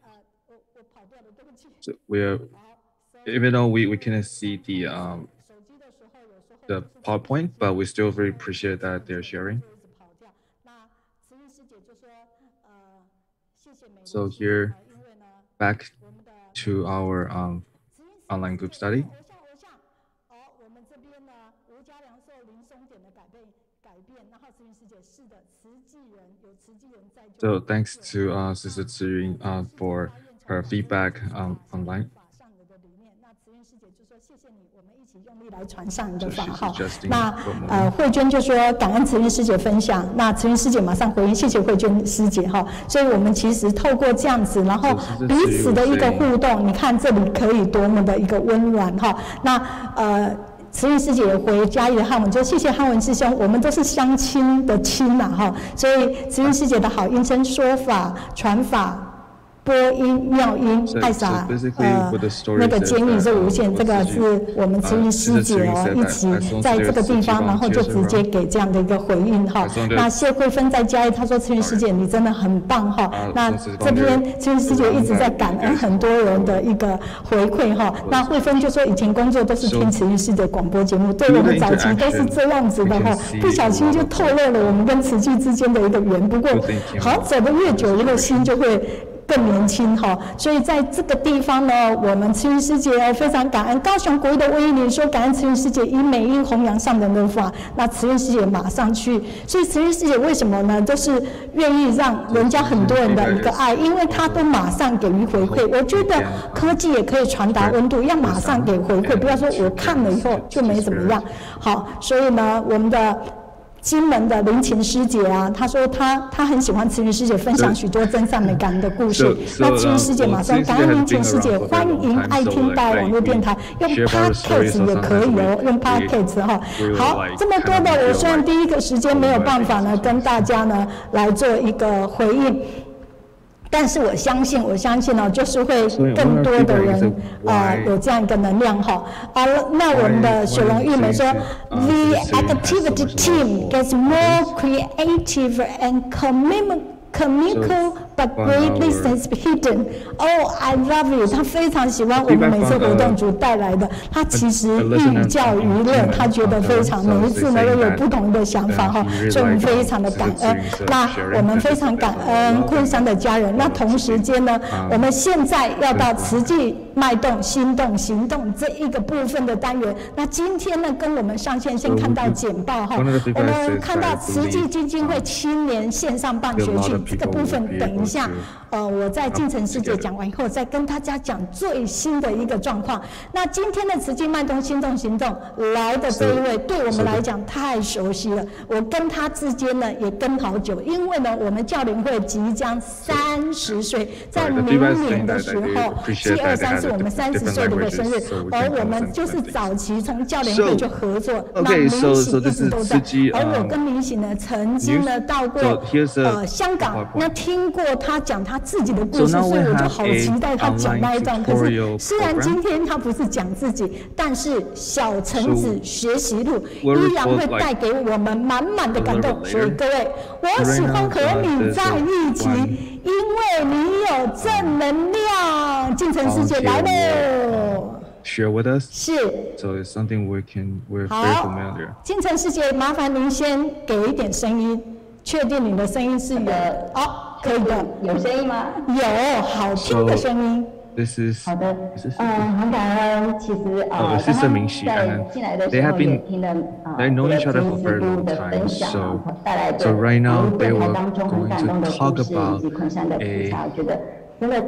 So even though we cannot see the PowerPoint, but we still very appreciate that they're sharing. So here, back to our online group study. So thanks to Sister Ciyun for her feedback online. 来传上你的法号。那慧娟就说感恩慈云师姐分享，那慈云师姐马上回应，谢谢慧娟师姐哈。所以我们其实透过这样子，然后彼此的一个互动，你看这里可以多么的一个温暖哈。那慈云师姐也回嘉义的汉文，就谢谢汉文师兄，我们都是相亲的亲呐哈。所以慈云师姐的好音声说法传法。播音妙音爱撒那个监狱是无限，这个是我们慈云师姐一起在这个地方，然后就直接给这样的一个回应哈。那谢慧芬在嘉义，她说慈云师姐你真的很棒哈。那这边慈云师姐一直在感恩很多人的一个回馈哈。那慧芬就说以前工作都是听慈云师姐广播节目，对我们早期都是这样子的哈，不小心就透露了我们跟慈济之间的一个缘。不过好像走得越久，这个心就会更年轻哈，所以在这个地方呢，我们慈云师姐非常感恩高雄国一的魏一玲说，感恩慈云师姐以美音弘扬上人的法，那慈云师姐马上去，所以慈云师姐为什么呢？都是愿意让人家很多人的一个爱，因为她都马上给予回馈。我觉得科技也可以传达温度，要马上给回馈，不要说我看了以后就没怎么样。好，所以呢，我们的金门的林琴师姐啊，她说她很喜欢慈云师姐分享许多真善美感人的故事。那慈云师姐马上感恩林琴师姐，欢迎爱听大网络电台，用 podcast 也可以哦，用 podcast 哈。好，这么多的，我虽然第一个时间没有办法呢跟大家呢来做一个回应。但是我相信哦，就是会更多的人有这样一个能量哈。那我们的雪龙玉梅说 ，The activity team gets more creative and comical but greatly hidden. Oh, I love you. 他非常喜欢我们每次活动组带来的，他其实寓教于乐，他觉得非常每一次呢都有不同的想法哈，所以我们非常的感恩。那我们非常感恩昆山的家人。那同时间呢，我们现在要到慈济脉动心动行动这一个部分的单元。那今天呢，跟我们上线先看到简报哈，我们看到慈济基金会青年线上办学群这个部分，等一下我在进城师姐讲完以后，再跟大家讲最新的一个状况。那今天的慈济脉动心动行动来的这一位，对我们来讲太熟悉了。我跟他之间呢也跟好久，因为呢我们教联会即将30岁，在明年的时候，7、2、3是我们30岁的一个生日，而我们就是早期从教联会就合作，那明喜一直都在，而我跟明喜呢曾经呢到过香港，那听过他讲他自己的故事，所以我就好期待他讲那一段。可是虽然今天他不是讲自己，但是小橙子学习录依然会带给我们满满的感动。所以各位，我喜欢和你在一起，因为你有正能量。进城世界来喽！Share with us. 是。So it's something we're very familiar. 进城世界，麻烦您先给一点声音，确定你的声音是有可以的，有声音吗？有，好听的声音。This is 好的，很感恩。其实this is 明喜在进来的时候也听了they know each other for a very long time. So right now they were going to talk about 觉得真的，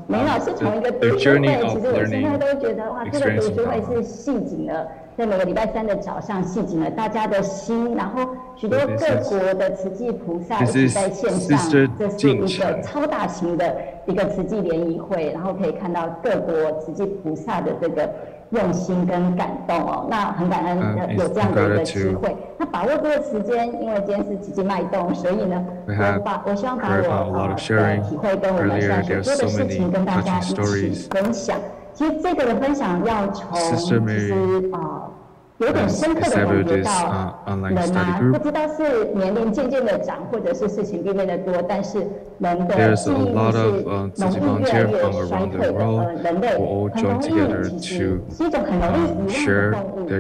梅老师从一个读书会，其实我现在都觉得哇，这个读书会是戏景了，在每个礼拜3的早上戏景了大家的心，然后许多各国的慈济菩萨一起在线上，这是一个超大型的一个慈济联谊会，然后可以看到各国慈济菩萨的这个用心跟感动哦，那很感恩有这样的一个机会。那把握这个时间，因为今天是慈济脉动，所以呢，我希望把我的体会跟我们上许多的事情跟大家一起分享。其实这个的分享要从其实有点深刻的感觉到人啊，不知道是年龄渐渐的长，或者是事情变得多，但是人的记忆力是容易越来越衰退的。人类很容易其实是一种很容易遗忘的动物。那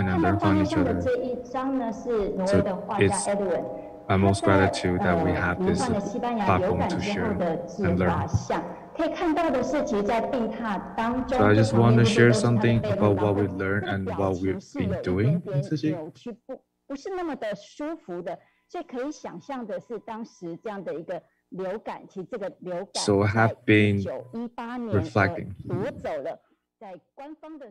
看到画面上的这一张呢，是挪威的画家 Edwin。I'm most gratitude that we have this 换了西班牙流感之后的自画像，可以看到的是，其实，在病榻当中， So I just want to share something about what we learned and what we've been doing in Tzu 不是那么的舒服的，所以可以想象的是，当时这样的一个流感，其实这个流感 So I have been reflecting. 夺走了。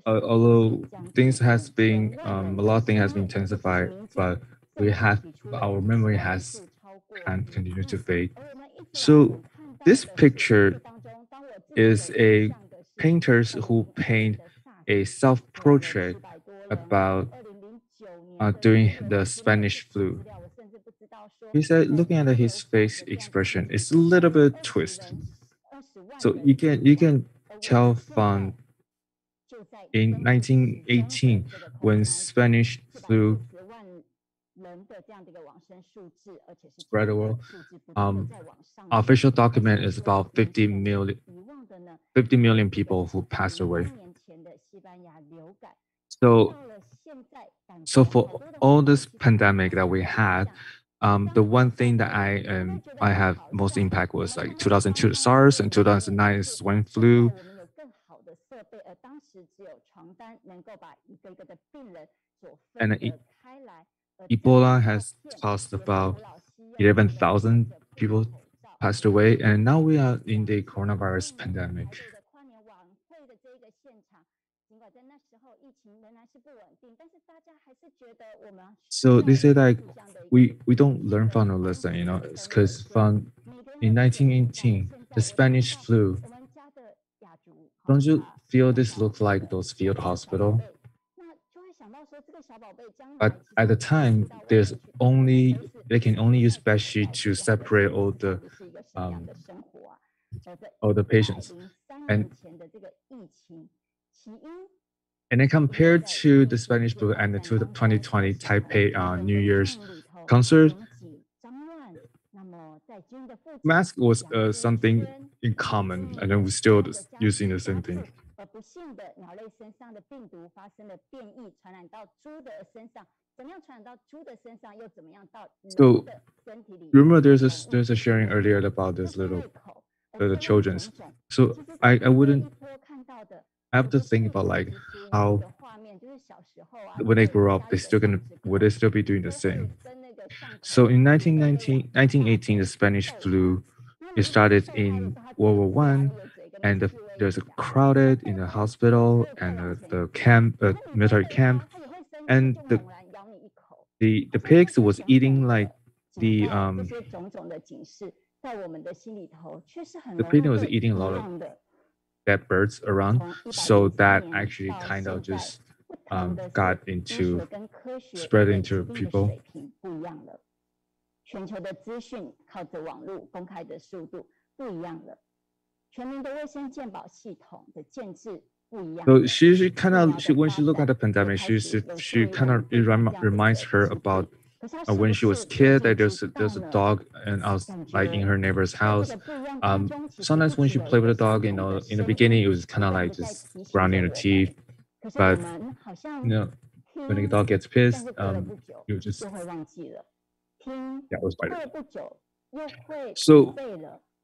Although things has been a lot of things has been intensified, but our memory has continued to fade. So this picture is a painters who paint a self-portrait about during the Spanish flu. He said, looking at his face expression, it's a little bit twisted. So you can tell from in 1918 when Spanish flu spread the world. Official document is about 50 million people who passed away. So for all this pandemic that we had, the one thing that I have most impact was like 2002 SARS and 2009 swine flu. And Ebola has caused about 11,000 people passed away, and now we are in the coronavirus pandemic. So they say like we don't learn from the lesson, you know, because from in 1918 the Spanish flu. Don't you feel this looks like those field hospital? But at the time, they can only use bedsheet to separate all the patients, and then compared to the Spanish flu and the 2020 Taipei New Year's concert, mask was something in common, and then we're still using the same thing. So remember there's a sharing earlier about this the children's. So I have to think about like how when they grow up would they still be doing the same. So in 1918 the Spanish flu, it started in World War I, and there's a crowded in the hospital and the camp, military camp, and the pigs was eating like the pig was eating a lot of dead birds around, so that actually kind of just got into spread into people. So she when she looked at the pandemic, she kind of reminds her about when she was a kid that there's a dog and I was like in her neighbor's house. Sometimes when she played with the dog, you know, in the beginning it was kind of like just grinding her teeth, but you know, when the dog gets pissed, you just was biting. So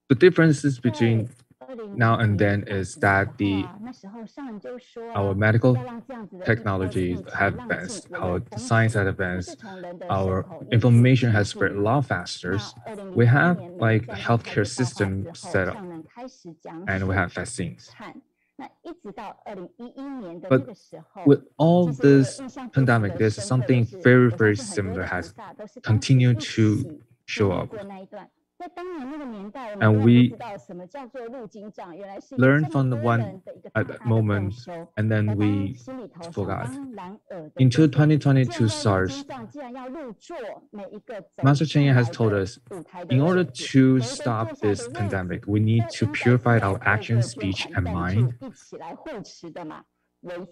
the differences between now and then is that our medical technologies have advanced, our science has advanced, our information has spread a lot faster. We have like a healthcare system set up, and we have vaccines. But with all this pandemic, there's something very, very similar has continued to show up. And we learned from the one at that moment, and then we forgot. Into 2022 SARS, Master Chen has told us, in order to stop this pandemic, we need to purify our action, speech, and mind.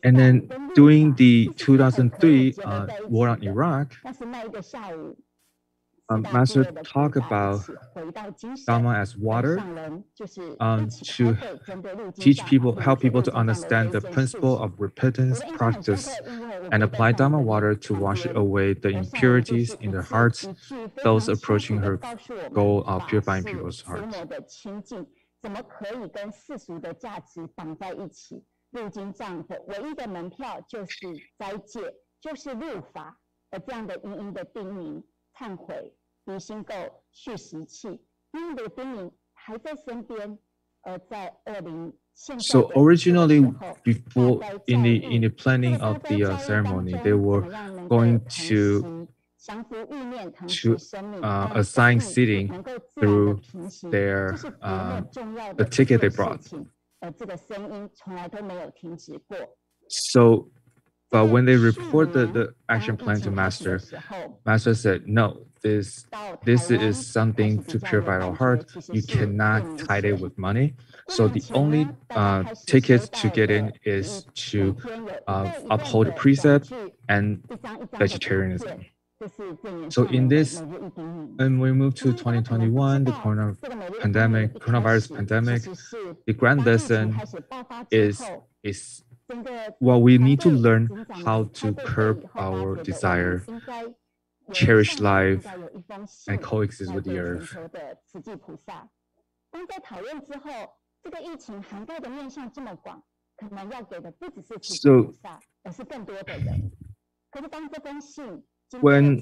And then during the 2003 war on Iraq, Master talked about Dharma as water to help people to understand the principle of repentance practice and apply Dharma water to wash away the impurities in their hearts, those approaching her goal of purifying people's hearts. So originally, before in the planning of the ceremony, they were going to assign seating through their the ticket they brought. So But when they report the action plan to master, master said, no, this is something to purify our heart. You cannot tie it with money. So the only tickets to get in is to uphold the precept and vegetarianism. So in this, when we move to 2021, the coronavirus pandemic, the grand lesson is well, we need to learn how to curb our desire, cherish life, and coexist with the earth. So when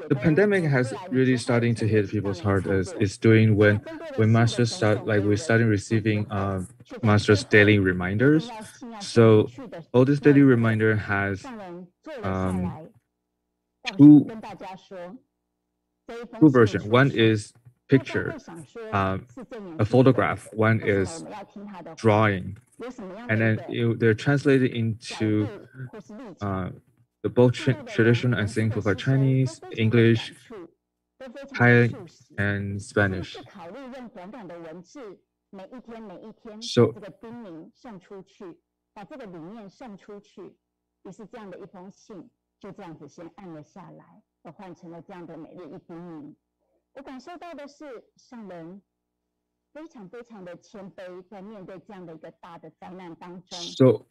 the pandemic has really starting to hit people's heart as it's doing when masters start, like we're starting receiving masters daily reminders. So all this daily reminder has two versions. One is picture, a photograph. One is drawing, and then they're translated into the both traditional and simplified Chinese, English, Thai, and Spanish. So So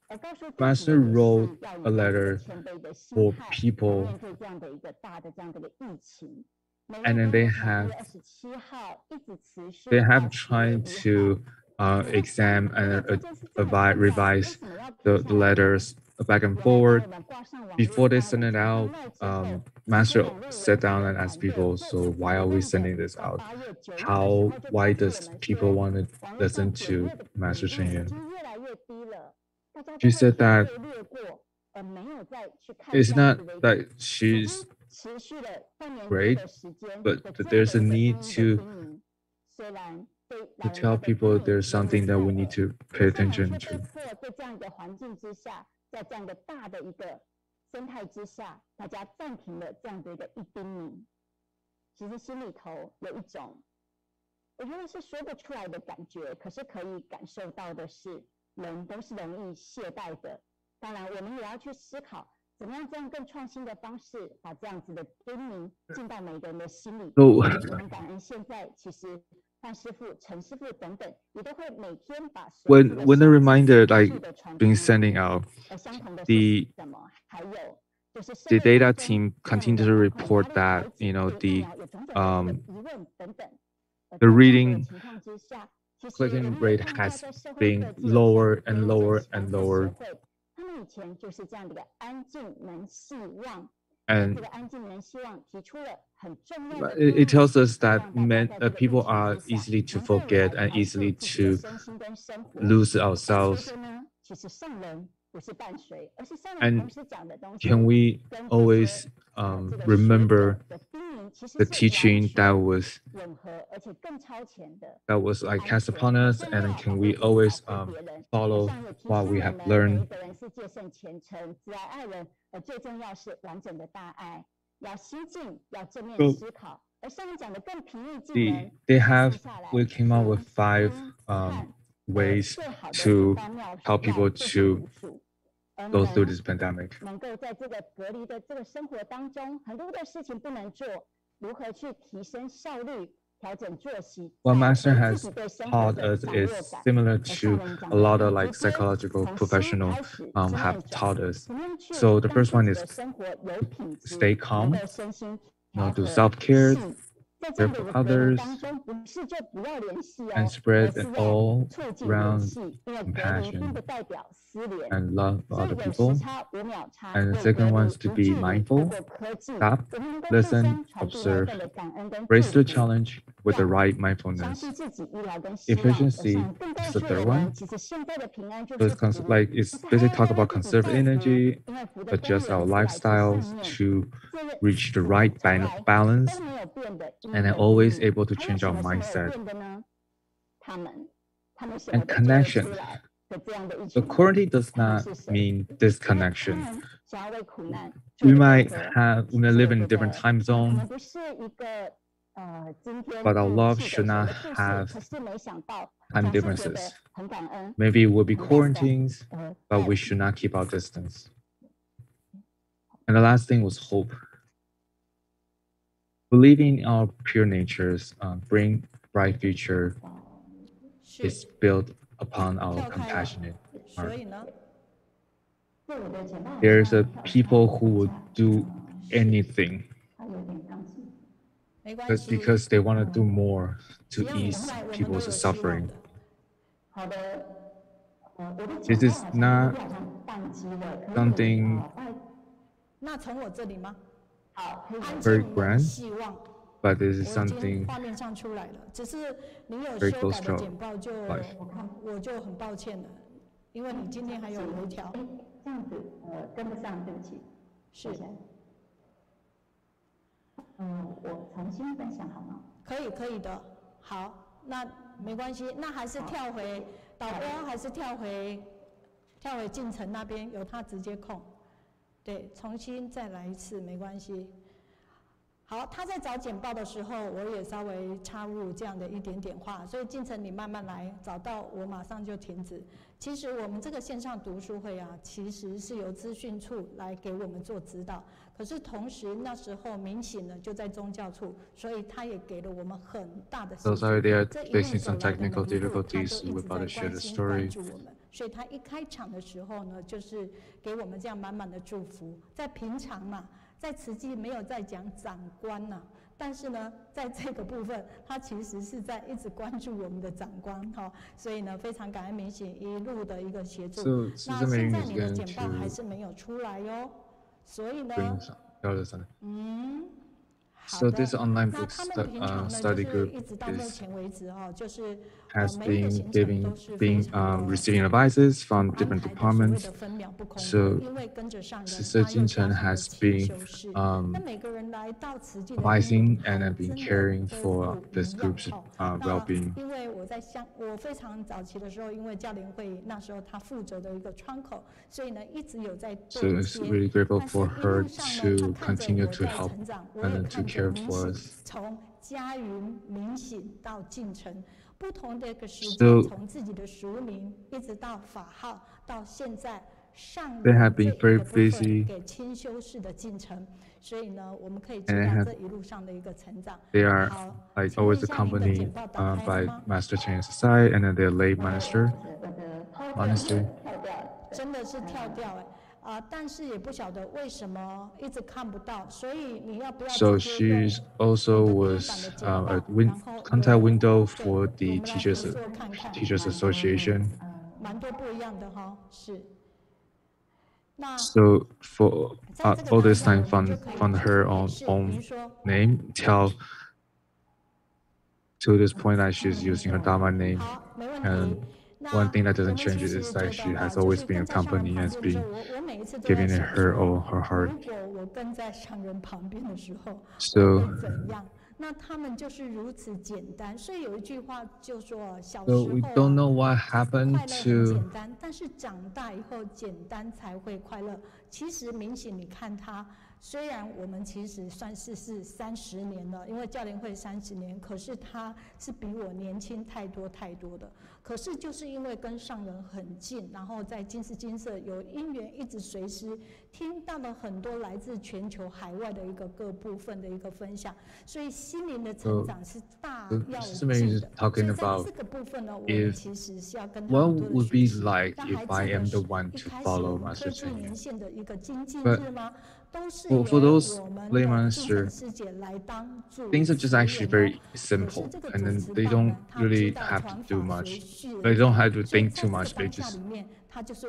Master wrote a letter for people, and then they have tried to examine and revise the letters back and forward. Before they send it out, Master sat down and asked people, so why are we sending this out? Why does people want to listen to Master Ciyun? She said that it's not that she's great, but there's a need to tell people there's something that we need to pay attention to. When the reminder being sending out, the data team continued to report that the reading clicking rate has been lower and lower and lower. And it tells us that people are easily to forget and easily to lose ourselves. And can we always remember the teaching that was like cast upon us, and can we always follow what we have learned? We came up with 5 ways to help people to go through this pandemic. What Master has taught us is similar to a lot of psychological professionals have taught us. So the first one is stay calm, do self-care, care for others, and spread an all-round compassion and love for other people. And the second one is to be mindful, stop, listen, observe, raise the challenge with the right mindfulness. Efficiency is the third one. So it's basically talk about conserve energy, adjust our lifestyles to reach the right balance, and then always able to change our mindset. And connection. So quarantine does not mean disconnection. We might live in a different time zone, but our love should not have time differences. Maybe we'll be quarantined, but we should not keep our distance. And the last thing was hope. Believing in our pure natures, bring bright future is built upon our compassionate heart. There's a people who would do anything just because they want to do more to ease people's suffering. This is not something very grand, but this is something very close to life. 我就很抱歉了，因为你今天还有微调。这样子跟不上，对不起。是。我重新分享好吗？可以的。好，那没关系，那还是跳回导播，还是跳回进程那边，由他直接控。对，重新再来一次，没关系。好，他在找简报的时候，我也稍微插入这样的一点点话，所以进程你慢慢来，找到我马上就停止。其实我们这个线上读书会啊，其实是由资讯处来给我们做指导，可是同时那时候民醒呢就在宗教处，所以他也给了我们很大的。So sorry, they are facing some technical difficulties. We're about to share the story. 所以他一开场的时候呢，就是给我们这样满满的祝福。在平常嘛。在慈济没有在讲长官呐，但是呢，在这个部分，他其实是在一直关注我们的长官哈，所以呢，非常感恩明显一路的一个协助。那现在你的简报还是没有出来哟，所以呢，So this online book study group has been receiving advices from different departments. So Sister Jingcheng has been advising and been caring for this group's well-being. 因为我非常早期的时候，因为教联会那时候他负责的一个窗口，所以呢一直有在做一些。So it's really grateful for her to continue to help and to care for us. 从嘉云、明醒到进城，不同的一个时间，从自己的俗名一直到法号，到现在上人 They have been very busy. 给清修士的进程，所以呢，我们可以知道这一路上的一个成长。They are like always accompanied by Master Chen Society and then their lay monastery. 真的是跳掉但是也不晓得为什么一直看不到，所以你要不要 So she also was a contact window for the Teachers Association. 蛮多不一样的哈，是。So for all this time from her own name till to this point that she's using her Dharma name, and one thing that doesn't change is that she has always been a company and has been giving it her all her heart. So 那他们就是如此简单，所以有一句话就说小时 So 候 we don't know what happened 快乐很 to 简单，但是长大以后简单才会快乐。其实明显你看他，虽然我们其实算是30年了，因为教联会30年，可是他是比我年轻太多太多的。可是就是因为跟上人很近，然后在今世今世有因缘，一直随时听到了很多来自全球海外的一个各部分的一个分享，所以心灵的成长是大要紧的。所以在这个部分呢，我们其实是要跟他们 what would be like if I am the one to follow Master Chen? 年限的一个精进 But 日吗？都是 for those 由我们 lay 的 master, 师姐来当主 things are just actually very simple, and then they don't really have to do much. They don't have to think too much. They just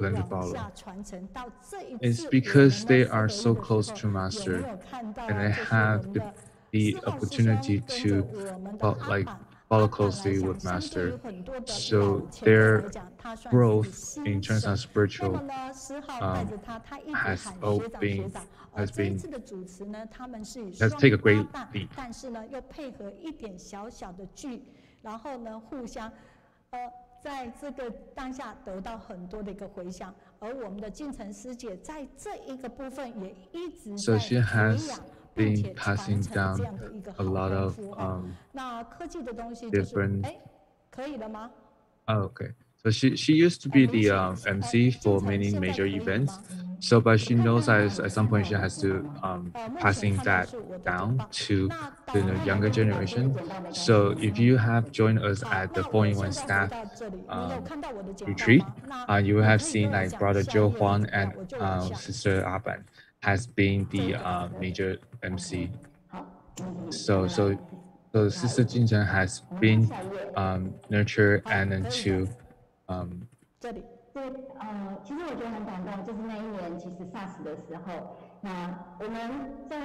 learn to follow. It's because they are so close to Master, and they have the opportunity to follow closely with Master. So their growth in terms of spiritual has take a great leap. 但是呢，又配合一点小小的剧，然后呢，互相在这个当下得到很多的一个回响，而我们的敬诚师姐在这一个部分也一直在培养，并且传承这样的一个好功夫哈。那科技的东西就是，可以了吗？ Oh, okay. So she used to be the MC for many major events. So, but she knows at some point she has to passing that down to the younger generation. So, if you have joined us at the 4-in-1 staff retreat, you will have seen like Brother Joe Huang and Sister Aban has been the major MC. So Sister Jingcheng has been nurtured and then to 这里其实我觉得很感动，就是那一年其实 SARS 的时候，那我们在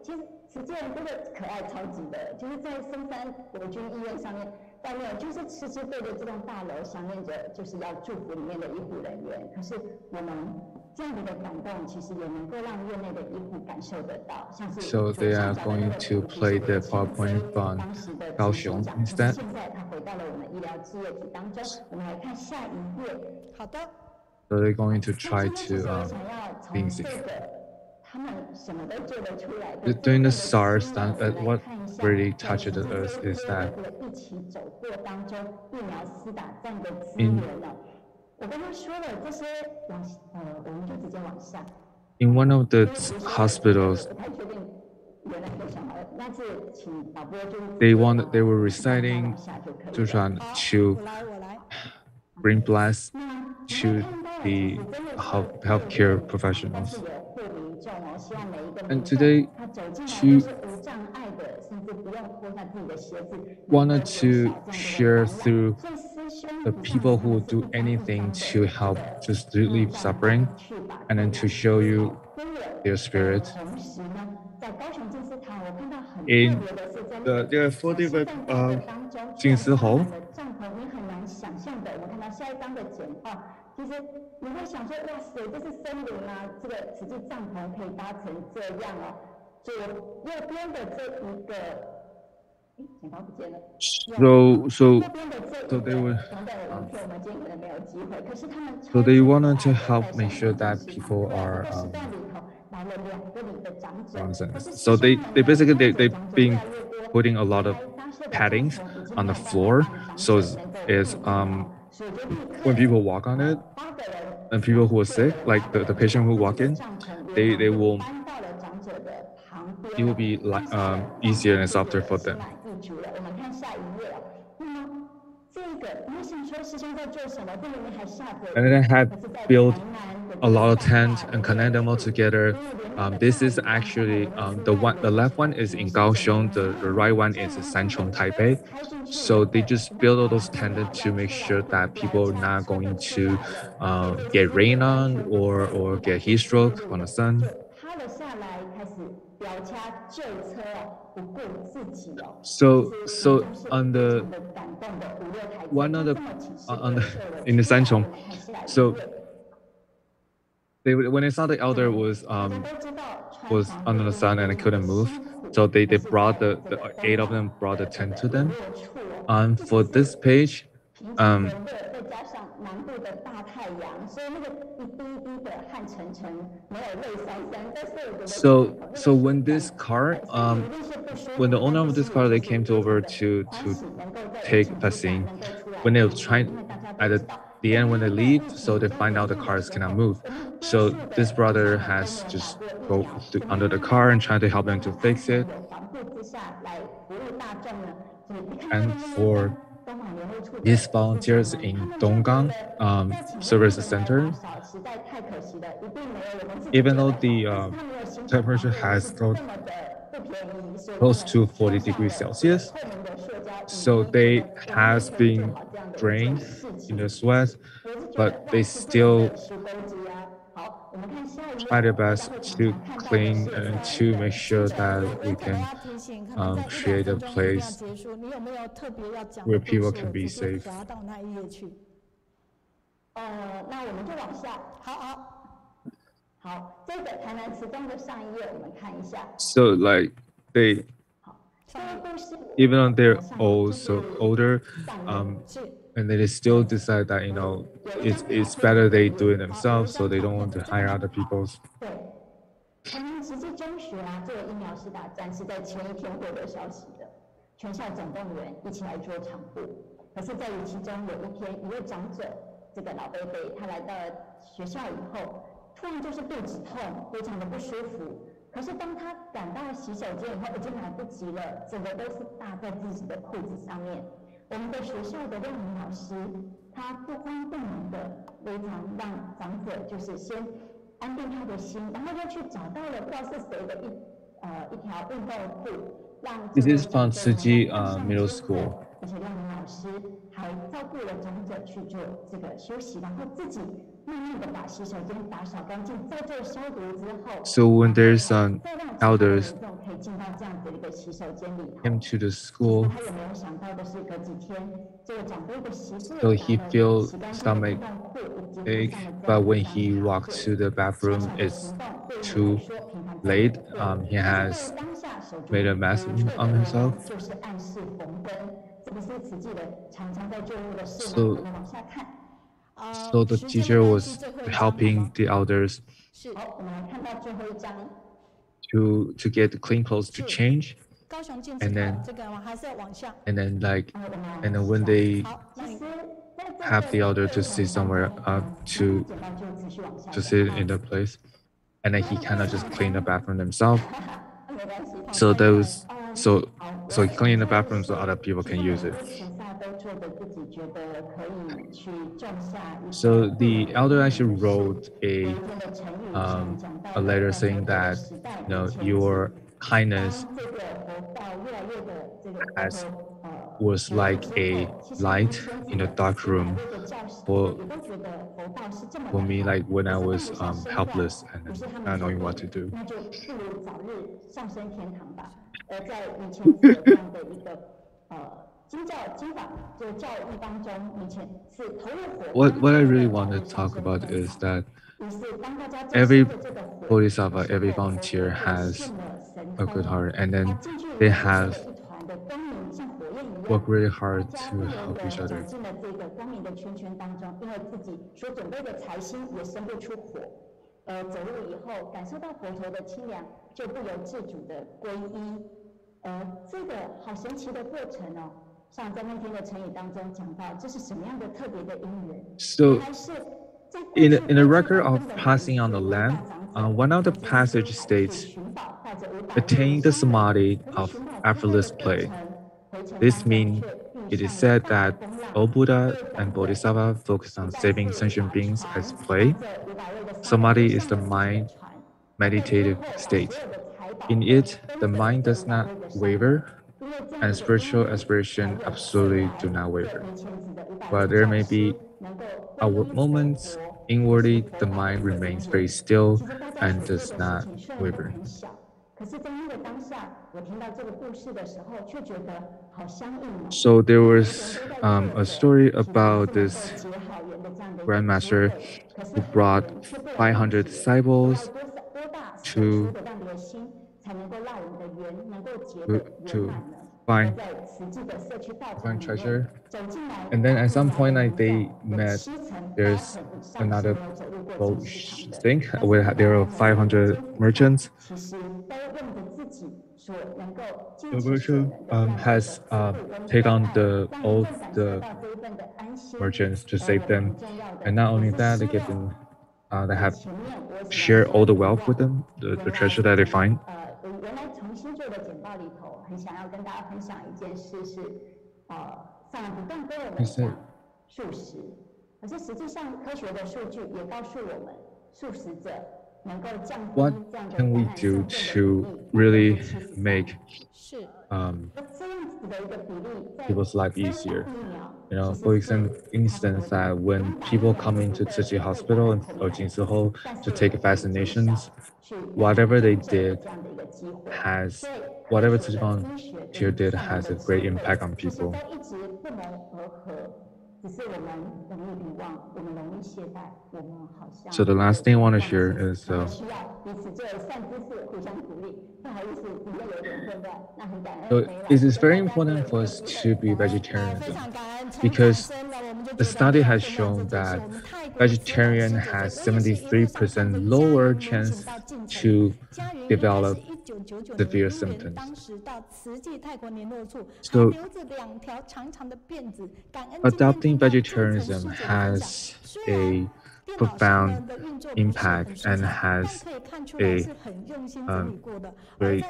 其实这样这个可爱超级的，就是在深山国军医院上面，外面就是迟迟对着这栋大楼想念着，就是要祝福里面的医护人员。可是我们这样子的感动，其实也能够让院内的医护感受得到，像是 So they are going to play the PowerPoint from Kaohsiung instead. 现在他回到了我们医疗志业体当中，我们来看下一页。好的。So they're going to try to things. During the SARS, what really touched us is that in one of the hospitals, they were reciting Tzu Chi to bring bless to the healthcare professionals. And today, she wanted to share through the people who will do anything to help just relieve suffering and then to show you their spirit. In there are 4 different Jingsi Hall. 其实你会想说，哇塞，这是森林啊，这个实际帐篷可以搭成这样哦。左右边的这一个，剪刀不见了。So they were. So they wanted to help make sure that people are. So they basically they've been putting a lot of paddings on the floor, so it's when people walk on it, and people who are sick, like the patient who walk in, they will, it will be like easier and softer for them. And then I had built a lot of tents and connect them all together. This is actually the left one is in Kaohsiung, the right one is in Sanchong, Taipei. So they just build all those tents to make sure that people are not going to get rain on or get heat stroke from the sun. So on the one of the in the Sanchong, so when they saw the elder was under the sun and couldn't move, so they brought the 8 of them brought the tent to them. For this page, so when this car, when the owner of this car, they came over to take vaccine, when they were trying at the end when they leave, so they find out the cars cannot move. So this brother has just go under the car and try to help them to fix it. And for these volunteers in Donggang Service Center, even though the temperature has close to 40 degrees Celsius, so they has been drained in the sweat, but they still try their best to clean and to make sure that we can create a place where people can be safe. So like even on their old, so older, and they still decide that it's better they do it themselves, so they don't want to hire other people's. 台南慈济中学这个疫苗施打站是在前一天获得消息的，全校总动员一起来做场布。可是，在于其中有一天，一位长者，这个老伯伯，他来到了学校以后，突然就是肚子痛，非常的不舒服。可是当他赶到洗手间以后，已经来不及了，整个都是搭在自己的裤子上面。我们的学校的亮明老师，他不慌不忙的，非常让长者就是先安定他的心，然后又去找到了不知道是谁的一条运动裤，让 This is from Tzu Chi Middle School. 而且亮明老师还照顾了长者去做这个休息，然后自己慢慢的把洗手间打扫干净，在做消毒之后， So when there's some elders 可以进到这样子的一个洗手间里头。 came to the school, 他有没有想到的是，隔几天这个长辈的媳妇 so he felt stomach ache, but when he walked to the bathroom, it's too late. He has made a mess on himself. 就是暗示缝针，这个是慈济的常常在做路的事。 So, 我们往下看。 so the teacher was helping the elders 好，我们来看到最后一张。 to get the clean clothes to change, 高雄镜 and then 这个还是要往下。 and then when they 好，那你 have the elder to sit somewhere to sit in the place, and then he kind of just cleaned the bathroom himself. So he cleaned the bathroom so other people can use it. So the elder actually wrote a letter saying that your kindness was like a light in a dark room for me, like when I was helpless and not knowing what to do. What I really want to talk about is that every bodhisattva, every volunteer has a good heart, and then they have worked really hard to help each other. So, in a record of passing on the land, one of the passage states, "Attain the samadhi of effortless play." This means it is said that all Buddha and Bodhisattva focus on saving sentient beings as play. Samadhi is the mind meditative state. In it, the mind does not waver, and spiritual aspiration absolutely do not waver. But there may be outward moments, inwardly the mind remains very still and does not waver. So there was a story about this grandmaster who brought 500 disciples to find treasure, and then at some point they met. There's another boat thing where there are 500 merchants. The merchant has taken on all the merchants to save them, and not only that, they give them they have share all the wealth with them, the treasure that they find. He said, what can we do to really make people's life easier? For instance, that when people come into Tzu Chi Hospital or Jingsi Ho to take vaccinations, whatever they did whatever Tzu Chi volunteer did has a great impact on people. So the last thing I want to share is so it is very important for us to be vegetarian because the study has shown that vegetarian has 73% lower chance to develop severe symptoms. So adopting vegetarianism has a profound impact and has a great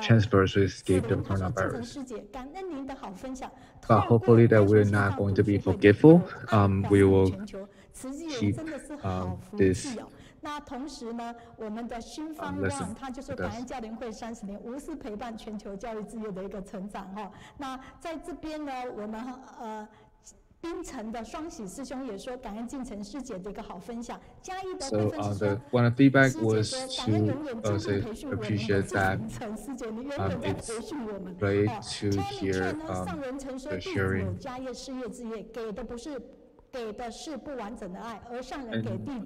chance for us to escape the coronavirus. But hopefully that we're not going to be forgetful. We will keep this 那同时呢，我们的新方案，它就是感恩教联会30年无私陪伴全球教育事业的一个成长哈。那在这边呢，我们槟城的双喜师兄也说，感恩进城师姐的一个好分享。嘉义的会分享说， one of the feedback was to say appreciate that it's great to hear the sharing. And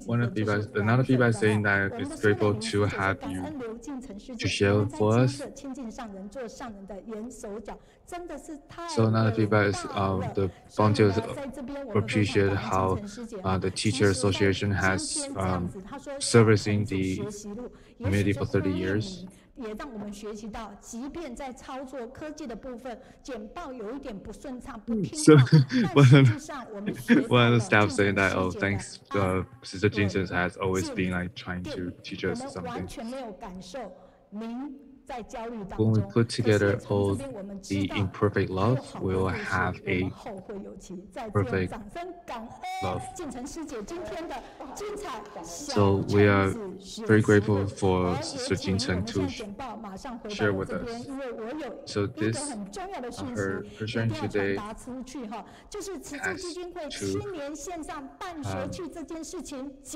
one of the feedback, another feedback saying that it's grateful to have you to share for us. So another feedback is the volunteers appreciate how the Teacher Association has servicing the community for 30 years. 也让我们学习到，即便在操作科技的部分，简报有一点不顺畅、不听话，但实际上我们学到了。One of the staff saying that, oh, thanks, Sister Jingcheng has always been like trying to teach us something. 完全没有感受您。 When we put together all the imperfect love, we will have a perfect love. So we are very grateful for Sister Jingcheng to share with us. So this, her sharing today has to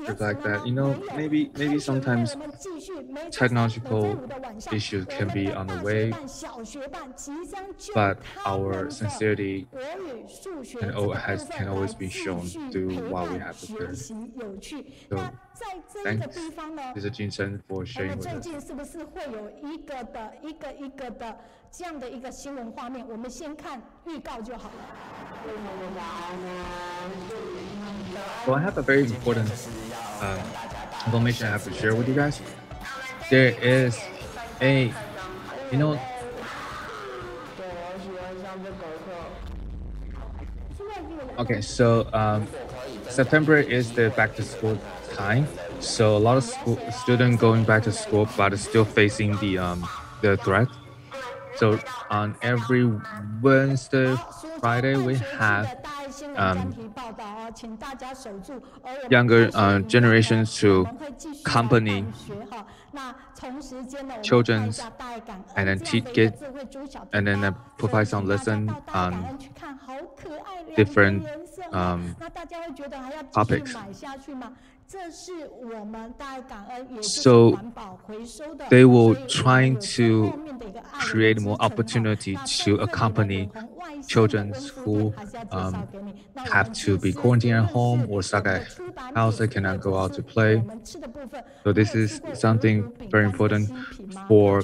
reflect that, you know, maybe sometimes technological issues can be on the way, but our sincerity can always be shown through what we have prepared. So thanks, Mr. Jingcheng, for sharing with us. 这样的一个新闻画面，我们先看预告就好了。 Well, I have a very important information I have to share with you guys. There is you know, okay, so September is the back to school time. So a lot of students going back to school, but still facing the threat. So on every Wednesday, Friday, we have younger generations to accompany children and then teach kids and then provide some lesson on different topics. So they will try to create more opportunity to accompany children who have to be quarantined at home or stuck at house, they cannot go out to play. So this is something very important for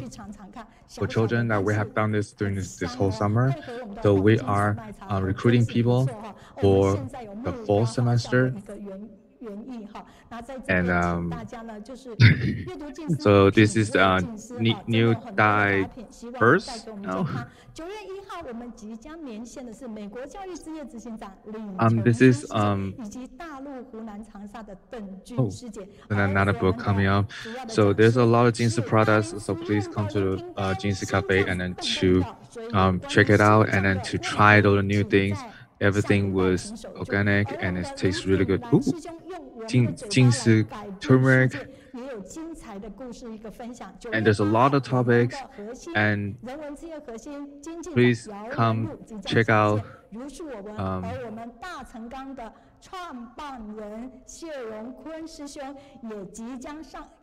children that we have done this during this whole summer. So we are recruiting people for the fall semester. And so this is new Daai first now. This is another book coming out. So there's a lot of Jingsi products. So please come to the Jingsi Cafe and then to check it out and then to try all the new things. Everything was organic and it tastes really good. Ooh. Jingsi turmeric, and there's a lot of topics, and please come check out 创办人谢荣坤师兄也即将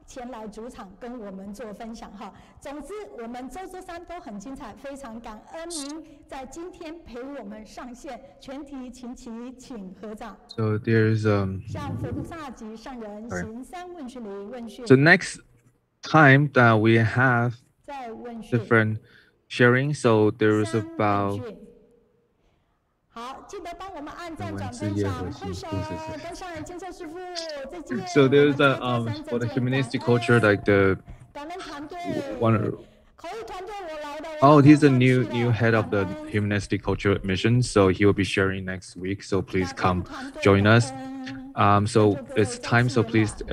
前来主场跟我们做分享哈。总之，我们周3都很精彩，非常感恩您在今天陪我们上线。全体请起，请合掌。So there's 向佛菩萨及上人行三问讯礼问讯。So next time that we have different sharing, so there is about So there's for the humanistic culture, like the one. Oh, he's the new head of the humanistic culture mission. So he will be sharing next week. So please come join us. So it's time. So please.